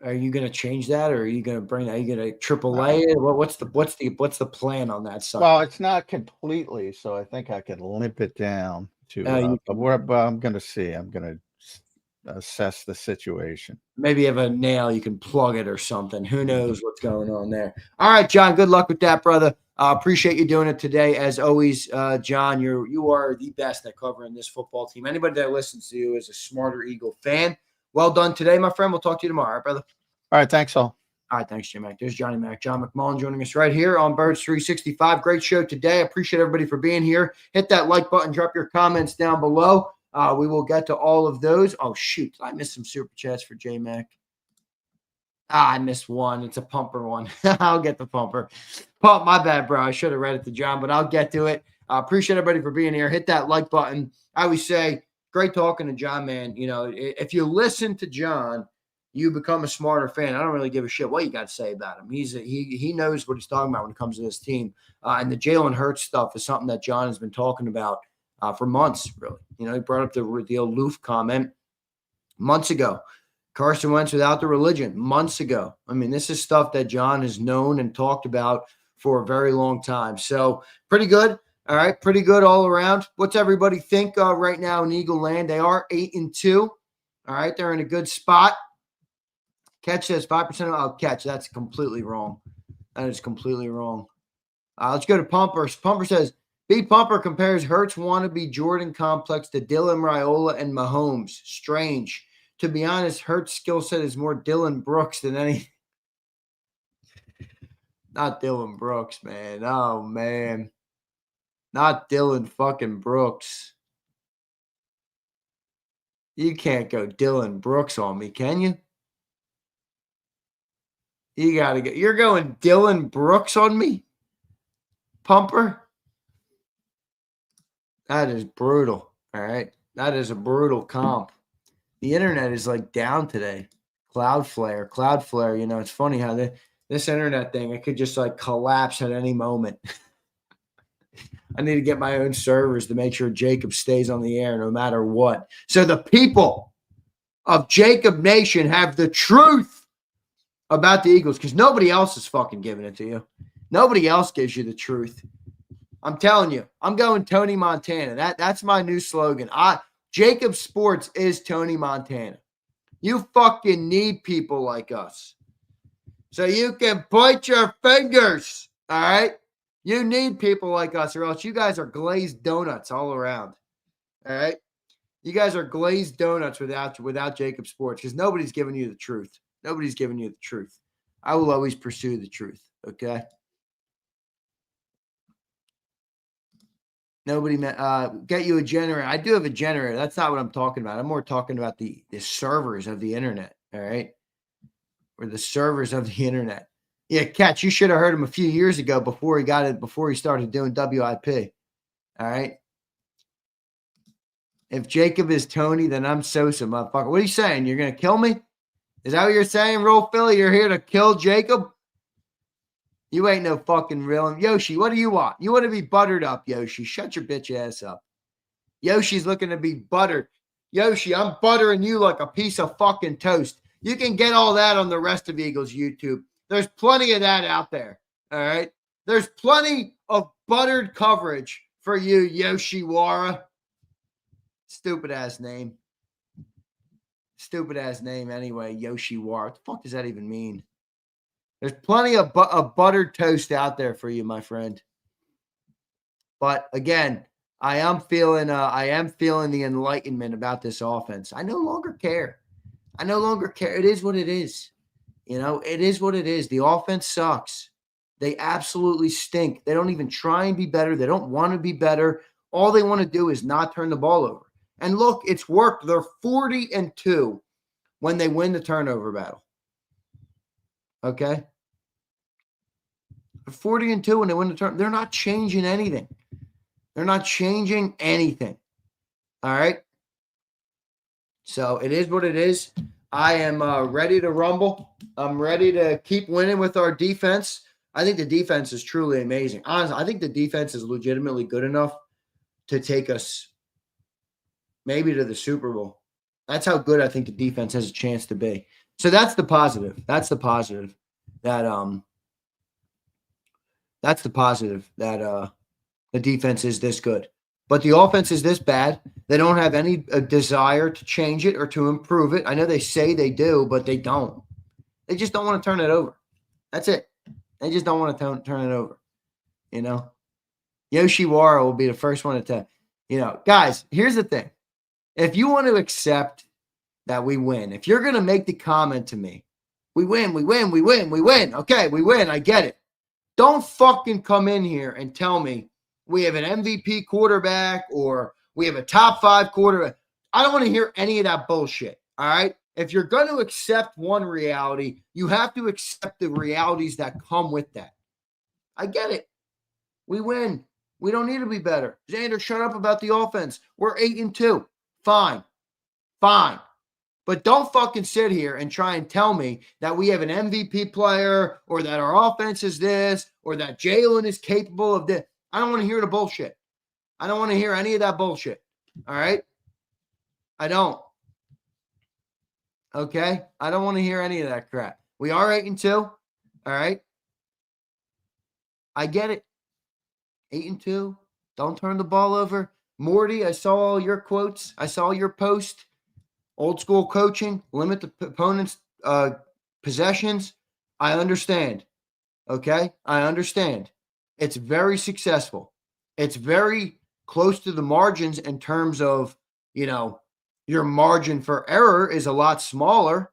Speaker 2: Are you going to change that, or are you going to bring that? Are you going to AAA it? What's the plan on that side?
Speaker 3: Well, it's not completely, so I think I can limp it down to. But I'm going to see. I'm going to assess the situation.
Speaker 2: Maybe you have a nail, you can plug it or something. Who knows what's going on there? All right, John. Good luck with that, brother. Appreciate you doing it today, as always, John. You are the best at covering this football team. Anybody that listens to you is a smarter Eagle fan. Well done today, my friend. We'll talk to you tomorrow, all right, brother.
Speaker 3: All right, thanks all.
Speaker 2: All right, thanks, Jim Mac. There's Johnny Mac. John McMullen joining us right here on Birds 365. Great show today. I appreciate everybody for being here. Hit that like button. Drop your comments down below. We will get to all of those. Oh, shoot. I missed some super chats for J Mac. I missed one. It's a pumper one. I'll get the pumper. Pump, my bad, bro. I should have read it to John, but I'll get to it. Appreciate everybody for being here. Hit that like button. I always say, great talking to John, man. If you listen to John, you become a smarter fan. I don't really give a shit what you got to say about him. He knows what he's talking about when it comes to this team. And the Jalen Hurts stuff is something that John has been talking about for months, really. He brought up the aloof comment months ago. Carson Wentz without the religion months ago. I mean, this is stuff that John has known and talked about for a very long time. So pretty good. All right. Pretty good all around. What's everybody think right now in Eagle Land? They are 8-2. All right. They're in a good spot. Catch says 5% of catch. That's completely wrong. That is completely wrong. Let's go to Pumper. Pumper says, B. Pumper compares Hurts wannabe Jordan complex to Dylan Raiola and Mahomes. Strange. To be honest, Hurts' skill set is more Dylan Brooks than any. Not Dylan Brooks, man. Oh, man. Not Dylan fucking Brooks. You can't go Dylan Brooks on me, can you? You got to go. You're going Dylan Brooks on me? Pumper? That is brutal. All right. That is a brutal comp. The internet is like down today. Cloudflare. It's funny how this internet thing, it could just like collapse at any moment. I need to get my own servers to make sure JAKIB stays on the air no matter what. So the people of JAKIB Nation have the truth about the Eagles, because nobody else is fucking giving it to you. Nobody else gives you the truth. I'm telling you, I'm going Tony Montana. That's my new slogan. JAKIB Sports is Tony Montana. You fucking need people like us. So you can point your fingers, all right? You need people like us, or else you guys are glazed donuts all around, all right? You guys are glazed donuts without JAKIB Sports because nobody's giving you the truth. Nobody's giving you the truth. I will always pursue the truth, okay? Nobody get you a generator. I do have a generator. That's not what I'm talking about. I'm more talking about the servers of the internet, all right? Or the servers of the internet. Yeah, Catch, you should have heard him a few years ago before he started doing WIP. All right. If JAKIB is Tony, then I'm Sosa, motherfucker. What are you saying? You're gonna kill me? Is that what you're saying, Roll Philly? You're here to kill JAKIB? You ain't no fucking real. Yoshi, what do you want? You want to be buttered up, Yoshi. Shut your bitch ass up. Yoshi's looking to be buttered. Yoshi, I'm buttering you like a piece of fucking toast. You can get all that on the rest of Eagles YouTube. There's plenty of that out there. All right. There's plenty of buttered coverage for you, Yoshiwara. Stupid ass name. Stupid ass name anyway, Yoshiwara. What the fuck does that even mean? There's plenty of buttered toast out there for you, my friend. But again, I am feeling the enlightenment about this offense. I no longer care. It is what it is. You know, it is what it is. The offense sucks. They absolutely stink. They don't even try and be better. They don't want to be better. All they want to do is not turn the ball over. And look, it's worked. They're 40-2 when they win the turnover battle. Okay? They're 40-2 when they win the turnover. They're not changing anything. They're not changing anything. All right? So it is what it is. I am ready to rumble. I'm ready to keep winning with our defense. I think the defense is truly amazing. Honestly, I think the defense is legitimately good enough to take us maybe to the Super Bowl. That's how good I think the defense has a chance to be. So that's the positive. That's the positive that the defense is this good. But the offense is this bad. They don't have any desire to change it or to improve it. I know they say they do, but they don't. They just don't want to turn it over. That's it. They just don't want to turn it over. You know? Yoshiwara will be the first one to tell. You know, guys, here's the thing. If you want to accept that we win, if you're going to make the comment to me, we win. Okay, we win. I get it. Don't fucking come in here and tell me we have an MVP quarterback or we have a top 5 quarterback. I don't want to hear any of that bullshit. All right. If you're going to accept one reality, you have to accept the realities that come with that. I get it. We win. We don't need to be better. Zander, shut up about the offense. We're 8-2. Fine. But don't fucking sit here and try and tell me that we have an MVP player or that our offense is this or that Jalen is capable of this. I don't want to hear the bullshit. I don't want to hear any of that bullshit. All right? I don't. Okay? I don't want to hear any of that crap. We are 8-2. All right? I get it. 8-2. Don't turn the ball over. Morty, I saw all your quotes. I saw your post. Old school coaching. Limit the opponent's possessions. I understand. Okay? I understand. It's very successful. It's very close to the margins in terms of, you know, your margin for error is a lot smaller.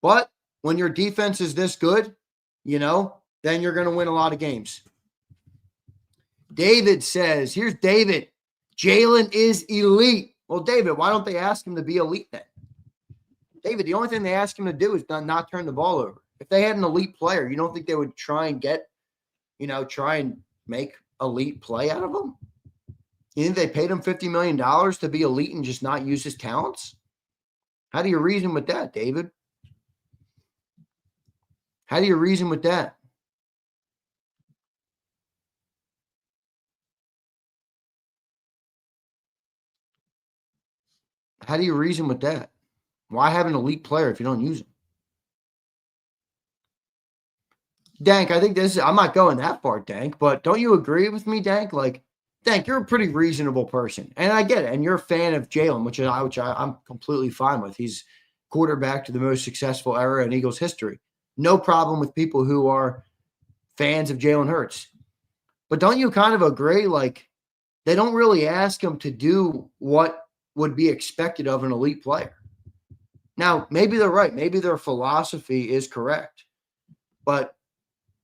Speaker 2: But when your defense is this good, you know, then you're going to win a lot of games. David says, here's David. Jalen is elite. Well, David, why don't they ask him to be elite then? David, the only thing they ask him to do is not turn the ball over. If they had an elite player, you don't think they would try and make elite play out of him? You think they paid him $50 million to be elite and just not use his talents? How do you reason with that, David? How do you reason with that? How do you reason with that? Why have an elite player if you don't use him? Dank, I think I'm not going that far, Dank, but don't you agree with me, Dank? Like, Dank, you're a pretty reasonable person, and I get it, and you're a fan of Jalen, which I'm completely fine with. He's quarterback to the most successful era in Eagles history. No problem with people who are fans of Jalen Hurts. But don't you kind of agree, like, they don't really ask him to do what would be expected of an elite player. Now, maybe they're right. Maybe their philosophy is correct. But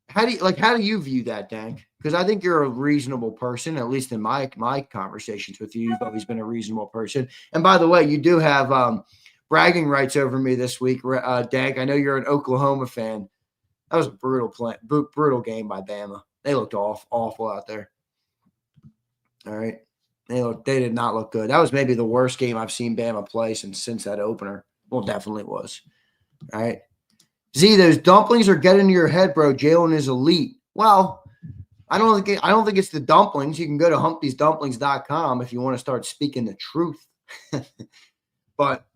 Speaker 2: how do you view that, Dank? Because I think you're a reasonable person, at least in my conversations with you. You've always been a reasonable person. And by the way, you do have bragging rights over me this week, Dank. I know you're an Oklahoma fan. That was a brutal game by Bama. They looked awful out there. All right. They did not look good. That was maybe the worst game I've seen Bama play since that opener. Well, definitely was. All right. Z, those dumplings are getting to your head, bro. Jalen is elite. Well, I don't think it's the dumplings. You can go to humptiesdumplings.com if you want to start speaking the truth. But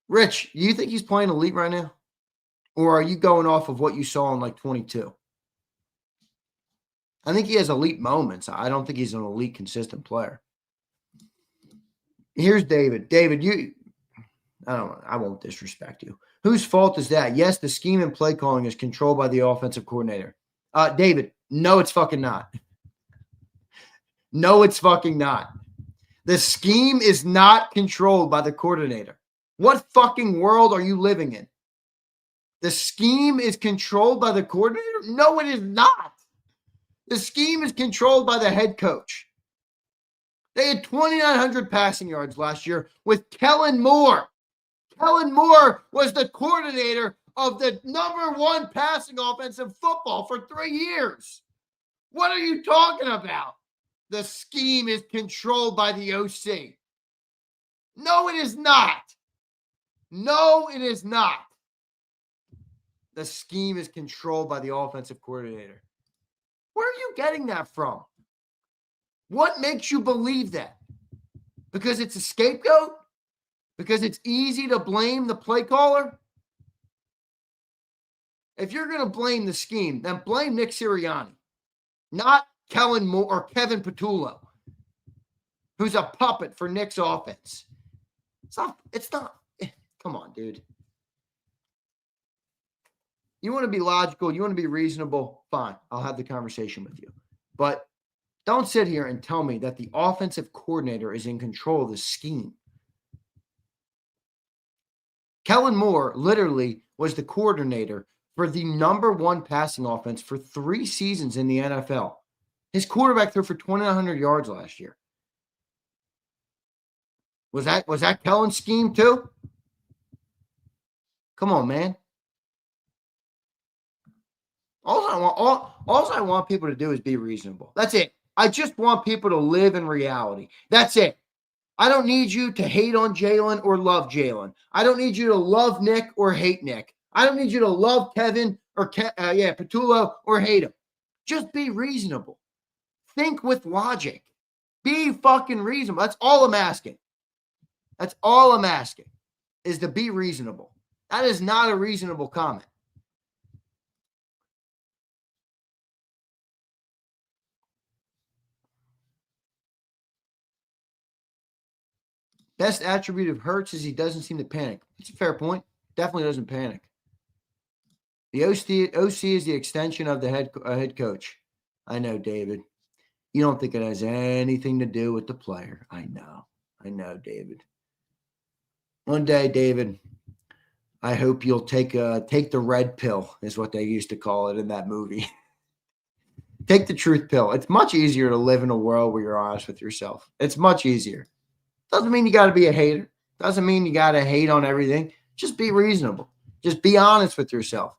Speaker 2: Rich, you think he's playing elite right now? Or are you going off of what you saw in like 22? I think he has elite moments. I don't think he's an elite consistent player. Here's David. David, I won't disrespect you. Whose fault is that? Yes, the scheme and play calling is controlled by the offensive coordinator. David, no, it's fucking not. No, it's fucking not. The scheme is not controlled by the coordinator. What fucking world are you living in? The scheme is controlled by the coordinator? No, it is not. The scheme is controlled by the head coach. They had 2,900 passing yards last year with Kellen Moore. Kellen Moore was the coordinator of the #1 passing offense in football for 3 years. What are you talking about? The scheme is controlled by the OC. No, it is not. No, it is not. The scheme is controlled by the offensive coordinator. Where are you getting that from? What makes you believe that? Because it's a scapegoat? Because it's easy to blame the play caller? If you're going to blame the scheme, then blame Nick Sirianni, not Kellen Moore or Kevin Patullo, who's a puppet for Nick's offense. It's not. Come on, dude. You want to be logical, you want to be reasonable, fine. I'll have the conversation with you. But don't sit here and tell me that the offensive coordinator is in control of the scheme. Kellen Moore literally was the coordinator for the #1 passing offense for 3 seasons in the NFL. His quarterback threw for 2,900 yards last year. Was that Kellen's scheme too? Come on, man. All I want people to do is be reasonable. That's it. I just want people to live in reality. That's it. I don't need you to hate on Jalen or love Jalen. I don't need you to love Nick or hate Nick. I don't need you to love Kevin or Patullo or hate him. Just be reasonable. Think with logic. Be fucking reasonable. That's all I'm asking. That's all I'm asking is to be reasonable. That is not a reasonable comment. Best attribute of Hurts is he doesn't seem to panic. It's a fair point. Definitely doesn't panic. The OC is the extension of the head coach. I know, David. You don't think it has anything to do with the player. I know, David. One day, David, I hope you'll take the red pill, is what they used to call it in that movie. Take the truth pill. It's much easier to live in a world where you're honest with yourself. It's much easier. Doesn't mean you got to be a hater. Doesn't mean you got to hate on everything. Just be reasonable. Just be honest with yourself.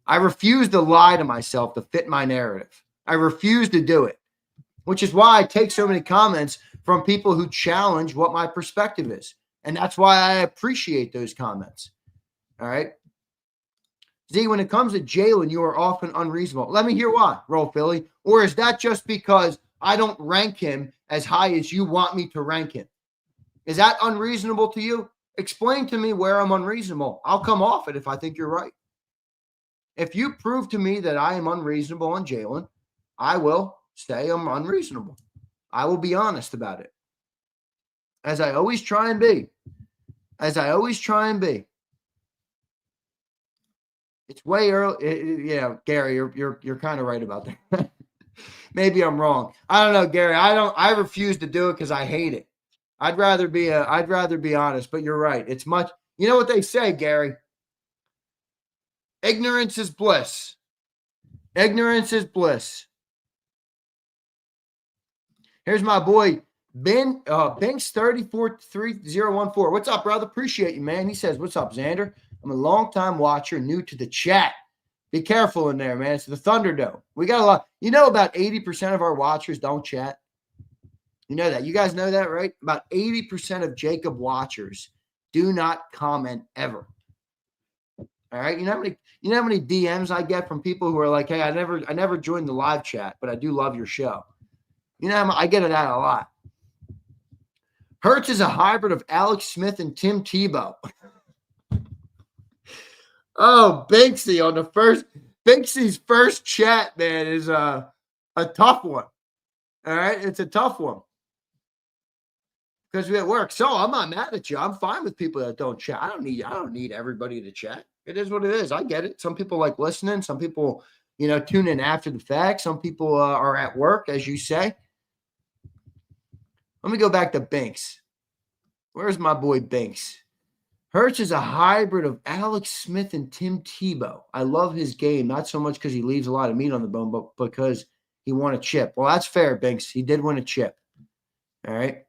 Speaker 2: I refuse to lie to myself to fit my narrative. I refuse to do it, which is why I take so many comments from people who challenge what my perspective is. And that's why I appreciate those comments. All right. Z, when it comes to Jalen, you are often unreasonable. Let me hear why, Roll Philly. Or is that just because I don't rank him as high as you want me to rank him? Is that unreasonable to you? Explain to me where I'm unreasonable. I'll come off it if I think you're right. If you prove to me that I am unreasonable on Jalen, I will say I'm unreasonable. I will be honest about it. As I always try and be. As I always try and be. It's way early. Yeah, Gary, you're kind of right about that. Maybe I'm wrong. I don't know, Gary. I refuse to do it because I hate it. I'd rather be honest, but you're right. It's much, you know what they say, Gary? Ignorance is bliss. Ignorance is bliss. Here's my boy, Binks 343014. What's up, brother? Appreciate you, man. He says, what's up, Zander? I'm a longtime watcher, new to the chat. Be careful in there, man. It's the Thunderdome. We got a lot. You know, about 80% of our watchers don't chat. You know that. You guys know that, right? About 80% of JAKIB watchers do not comment ever. All right. You know how many DMs I get from people who are like, hey, I never joined the live chat, but I do love your show. You know, I get it out a lot. Hurts is a hybrid of Alex Smith and Tim Tebow. Oh, Binksy's first chat, man, is a tough one. All right. It's a tough one. Because we at work. So I'm not mad at you. I'm fine with people that don't chat. I don't need everybody to chat. It is what it is. I get it. Some people like listening. Some people, tune in after the fact. Some people are at work, as you say. Let me go back to Binks. Where's my boy Binks? Hurts is a hybrid of Alex Smith and Tim Tebow. I love his game, not so much because he leaves a lot of meat on the bone, but because he won a chip. Well, that's fair, Binks. He did win a chip. All right.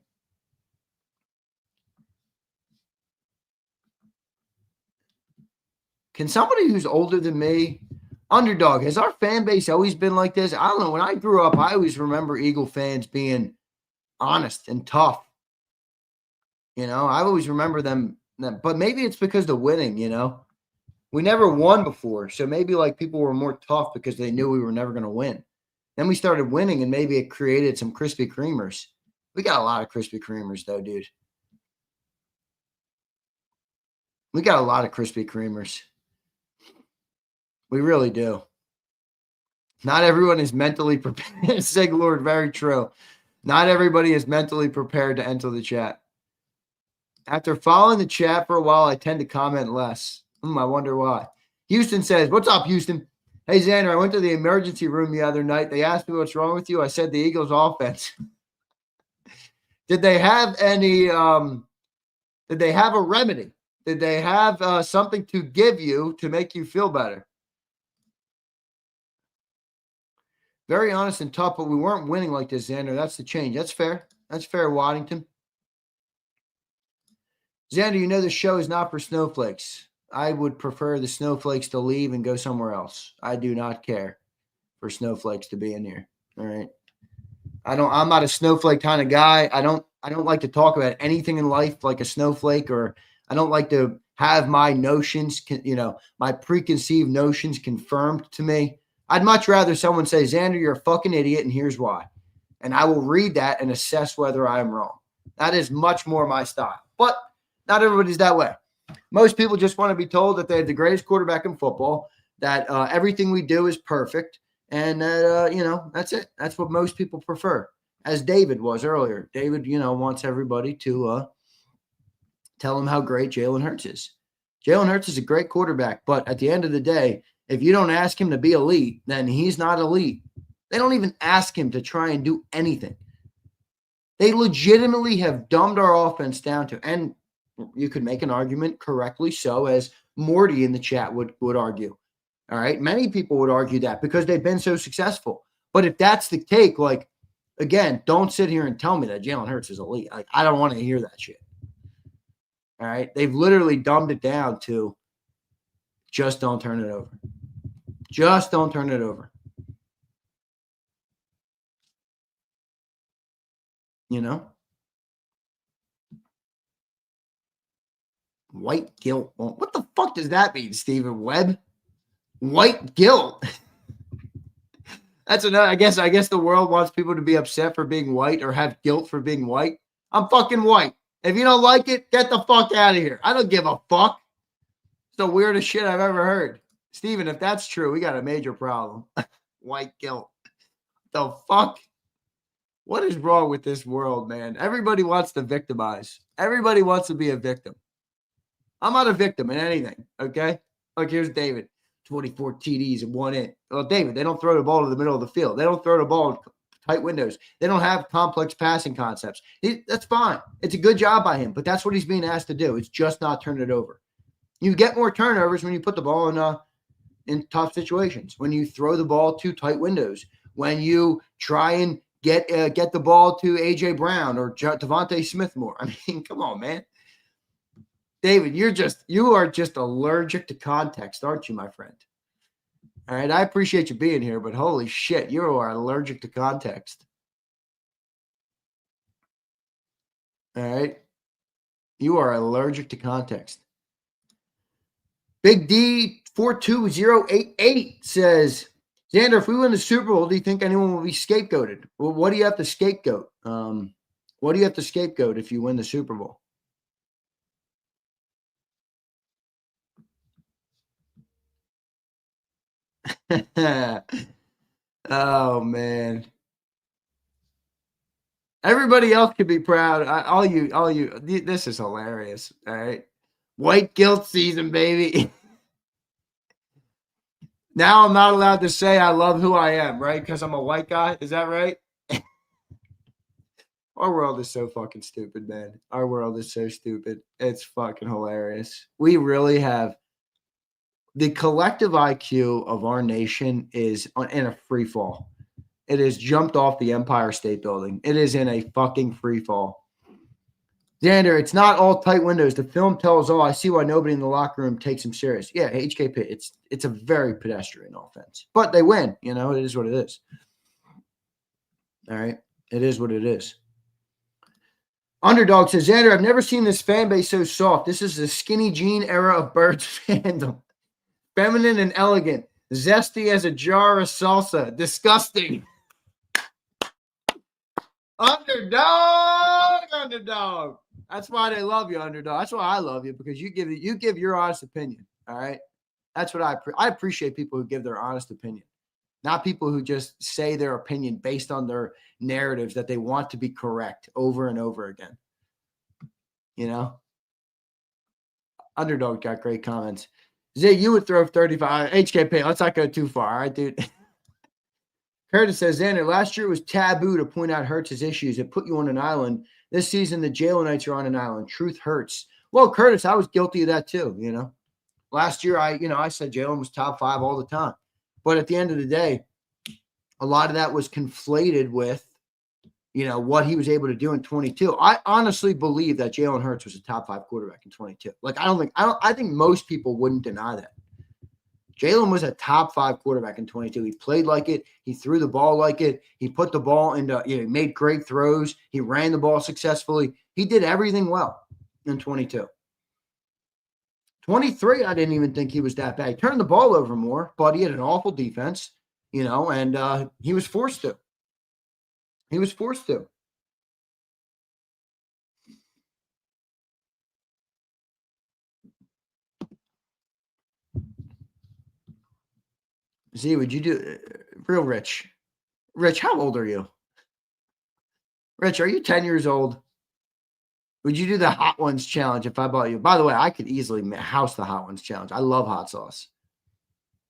Speaker 2: Can somebody who's older than me, underdog, has our fan base always been like this? I don't know. When I grew up, I always remember Eagle fans being honest and tough. I always remember them. But maybe it's because of winning, We never won before. So maybe like people were more tough because they knew we were never going to win. Then we started winning and maybe it created some Krispy Kremers. We got a lot of Krispy Kremers though, dude. We got a lot of Krispy Kremers. We really do. Not everyone is mentally prepared. Sig Lord, very true. Not everybody is mentally prepared to enter the chat. After following the chat for a while, I tend to comment less. I wonder why. Houston says, what's up, Houston? Hey, Xander, I went to the emergency room the other night. They asked me what's wrong with you. I said the Eagles offense. Did they have any did they have a remedy? Did they have something to give you to make you feel better? Very honest and tough, but we weren't winning like this, Xander. That's the change. That's fair. That's fair, Waddington. Xander, the show is not for snowflakes. I would prefer the snowflakes to leave and go somewhere else. I do not care for snowflakes to be in here. All right. I'm not a snowflake kind of guy. I don't like to talk about anything in life like a snowflake, or I don't like to have my notions, my preconceived notions confirmed to me. I'd much rather someone say, Xander, you're a fucking idiot, and here's why. And I will read that and assess whether I am wrong. That is much more my style. But not everybody's that way. Most people just want to be told that they have the greatest quarterback in football, that everything we do is perfect, and that, that's it. That's what most people prefer, as David was earlier. David, wants everybody to tell him how great Jalen Hurts is. Jalen Hurts is a great quarterback, but at the end of the day, if you don't ask him to be elite, then he's not elite. They don't even ask him to try and do anything. They legitimately have dumbed our offense down to, and you could make an argument correctly so, as Morty in the chat would argue. All right. Many people would argue that because they've been so successful. But if that's the take, like, again, don't sit here and tell me that Jalen Hurts is elite. Like, I don't want to hear that shit. All right. They've literally dumbed it down to just don't turn it over. Just don't turn it over. White guilt. Well, what the fuck does that mean, Stephen Webb? White guilt. That's another. I guess the world wants people to be upset for being white or have guilt for being white. I'm fucking white. If you don't like it, get the fuck out of here. I don't give a fuck. It's the weirdest shit I've ever heard. Stephen, if that's true, we got a major problem. White guilt. The fuck? What is wrong with this world, man? Everybody wants to victimize. Everybody wants to be a victim. I'm not a victim in anything, okay? Look, here's David. 24 TDs and 1 in. Well, David, they don't throw the ball to the middle of the field. They don't throw the ball tight windows. They don't have complex passing concepts. That's fine. It's a good job by him, but that's what he's being asked to do. It's just not turn it over. You get more turnovers when you put the ball in tough situations, when you throw the ball to tight windows, when you try and get the ball to A.J. Brown or Devontae Smith more. I mean, come on, man. David, you are just allergic to context, aren't you, my friend? All right, I appreciate you being here, but holy shit, you are allergic to context. All right? You are allergic to context. Big D 42088 says, Zander, if we win the Super Bowl, do you think anyone will be scapegoated? Well, what do you have to scapegoat? What do you have to scapegoat if you win the Super Bowl? Oh, man. Everybody else could be proud. All you. This is hilarious. All right. White guilt season, baby. Now I'm not allowed to say I love who I am, right? Because I'm a white guy. Is that right? Our world is so fucking stupid, man. Our world is so stupid. It's fucking hilarious. We really have the collective IQ of our nation is in a free fall. It has jumped off the Empire State Building. It is in a fucking free fall. Zander, it's not all tight windows. The film tells all. I see why nobody in the locker room takes him serious. Yeah, HKP. It's a very pedestrian offense, but they win. You know, it is what it is. All right, it is what it is. Underdog says, Zander, I've never seen this fan base so soft. This is the skinny jean era of Birds fandom. Feminine and elegant. Zesty as a jar of salsa. Disgusting. Underdog. That's why they love you, underdog. That's why I love you, because you give your honest opinion. All right. That's what I appreciate, people who give their honest opinion, not people who just say their opinion based on their narratives that they want to be correct over and over again. You know, Underdog got great comments. Zay, you would throw 35. HKP, let's not go too far. All right, dude. Curtis says, Zander, last year it was taboo to point out Hurts' issues. It put you on an island. This season, the Jalenites are on an island. Truth hurts. Well, Curtis, I was guilty of that too, you know. Last year, I said Jalen was top 5 all the time. But at the end of the day, a lot of that was conflated with, you know, what he was able to do in 22. I honestly believe that Jalen Hurts was a top 5 quarterback in 22. Like, I think most people wouldn't deny that. Jalen was a top 5 quarterback in 22. He played like it. He threw the ball like it. He put the ball into, he made great throws. He ran the ball successfully. He did everything well in 22. 23, I didn't even think he was that bad. He turned the ball over more, but he had an awful defense, you know, and he was forced to. He was forced to. Z, would you do real Rich? Rich, how old are you? Rich, are you 10 years old? Would you do the Hot Ones challenge if I bought you? By the way, I could easily house the Hot Ones challenge. I love hot sauce.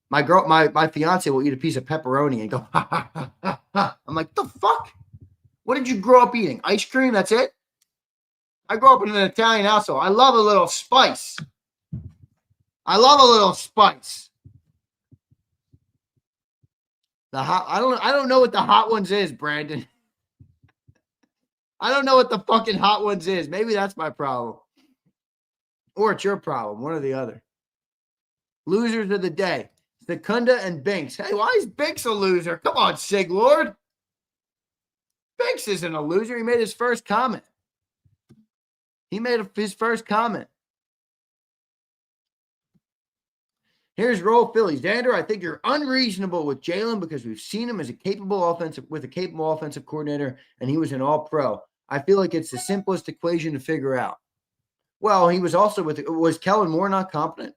Speaker 2: My fiance will eat a piece of pepperoni and go, ha, ha, ha, ha, ha. I'm like, the fuck? What did you grow up eating? Ice cream? That's it? I grew up in an Italian household. I love a little spice. I don't know what the Hot Ones is, Brandon. I don't know what the fucking Hot Ones is. Maybe that's my problem. Or it's your problem, one or the other. Losers of the day. Secunda and Binks. Hey, why is Binks a loser? Come on, Sig Lord. Binks isn't a loser. He made his first comment. His first comment. Here's Roll Phillies. Zander, I think you're unreasonable with Jalen because we've seen him as a capable offensive coordinator, and he was an all-pro. I feel like it's the simplest equation to figure out. Well, he was also was Kellen Moore not competent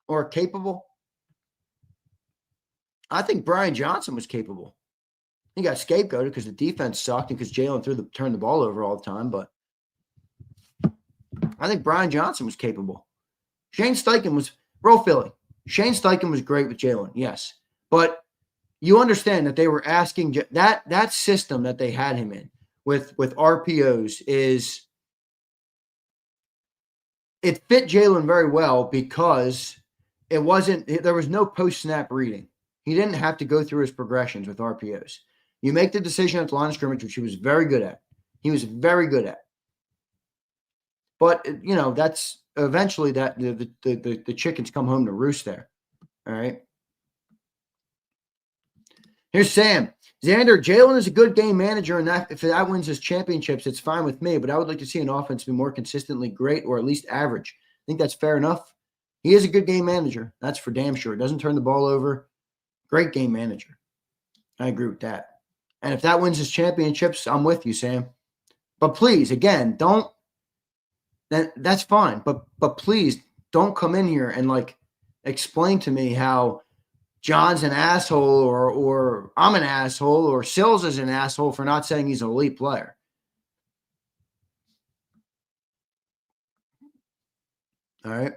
Speaker 2: or capable? I think Brian Johnson was capable. He got scapegoated because the defense sucked and because Jalen turned the ball over all the time, but I think Brian Johnson was capable. Shane Steichen was Roll Philly. Shane Steichen was great with Jalen, yes. But you understand that they were asking that system that they had him in with RPOs is it fit Jalen very well because there was no post snap reading. He didn't have to go through his progressions with RPOs. You make the decision at the line of scrimmage, which he was very good at. He was very good at. But that's eventually that the chickens come home to roost there. All right. Here's Sam. Zander, Jalen is a good game manager, and if that wins his championships, it's fine with me. But I would like to see an offense be more consistently great or at least average. I think that's fair enough. He is a good game manager. That's for damn sure. Doesn't turn the ball over. Great game manager. I agree with that. And if that wins his championships, I'm with you, Sam. But please, again, don't. That's fine. But please don't come in here and explain to me how John's an asshole or I'm an asshole or Sills is an asshole for not saying he's an elite player. All right.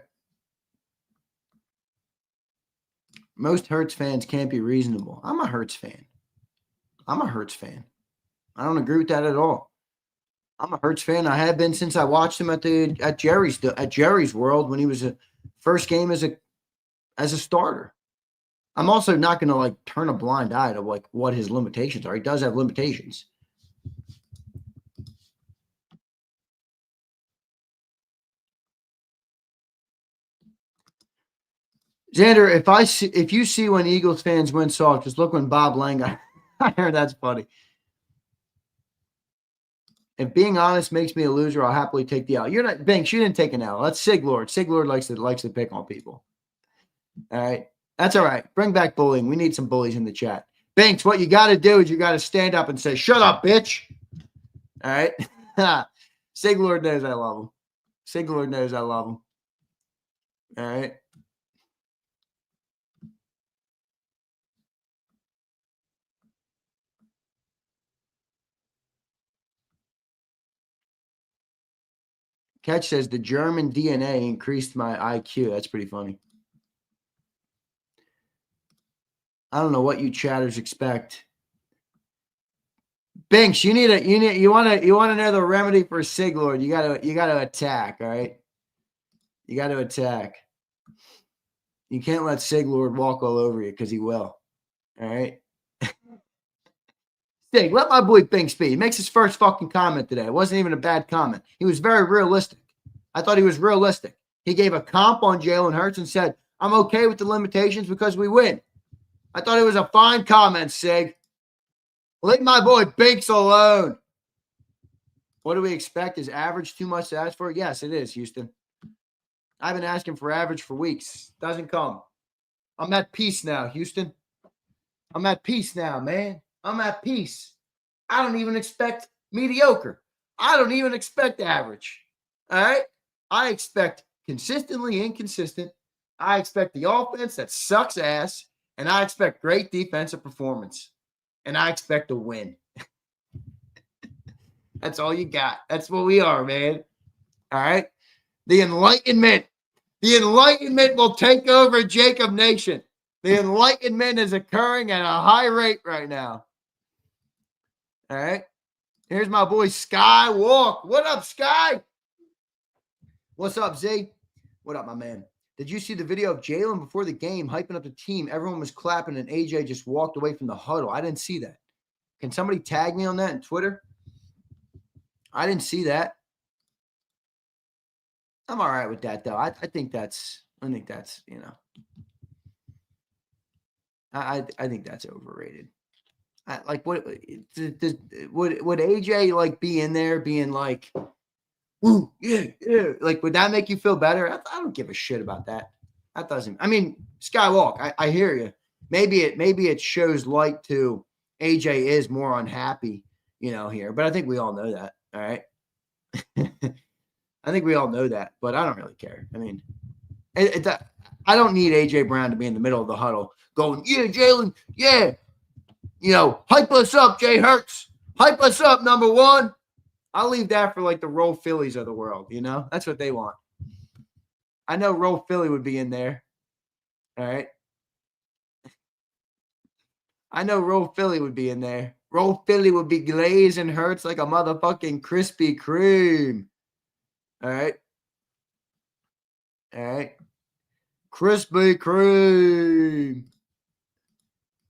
Speaker 2: Most Hurts fans can't be reasonable. I'm a Hurts fan. I don't agree with that at all. I'm a Hurts fan. I have been since I watched him at Jerry's World when he was a first game as a starter. I'm also not going to turn a blind eye to what his limitations are. He does have limitations. Zander, if you see when Eagles fans win soft, just look when Bob Lang. I heard that's funny. If being honest makes me a loser, I'll happily take the L. You're not Banks. You didn't take an L. That's Sig Lord. Sig Lord likes to pick on people. All right. That's all right. Bring back bullying. We need some bullies in the chat. Banks, what you got to do is you got to stand up and say, shut up, bitch. All right. Sig Lord knows I love him. Sig Lord knows I love him. All right. Catch says the German DNA increased my IQ. That's pretty funny. I don't know what you chatters expect. Binks, you want to know the remedy for Sig Lord. You gotta attack, all right? You got to attack. You can't let Sig Lord walk all over you because he will. All right. Sig, let my boy Binks be. He makes his first fucking comment today. It wasn't even a bad comment. He was very realistic. I thought he was realistic. He gave a comp on Jalen Hurts and said, I'm okay with the limitations because we win. I thought it was a fine comment, Sig. Leave my boy Binks alone. What do we expect? Is average too much to ask for? Yes, it is, Houston. I've been asking for average for weeks. Doesn't come. I'm at peace now, Houston. I'm at peace now, man. I'm at peace. I don't even expect mediocre. I don't even expect average. All right? I expect consistently inconsistent. I expect the offense that sucks ass. And I expect great defensive performance. And I expect a win. That's all you got. That's what we are, man. All right? The Enlightenment will take over JAKIB Nation. The Enlightenment is occurring at a high rate right now. All right. Here's my boy Skywalk. What up, Sky? What's up, Z? What up, my man? Did you see the video of Jalen before the game hyping up the team? Everyone was clapping and AJ just walked away from the huddle. I didn't see that. Can somebody tag me on that in Twitter? I didn't see that. I'm all right with that, though. I think that's, I think that's overrated. Would AJ be in there being like, ooh, yeah. Would that make you feel better? I don't give a shit about that. That doesn't. I mean, Skywalk, I hear you. Maybe it shows light to AJ is more unhappy, here. But I think we all know that. All right. I think we all know that, but I don't really care. I mean, I don't need AJ Brown to be in the middle of the huddle going, yeah, Jalen, yeah. Hype us up, Jay Hurts. Hype us up, number one. I'll leave that for the Roll Phillies of the world, That's what they want. I know Roll Philly would be in there. All right. I know Roll Philly would be in there. Roll Philly would be glazing Hurts like a motherfucking Krispy Kreme. All right. All right. Krispy Kreme.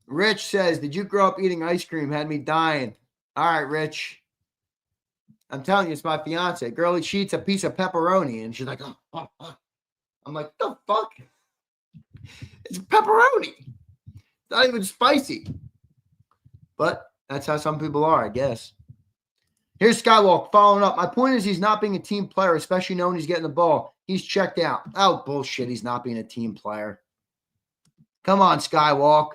Speaker 2: Rich says, did you grow up eating ice cream? Had me dying. All right, Rich. I'm telling you, it's my fiance. Girlie, she eats a piece of pepperoni, and she's like, oh. I'm like, the fuck? It's pepperoni. It's not even spicy. But that's how some people are, I guess. Here's Skywalk following up. My point is he's not being a team player, especially knowing he's getting the ball. He's checked out. Oh, bullshit. He's not being a team player. Come on, Skywalk.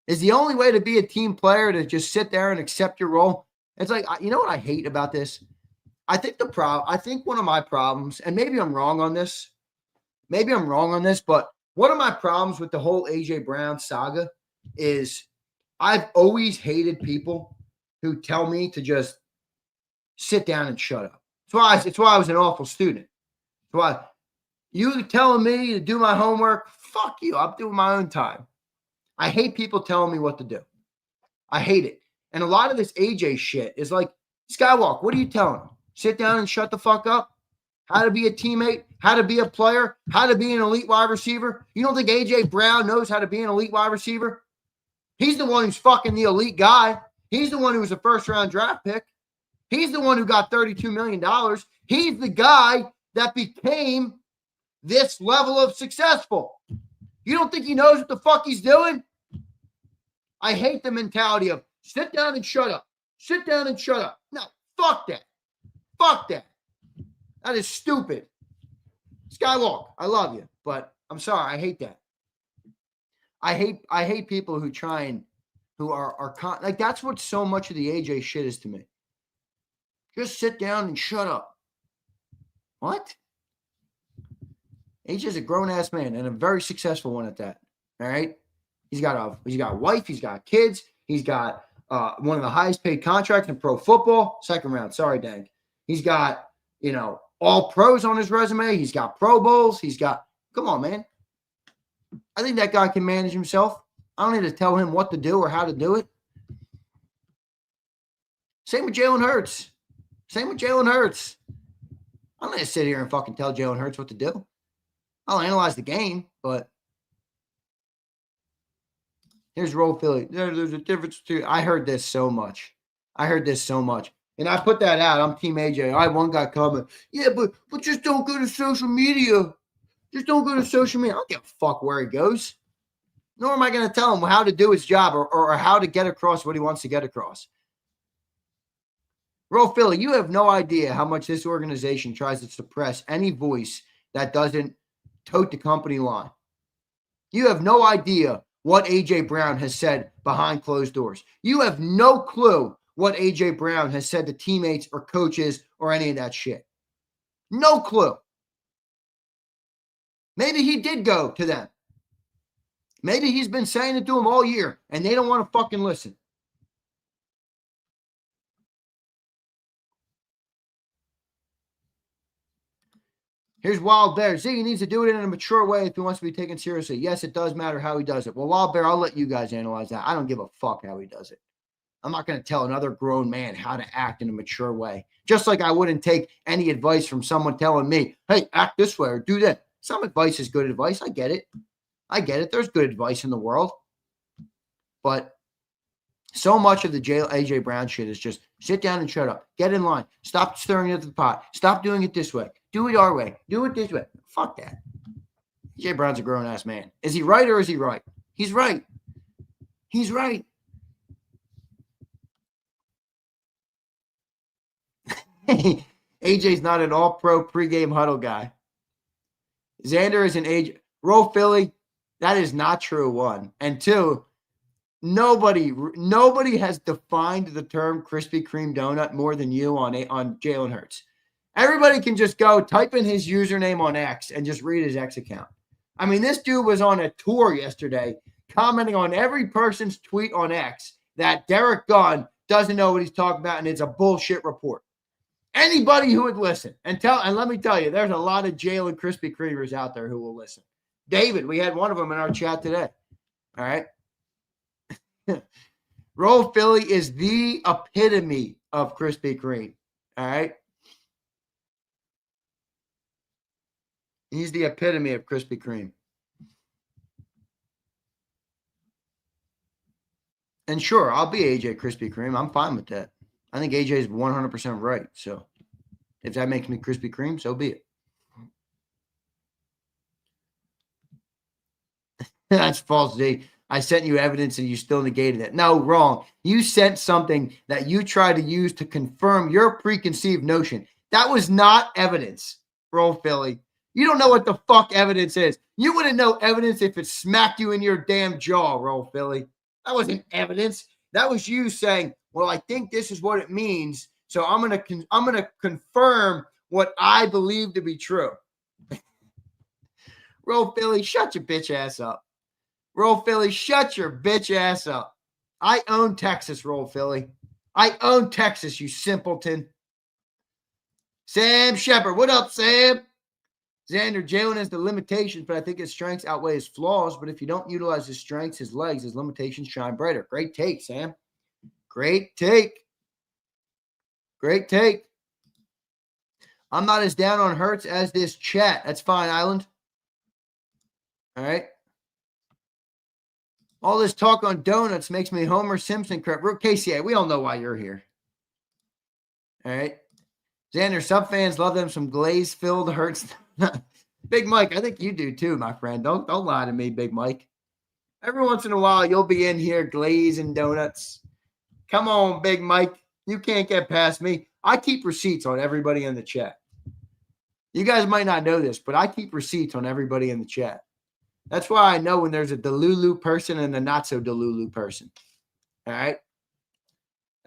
Speaker 2: Is the only way to be a team player to just sit there and accept your role? It's like, you know what I hate about this? I think one of my problems, and maybe I'm wrong on this, but one of my problems with the whole A.J. Brown saga is I've always hated people who tell me to just sit down and shut up. It's why I was an awful student. It's why you telling me to do my homework, fuck you. I'm doing my own time. I hate people telling me what to do. I hate it. And a lot of this AJ shit is like, Skywalk, what are you telling him? Sit down and shut the fuck up? How to be a teammate? How to be a player? How to be an elite wide receiver? You don't think AJ Brown knows how to be an elite wide receiver? He's the one who's fucking the elite guy. He's the one who was a first-round draft pick. He's the one who got $32 million. He's the guy that became this level of successful. You don't think he knows what the fuck he's doing? I hate the mentality of sit down and shut up. Sit down and shut up. No, fuck that. Fuck that. That is stupid. Skywalk, I love you, but I'm sorry. I hate that. I hate people who try and who are like, that's what so much of the AJ shit is to me. Just sit down and shut up. What? AJ's a grown-ass man and a very successful one at that. All right? He's got a wife. He's got kids. He's got one of the highest paid contracts in pro football. Second round. Sorry, Dank. He's got, all pros on his resume. He's got Pro Bowls. Come on, man. I think that guy can manage himself. I don't need to tell him what to do or how to do it. Same with Jalen Hurts. I'm not going to sit here and fucking tell Jalen Hurts what to do. I'll analyze the game, but here's Roll Philly. There's a difference too. I heard this so much. And I put that out. I'm Team AJ. I had one guy comment. Yeah, but just don't go to social media. I don't give a fuck where he goes. Nor am I going to tell him how to do his job or how to get across what he wants to get across. Roll Philly, you have no idea how much this organization tries to suppress any voice that doesn't tote the company line. You have no idea what A.J. Brown has said behind closed doors. You have no clue what A.J. Brown has said to teammates or coaches or any of that shit. No clue. Maybe he did go to them. Maybe he's been saying it to them all year, and they don't want to fucking listen. Here's Wild Bear. Ziggy needs to do it in a mature way if he wants to be taken seriously. Yes, it does matter how he does it. Well, Wild Bear, I'll let you guys analyze that. I don't give a fuck how he does it. I'm not going to tell another grown man how to act in a mature way. Just like I wouldn't take any advice from someone telling me, hey, act this way or do that. Some advice is good advice. I get it. There's good advice in the world. But so much of the A.J. Brown shit is just sit down and shut up. Get in line. Stop stirring it at the pot. Stop doing it this way. Do it our way. Do it this way. Fuck that. A.J. Brown's a grown-ass man. Is he right or is he right? He's right. AJ's not an all-pro pregame huddle guy. Zander is an AJ. Roll Philly. That is not true, one. And two, nobody has defined the term Krispy Kreme donut more than you on Jalen Hurts. Everybody can just go type in his username on X and just read his X account. I mean, this dude was on a tour yesterday commenting on every person's tweet on X that Derek Gunn doesn't know what he's talking about and it's a bullshit report. Anybody who would listen and let me tell you, there's a lot of Jalen Krispy Kremers out there who will listen. David, we had one of them in our chat today. All right. Roll Philly is the epitome of Krispy Kreme. All right. He's the epitome of Krispy Kreme. And sure, I'll be AJ Krispy Kreme. I'm fine with that. I think AJ is 100% right. So if that makes me Krispy Kreme, so be it. That's false, D. I sent you evidence and you still negated it. No, wrong. You sent something that you tried to use to confirm your preconceived notion. That was not evidence, Roll Philly. You don't know what the fuck evidence is. You wouldn't know evidence if it smacked you in your damn jaw, Roll Philly. That wasn't evidence. That was you saying, well, I think this is what it means, so I'm gonna confirm what I believe to be true. Roll Philly, shut your bitch ass up. Roll Philly, shut your bitch ass up. I own Texas, Roll Philly. I own Texas, you simpleton. Sam Shepard, what up, Sam? Zander, Jalen has the limitations, but I think his strengths outweigh his flaws. But if you don't utilize his strengths, his legs, his limitations shine brighter. Great take, Sam. Great take. Great take. I'm not as down on Hurts as this chat. That's fine, Island. All right. All this talk on donuts makes me Homer Simpson crap. Casey, we all know why you're here. All right. Xander, sub fans love them some glaze-filled Hurts. Big Mike, I think you do too, my friend. Don't lie to me, Big Mike. Every once in a while, you'll be in here glazing donuts. Come on, Big Mike. You can't get past me. I keep receipts on everybody in the chat. You guys might not know this, but I keep receipts on everybody in the chat. That's why I know when there's a Delulu person and a not-so-Delulu person. All right?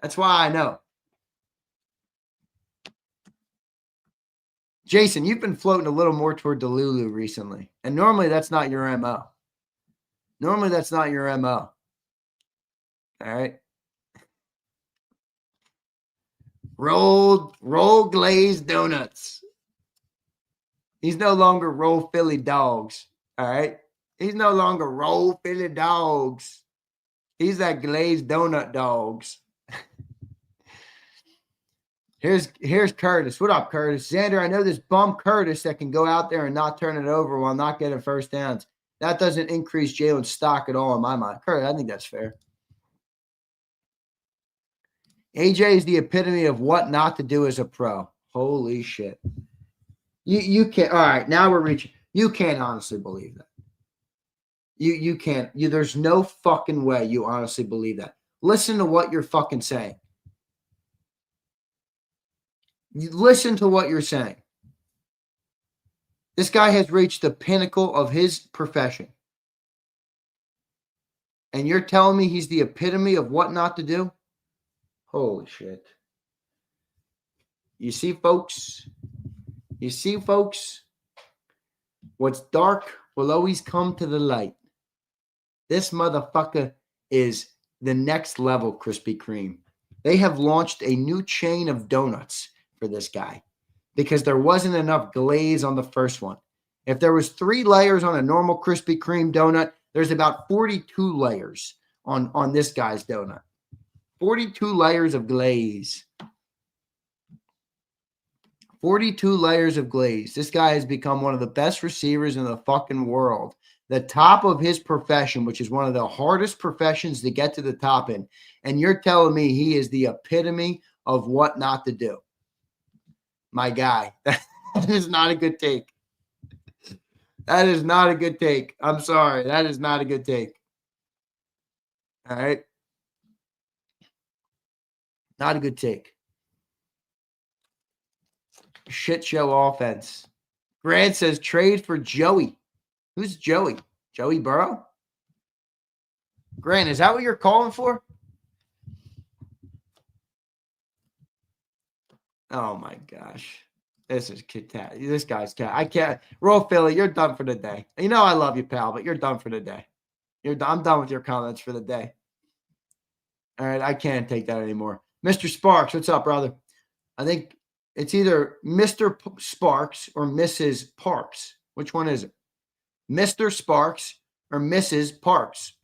Speaker 2: That's why I know. Jason, you've been floating a little more toward Delulu recently. And normally that's not your MO. Normally that's not your MO. All right? Roll glazed donuts. He's no longer Roll Philly dogs. All right? He's no longer Roll Philly dogs. He's that glazed donut dogs. Here's Curtis. What up, Curtis? Xander, I know this bum Curtis that can go out there and not turn it over while not getting first downs. That doesn't increase Jalen's stock at all in my mind. Curtis, I think that's fair. AJ is the epitome of what not to do as a pro. Holy shit. You can't. All right, now we're reaching. You can't honestly believe that. You can't. There's no fucking way you honestly believe that. Listen to what you're fucking saying. Listen to what you're saying. This guy has reached the pinnacle of his profession. And you're telling me he's the epitome of what not to do? Holy shit. You see, folks? You see, folks? What's dark will always come to the light. This motherfucker is the next level Krispy Kreme. They have launched a new chain of donuts for this guy because there wasn't enough glaze on the first one. If there was 3 layers on a normal Krispy Kreme donut, there's about 42 layers on this guy's donut. 42 layers of glaze. 42 layers of glaze. This guy has become one of the best receivers in the fucking world. The top of his profession, which is one of the hardest professions to get to the top in. And you're telling me he is the epitome of what not to do. My guy, that is not a good take. That is not a good take. I'm sorry. That is not a good take. All right. Not a good take. Shit show offense. Grant says trade for Joey. Who's Joey? Joey Burrow? Grant, is that what you're calling for? Oh my gosh. This is cat. This guy's cat. I can't. Roll Philly, you're done for the day. You know I love you, pal, but you're done for the day. I'm done with your comments for the day. All right, I can't take that anymore. Mr. Sparks, what's up, brother? I think it's either Mr. Sparks or Mrs. Parks. Which one is it? Mr. Sparks or Mrs. Parks?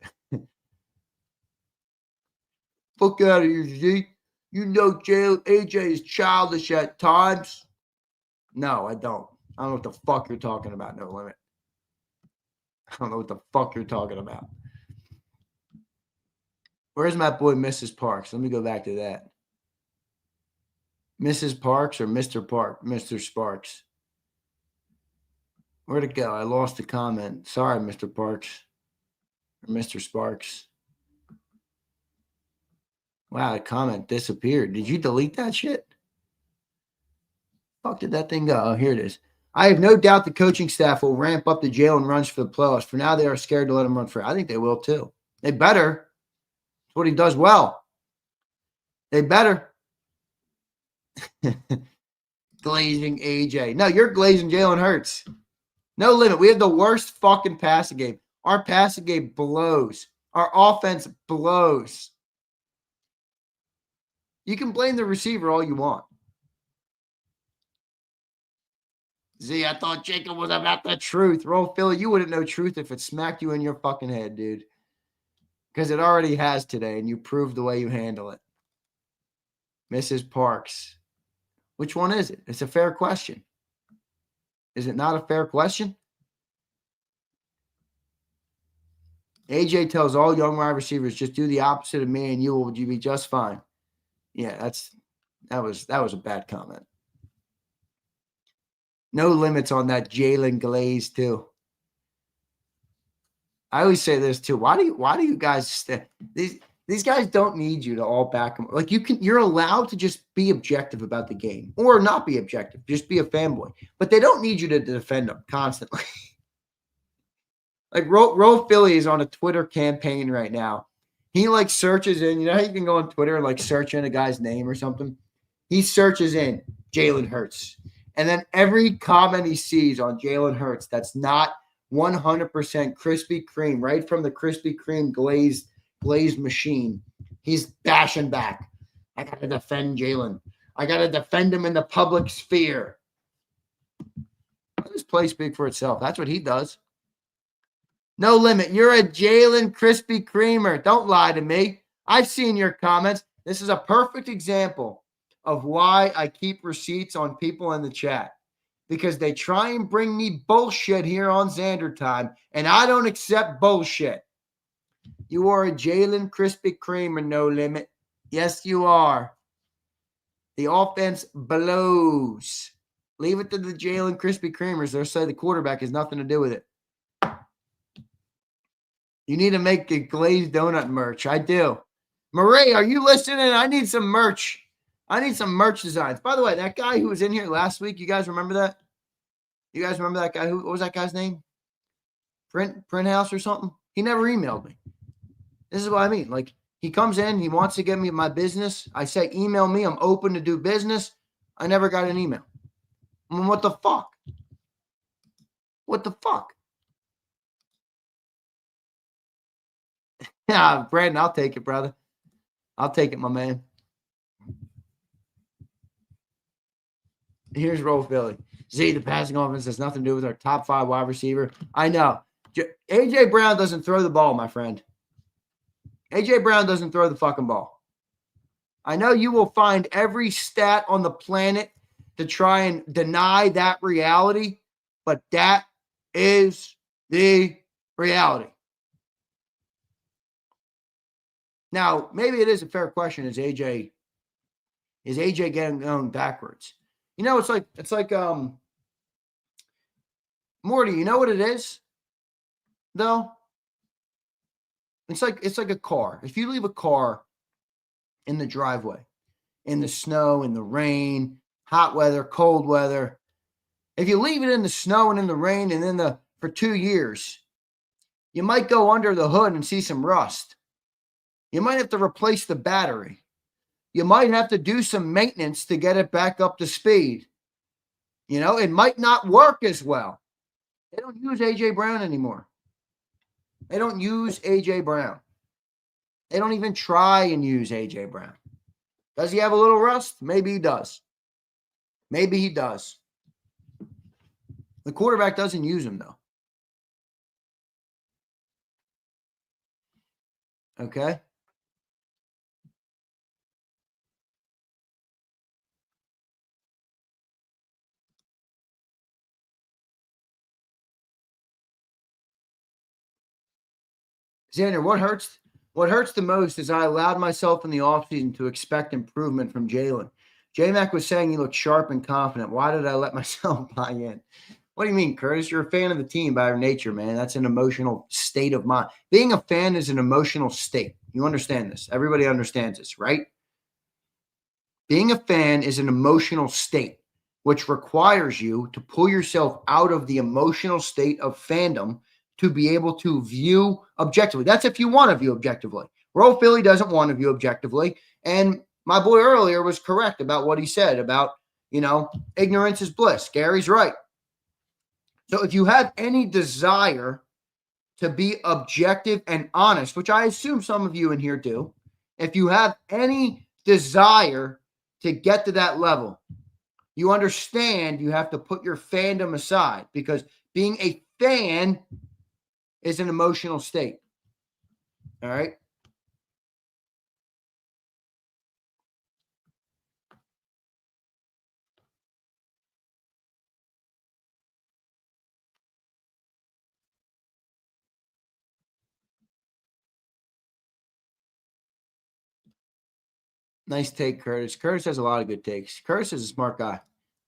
Speaker 2: Fuck out of here, Z. You know AJ is childish at times. No, I don't. I don't know what the fuck you're talking about, No Limit. I don't know what the fuck you're talking about. Where's my boy Mrs. Parks? Let me go back to that. Mrs. Parks or Mr. Park? Mr. Sparks. Where'd it go? I lost the comment. Sorry, Mr. Parks. Or Mr. Sparks. Wow, the comment disappeared. Did you delete that shit? Fuck did that thing go? Oh, here it is. I have no doubt the coaching staff will ramp up the Jalen runs for the playoffs. For now, they are scared to let him run free. I think they will too. They better. That's what he does well. They better. Glazing AJ. No, you're glazing Jalen Hurts. No Limit. We have the worst fucking passing game. Our passing game blows. Our offense blows. You can blame the receiver all you want. Z, I thought JAKIB was about the truth. Roll Philly, you wouldn't know truth if it smacked you in your fucking head, dude. Because it already has today, and you proved the way you handle it. Mrs. Parks. Which one is it? It's a fair question. Is it not a fair question? AJ tells all young wide receivers, just do the opposite of me and you will be just fine. Yeah, that was a bad comment. No limits on that Jalen Glaze too. I always say this too. Why do you guys these guys don't need you to all back them? Like you're allowed to just be objective about the game or not be objective, just be a fanboy. But they don't need you to defend them constantly. Like Roll Philly is on a Twitter campaign right now. He like searches in, you know how you can go on Twitter and like search in a guy's name or something? He searches in Jalen Hurts. And then every comment he sees on Jalen Hurts that's not 100% Krispy Kreme, right from the Krispy Kreme glazed machine, he's bashing back. I got to defend Jalen. I got to defend him in the public sphere. Let this play speak for itself. That's what he does. No Limit. You're a Jalen Krispy Kremer. Don't lie to me. I've seen your comments. This is a perfect example of why I keep receipts on people in the chat. Because they try and bring me bullshit here on Zander Time, and I don't accept bullshit. You are a Jalen Krispy Kremer, No Limit. Yes, you are. The offense blows. Leave it to the Jalen Krispy Kremers. They'll say the quarterback has nothing to do with it. You need to make a glazed donut merch. I do. Marie, are you listening? I need some merch. I need some merch designs. By the way, that guy who was in here last week, you guys remember that? You guys remember that guy? What was that guy's name? Print House or something? He never emailed me. This is what I mean. Like, he comes in, he wants to get me my business. I say, email me. I'm open to do business. I never got an email. I mean, what the fuck? What the fuck? Yeah, Brandon, I'll take it, brother. I'll take it, my man. Here's Roll Philly. Z, the passing offense has nothing to do with our top 5 wide receiver. I know. A.J. Brown doesn't throw the ball, my friend. A.J. Brown doesn't throw the fucking ball. I know you will find every stat on the planet to try and deny that reality, but that is the reality. Now, maybe it is a fair question. Is AJ going backwards? You know, it's like Morty, you know what it is? Though? It's like a car. If you leave a car in the driveway, in the snow, in the rain, hot weather, cold weather, if you leave it in the snow and in the rain and for 2 years, you might go under the hood and see some rust. You might have to replace the battery. You might have to do some maintenance to get it back up to speed. You know, it might not work as well. They don't use A.J. Brown anymore. They don't use A.J. Brown. They don't even try and use A.J. Brown. Does he have a little rust? Maybe he does. Maybe he does. The quarterback doesn't use him, though. Okay? Xander, what hurts the most is I allowed myself in the offseason to expect improvement from Jalen. J-Mac was saying he looked sharp and confident. Why did I let myself buy in? What do you mean, Curtis? You're a fan of the team by nature, man. That's an emotional state of mind. Being a fan is an emotional state. You understand this. Everybody understands this, right? Being a fan is an emotional state, which requires you to pull yourself out of the emotional state of fandom to be able to view objectively. That's if you want to view objectively. Roll Philly doesn't want to view objectively. And my boy earlier was correct about what he said about, ignorance is bliss. Gary's right. So if you have any desire to be objective and honest, which I assume some of you in here do, if you have any desire to get to that level, you understand you have to put your fandom aside, because being a fan is an emotional state. All right. Nice take, Curtis. Curtis has a lot of good takes. Curtis is a smart guy.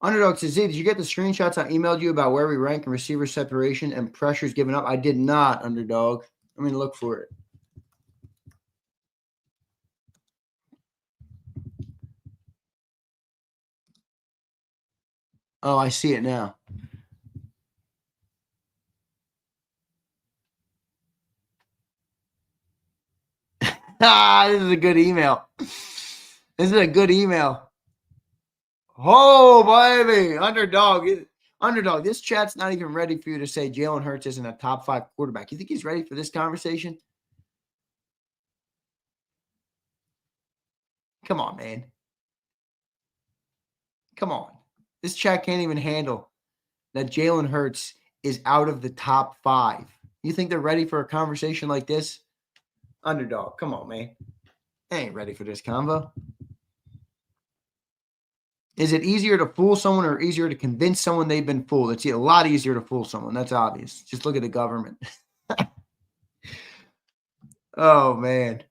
Speaker 2: Underdog says, Z, did you get the screenshots I emailed you about where we rank in receiver separation and pressures given up? I did not, Underdog. I'm going to look for it. Oh, I see it now. This is a good email. This is a good email. Oh, baby. Underdog. This chat's not even ready for you to say Jalen Hurts isn't a top 5 quarterback. You think he's ready for this conversation? Come on, man. Come on. This chat can't even handle that Jalen Hurts is out of the top 5. You think they're ready for a conversation like this? Underdog. Come on, man. They ain't ready for this convo. Is it easier to fool someone or easier to convince someone they've been fooled? It's a lot easier to fool someone. That's obvious. Just look at the government. Oh, man.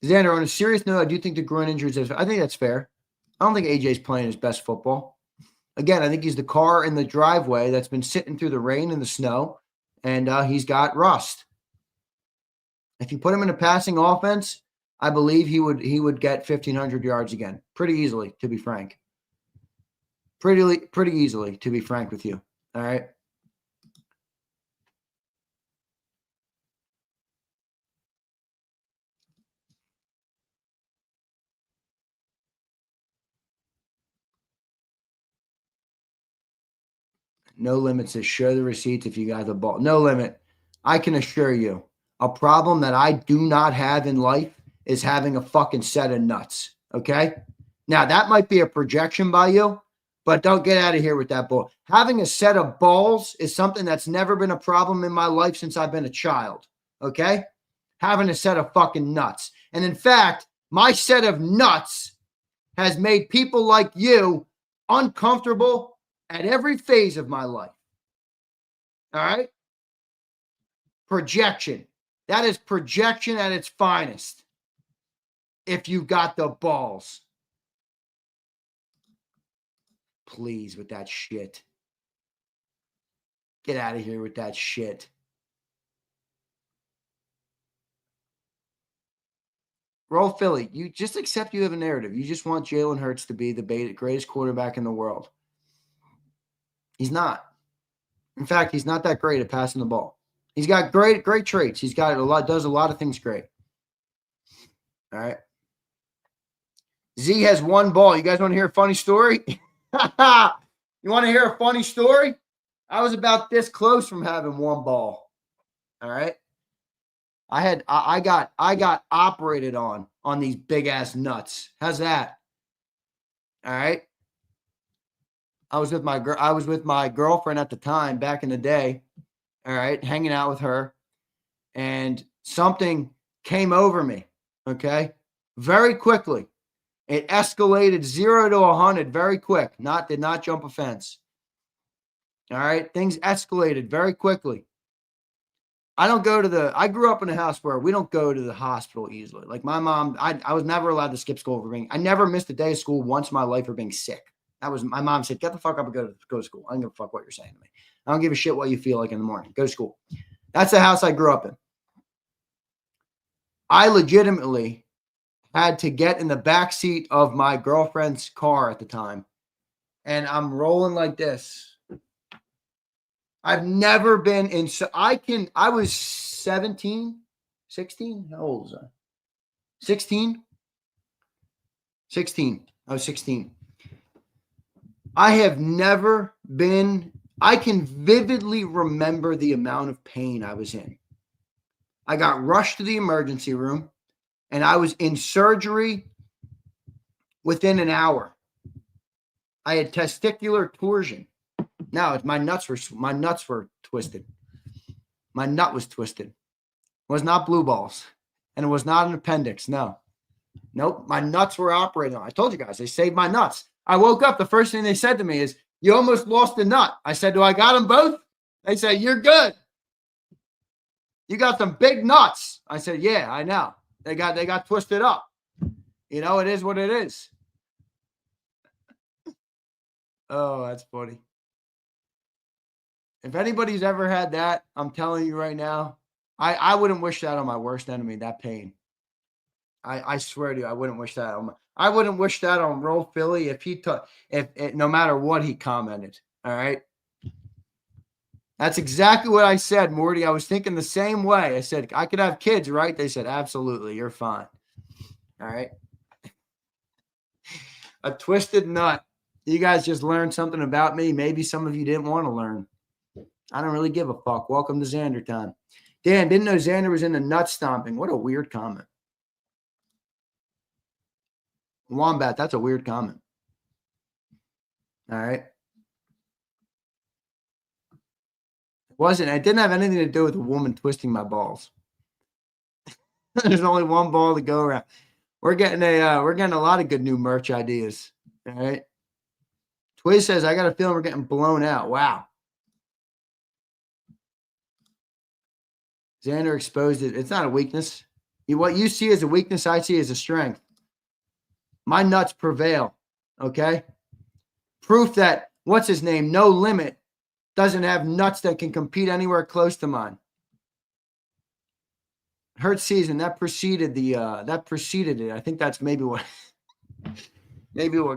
Speaker 2: Xander, on a serious note, I do think the groin injuries, I think that's fair. I don't think AJ's playing his best football. Again, I think he's the car in the driveway that's been sitting through the rain and the snow, and he's got rust. If you put him in a passing offense, I believe he would get 1,500 yards again pretty easily, to be frank. Pretty easily, to be frank with you. All right. No Limit says show the receipts if you got the ball. No Limit. I can assure you, a problem that I do not have in life is having a fucking set of nuts. Okay. Now that might be a projection by you, but don't get out of here with that bull. Having a set of balls is something that's never been a problem in my life since I've been a child. Okay. Having a set of fucking nuts. And in fact, my set of nuts has made people like you uncomfortable at every phase of my life. All right. Projection. That is projection at its finest. If you got the balls. Please, with that shit. Get out of here with that shit. Roll Philly. You just accept you have a narrative. You just want Jalen Hurts to be the greatest quarterback in the world. He's not. In fact, he's not that great at passing the ball. He's got great traits. He's got does a lot of things great. All right. Z has one ball. You guys want to hear a funny story? You want to hear a funny story? I was about this close from having one ball. All right. I got operated on these big ass nuts. How's that? All right. I was with my girlfriend at the time back in the day. All right, hanging out with her, and something came over me. Okay, very quickly. It escalated 0 to 100 very quick. Did not jump a fence. All right, things escalated very quickly. I grew up in a house where we don't go to the hospital easily. Like my mom, I was never allowed to skip school I never missed a day of school once in my life for being sick. That was my mom said, get the fuck up and go to school. I don't give a fuck what you're saying to me. I don't give a shit what you feel like in the morning. Go to school. That's the house I grew up in. I legitimately had to get in the back seat of my girlfriend's car at the time. And I'm rolling like this. I've never been in. So I was 17, 16. How old was I? 16? 16. I was 16. I have never been. I can vividly remember the amount of pain I was in. I got rushed to the emergency room and I was in surgery within an hour. I had testicular torsion. Now my nuts were twisted. My nut was twisted. It was not blue balls. And it was not an appendix. No. Nope. My nuts were operating on. I told you guys, they saved my nuts. I woke up. The first thing they said to me is, you almost lost a nut. I said, do I got them both? They said, you're good. You got some big nuts. I said, yeah, I know. They got twisted up. You know, it is what it is. Oh, that's funny. If anybody's ever had that, I'm telling you right now, I wouldn't wish that on my worst enemy, that pain. I swear to you, I wouldn't wish that on I wouldn't wish that on Roll Philly if no matter what he commented. All right. That's exactly what I said, Morty. I was thinking the same way. I said, I could have kids, right? They said, absolutely, you're fine. All right. A twisted nut. You guys just learned something about me. Maybe some of you didn't want to learn. I don't really give a fuck. Welcome to Xander time. Dan, didn't know Xander was into nut stomping. What a weird comment. Wombat, that's a weird comment. All right. It didn't have anything to do with a woman twisting my balls. There's only one ball to go around. We're getting a lot of good new merch ideas. All right. Twiz says, I got a feeling we're getting blown out. Wow. Xander exposed it. It's not a weakness. What you see as a weakness, I see as a strength. My nuts prevail. Okay. Proof that, what's his name? No Limit doesn't have nuts that can compete anywhere close to mine. Hurt season that preceded it. I think that's maybe what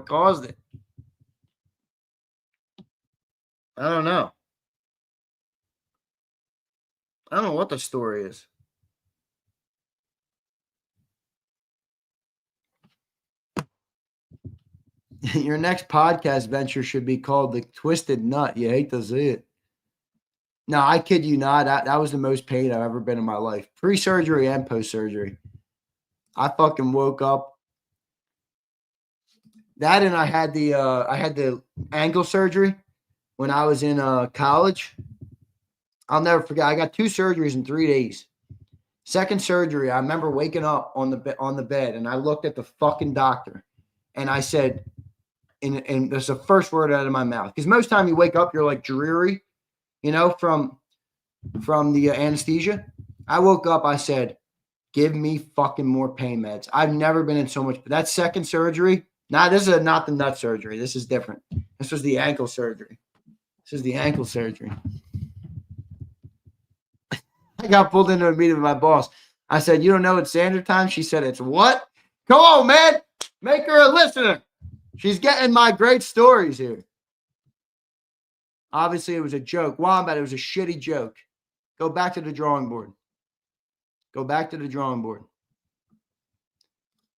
Speaker 2: caused it. I don't know. I don't know what the story is. Your next podcast venture should be called The Twisted Nut. You hate to see it. No, I kid you not. That was the most pain I've ever been in my life. Pre-surgery and post-surgery. I fucking woke up. That and I had the ankle surgery when I was in college. I'll never forget. I got 2 surgeries in 3 days. Second surgery, I remember waking up on the bed and I looked at the fucking doctor and I said, and that's the first word out of my mouth. Because most time you wake up, you're like dreary, you know, from the anesthesia. I woke up, I said, give me fucking more pain meds. I've never been in so much. But that second surgery, this is not the nut surgery. This is different. This was the ankle surgery. I got pulled into a meeting with my boss. I said, you don't know it's Xander time? She said, it's what? Come on, man. Make her a listener. She's getting my great stories here. Obviously, it was a joke. Wombat, it was a shitty joke. Go back to the drawing board.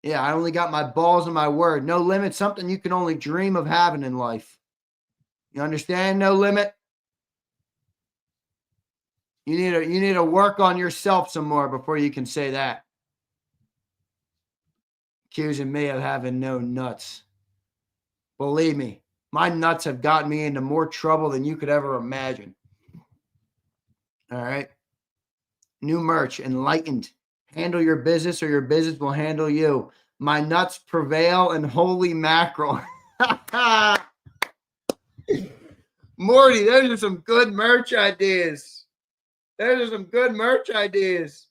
Speaker 2: Yeah, I only got my balls and my word. No Limit, something you can only dream of having in life. You understand? No Limit. You need to work on yourself some more before you can say that. Accusing me of having no nuts. Believe me, my nuts have gotten me into more trouble than you could ever imagine. All right. New merch, Enlightened. Handle your business or your business will handle you. My nuts prevail and holy mackerel. Morty, those are some good merch ideas. There's some good merch ideas.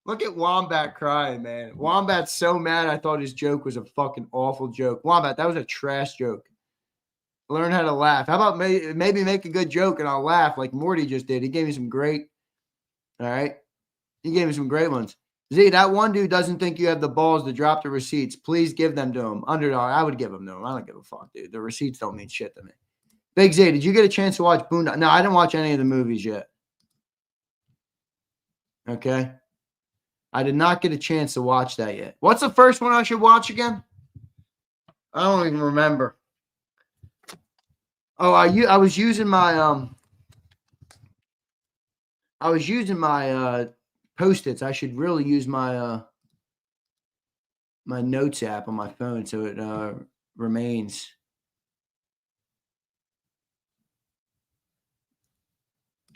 Speaker 2: Look at Wombat crying, man. Wombat's so mad. I thought his joke was a fucking awful joke. Wombat, that was a trash joke. Learn how to laugh. How about maybe make a good joke and I'll laugh like Morty just did. He gave me some great. All right. He gave me some great ones. Z, that one dude doesn't think you have the balls to drop the receipts. Please give them to him. Underdog, I would give them to him. I don't give a fuck, dude. The receipts don't mean shit to me. Big Z, did you get a chance to watch Boondock? No, I didn't watch any of the movies yet. Okay. I did not get a chance to watch that yet. What's the first one I should watch again? I don't even remember. Oh, I was using my Post-its. I should really use my my notes app on my phone so it remains.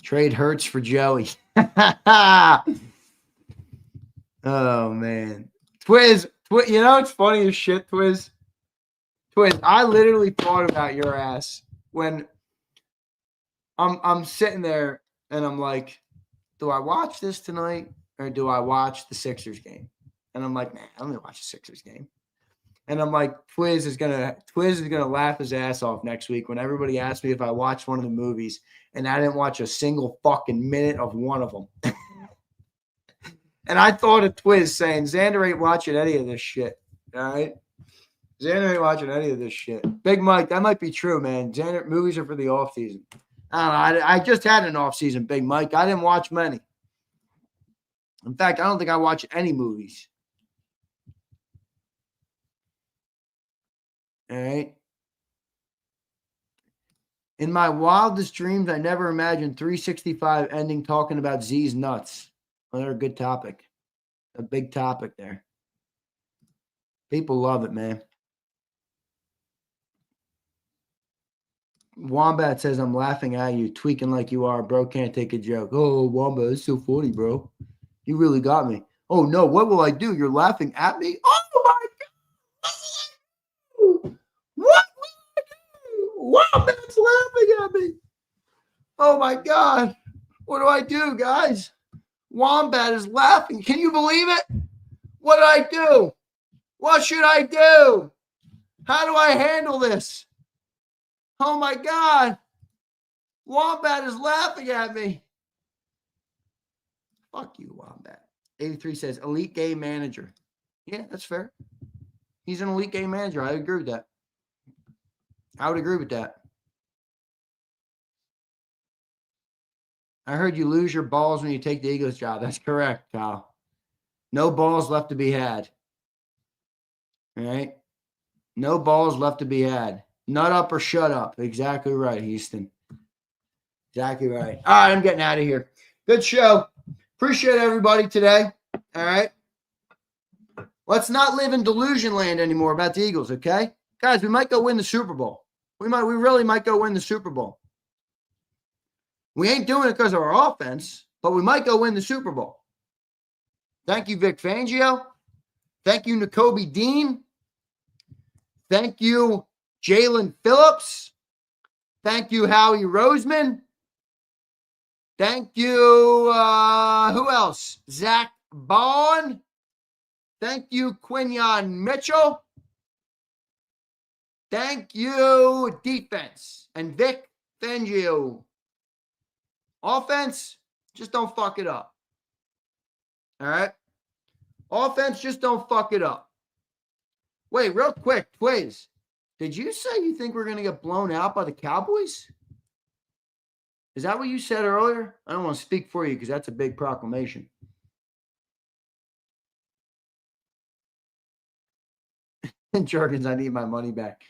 Speaker 2: Trade Hurts for Joey. Oh man, Twiz, you know it's funny as shit, Twiz. I literally thought about your ass when I'm sitting there and I'm like, do I watch this tonight or do I watch the Sixers game? And I'm like, man, I'm gonna watch the Sixers game. And I'm like, Twiz is gonna laugh his ass off next week when everybody asks me if I watched one of the movies and I didn't watch a single fucking minute of one of them. And I thought of Twiz saying, Xander ain't watching any of this shit. All right? Xander ain't watching any of this shit. Big Mike, that might be true, man. Xander, movies are for the off season. I don't know. I just had an off season, Big Mike. I didn't watch many. In fact, I don't think I watch any movies. All right. In my wildest dreams, I never imagined 365 ending talking about Z's nuts. Another good topic. A big topic there. People love it, man. Wombat says, I'm laughing at you, tweaking like you are. Bro can't take a joke. Oh, Wombat, it's so funny, bro. You really got me. Oh, no, what will I do? You're laughing at me? Oh, my God. What will I do? Wombat's laughing at me. Oh, my God. What do I do, guys? Wombat is laughing. Can you believe it? What did I do? What should I do? How do I handle this? Oh my God. Wombat is laughing at me. Fuck you, Wombat. 83 says elite game manager. Yeah, that's fair. He's an elite game manager. I agree with that. I would agree with that. I heard you lose your balls when you take the Eagles job. That's correct, Kyle. No balls left to be had. All right? No balls left to be had. Nut up or shut up. Exactly right, Houston. Exactly right. All right, I'm getting out of here. Good show. Appreciate everybody today. All right? Let's not live in delusion land anymore about the Eagles, okay? Guys, we might go win the Super Bowl. We really might go win the Super Bowl. We ain't doing it because of our offense, but we might go win the Super Bowl. Thank you, Vic Fangio. Thank you, N'Kobe Dean. Thank you, Jalen Phillips. Thank you, Howie Roseman. Thank you, who else? Zach Bowen. Thank you, Quinyon Mitchell. Thank you, defense. And Vic Fangio. Offense, just don't fuck it up. All right? Offense, just don't fuck it up. Wait, real quick, please. Did you say you think we're going to get blown out by the Cowboys? Is that what you said earlier? I don't want to speak for you because that's a big proclamation. Jergens, I need my money back.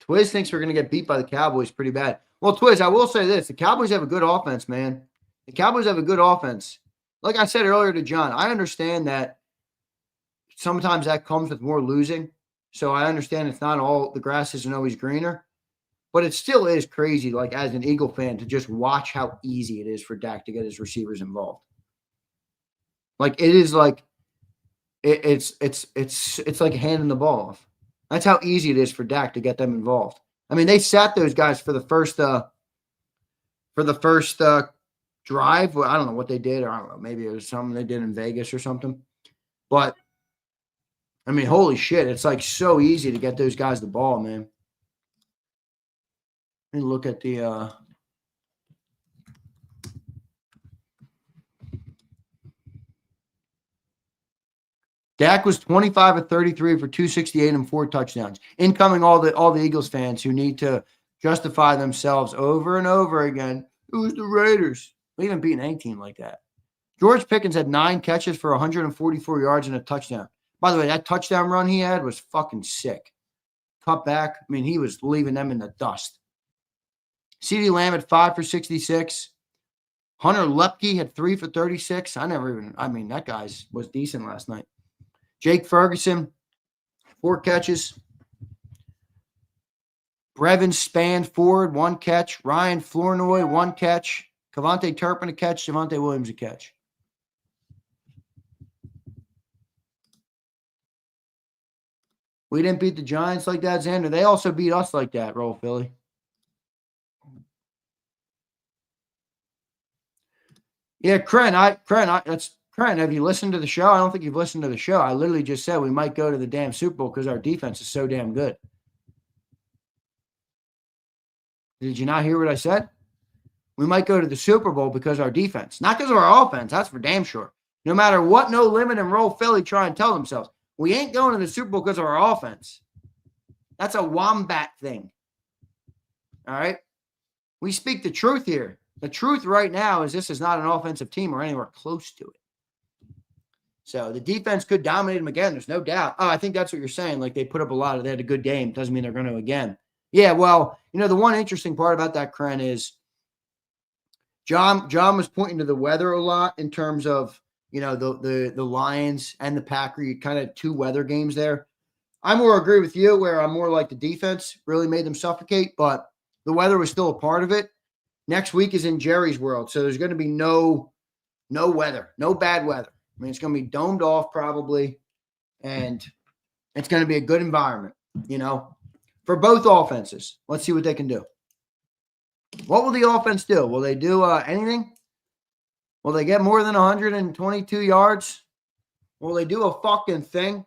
Speaker 2: Twiz thinks we're going to get beat by the Cowboys pretty bad. Well, Twiz, I will say this. The Cowboys have a good offense, man. The Cowboys have a good offense. Like I said earlier to John, I understand that sometimes that comes with more losing. So I understand it's not all, the grass isn't always greener. But it still is crazy, like as an Eagle fan, to just watch how easy it is for Dak to get his receivers involved. Like it is like, it's like handing the ball off. That's how easy it is for Dak to get them involved. I mean, they sat those guys for the first drive. Well, I don't know what they did, or I don't know. Maybe it was something they did in Vegas or something. But I mean, holy shit, it's like so easy to get those guys the ball, man. Let me look at the Dak was 25 of 33 for 268 and 4 touchdowns. Incoming all the Eagles fans who need to justify themselves over and over again. It was the Raiders. We haven't beaten any team like that. George Pickens had 9 catches for 144 yards and a touchdown. By the way, that touchdown run he had was fucking sick. Cut back. I mean, he was leaving them in the dust. CeeDee Lamb had 5 for 66. Hunter Lepke had 3 for 36. That guy was decent last night. Jake Ferguson, 4 catches. Brevin Spanford, 1 catch. Ryan Flournoy, 1 catch. Cavante Turpin, a catch. Javonte Williams, a catch. We didn't beat the Giants like that, Xander. They also beat us like that, Roll Philly. Yeah, Kren, have you listened to the show? I don't think you've listened to the show. I literally just said we might go to the damn Super Bowl because our defense is so damn good. Did you not hear what I said? We might go to the Super Bowl because our defense, not because of our offense. That's for damn sure. No matter what No Limit and Roll Philly try and tell themselves, we ain't going to the Super Bowl because of our offense. That's a wombat thing. All right? We speak the truth here. The truth right now is this is not an offensive team or anywhere close to it. So the defense could dominate them again. There's no doubt. Oh, I think that's what you're saying. Like they had a good game. Doesn't mean they're going to again. Yeah, well, the one interesting part about that, Kren, is John was pointing to the weather a lot in terms of, the Lions and the Packers, kind of 2 weather games there. I more agree with you where I'm more like the defense really made them suffocate, but the weather was still a part of it. Next week is in Jerry's world, so there's going to be no weather, no bad weather. I mean, it's going to be domed off probably, and it's going to be a good environment, for both offenses. Let's see what they can do. What will the offense do? Will they do anything? Will they get more than 122 yards? Will they do a fucking thing?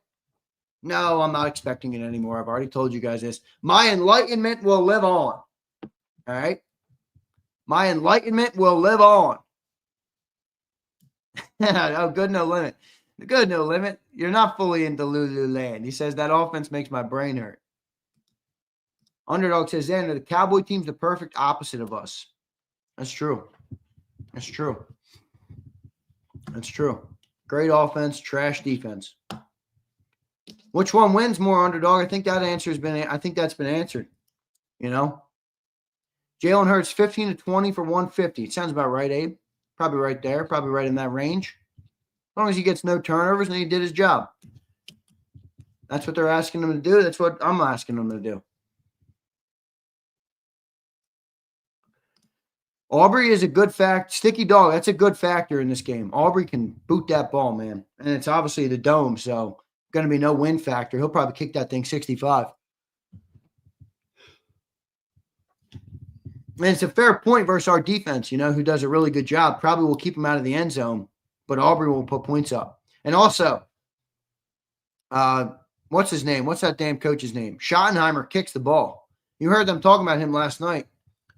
Speaker 2: No, I'm not expecting it anymore. I've already told you guys this. My enlightenment will live on. All right? My enlightenment will live on. Oh, good No Limit. Good No Limit. You're not fully into Lululand. He says that offense makes my brain hurt. Underdog says, Xander, the Cowboy team's the perfect opposite of us. That's true. That's true. That's true. Great offense, trash defense. Which one wins more, Underdog? I think that's been answered. Jalen Hurts, 15 to 20 for 150. It sounds about right, Abe. Probably right there. Probably right in that range. As long as he gets no turnovers and he did his job. That's what they're asking him to do. That's what I'm asking him to do. Aubrey is a good fact. Sticky dog, that's a good factor in this game. Aubrey can boot that ball, man. And it's obviously the dome, so going to be no win factor. He'll probably kick that thing 65. And it's a fair point versus our defense, who does a really good job. Probably will keep him out of the end zone, but Aubrey will put points up. And also, what's his name? What's that damn coach's name? Schottenheimer kicks the ball. You heard them talking about him last night.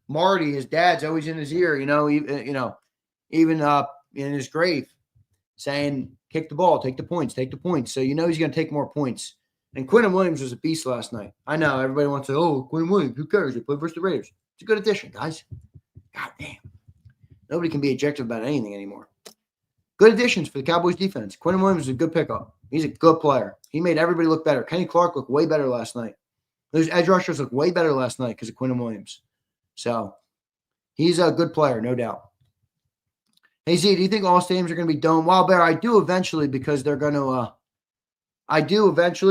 Speaker 2: Marty, his dad's always in his ear, even in his grave, saying, kick the ball, take the points. So he's going to take more points. And Quinnen Williams was a beast last night. I know everybody wants to say, Quinnen Williams, who cares? They play versus the Raiders. It's a good addition, guys. God damn. Nobody can be objective about anything anymore. Good additions for the Cowboys defense. Quinnen Williams is a good pickup. He's a good player. He made everybody look better. Kenny Clark looked way better last night. Those edge rushers looked way better last night because of Quinnen Williams. So he's a good player, no doubt. Hey, Z, do you think all stadiums are going to be domed? Wild Bear, I do eventually because they're going to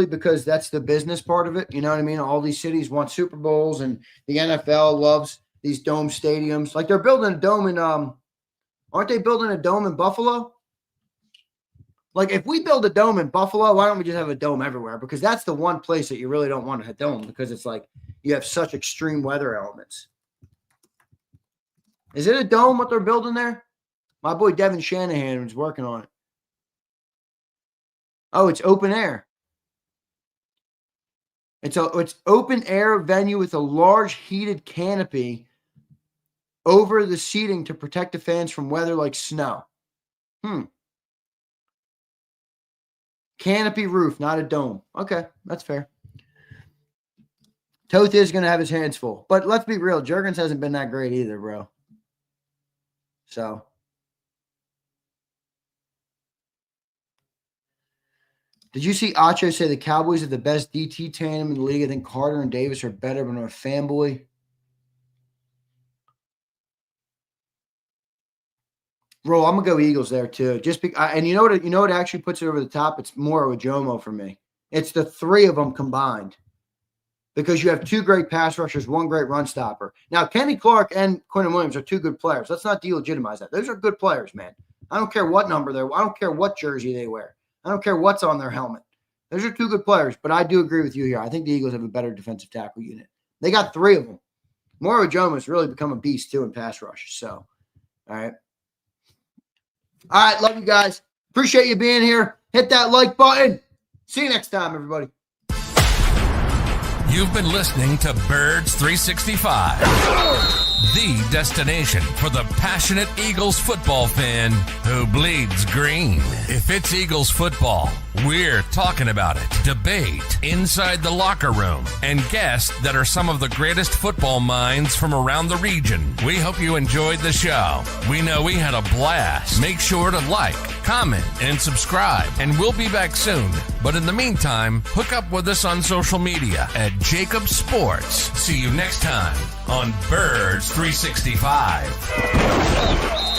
Speaker 2: because that's the business part of it. You know what I mean? All these cities want Super Bowls, and the NFL loves these dome stadiums. Like they're building a dome in aren't they building a dome in Buffalo? Like, if we build a dome in Buffalo, why don't we just have a dome everywhere? Because that's the one place that you really don't want a dome, because it's like you have such extreme weather elements. Is it a dome, what they're building there? My boy Devin Shanahan was working on it. Oh, it's open air. It's open air venue with a large heated canopy over the seating to protect the fans from weather like snow. Canopy roof, not a dome. Okay, that's fair. Toth is going to have his hands full. But let's be real, Juergens hasn't been that great either, bro. So. Did you see Acho say the Cowboys are the best DT tandem in the league? I think Carter and Davis are better, but I'm a fanboy. Bro, I'm gonna go Eagles there too. And you know what actually puts it over the top? It's more of a Jomo for me. It's the three of them combined, because you have two great pass rushers, one great run stopper. Now, Kenny Clark and Quentin Williams are two good players. Let's not delegitimize that. Those are good players, man. I don't care what number they're. I don't care what jersey they wear. I don't care what's on their helmet. Those are two good players, but I do agree with you here. I think the Eagles have a better defensive tackle unit. They got three of them. Moro Jomo has really become a beast too in pass rush. So, all right. All right, love you guys. Appreciate you being here. Hit that like button. See you next time, everybody.
Speaker 5: You've been listening to Birds 365, the destination for the passionate Eagles football fan who bleeds green. If it's Eagles football, we're talking about it. Debate, inside the locker room, and guests that are some of the greatest football minds from around the region. We hope you enjoyed the show. We know we had a blast. Make sure to like, comment, and subscribe, and we'll be back soon. But in the meantime, hook up with us on social media at JAKIB Sports. See you next time on Birds 365.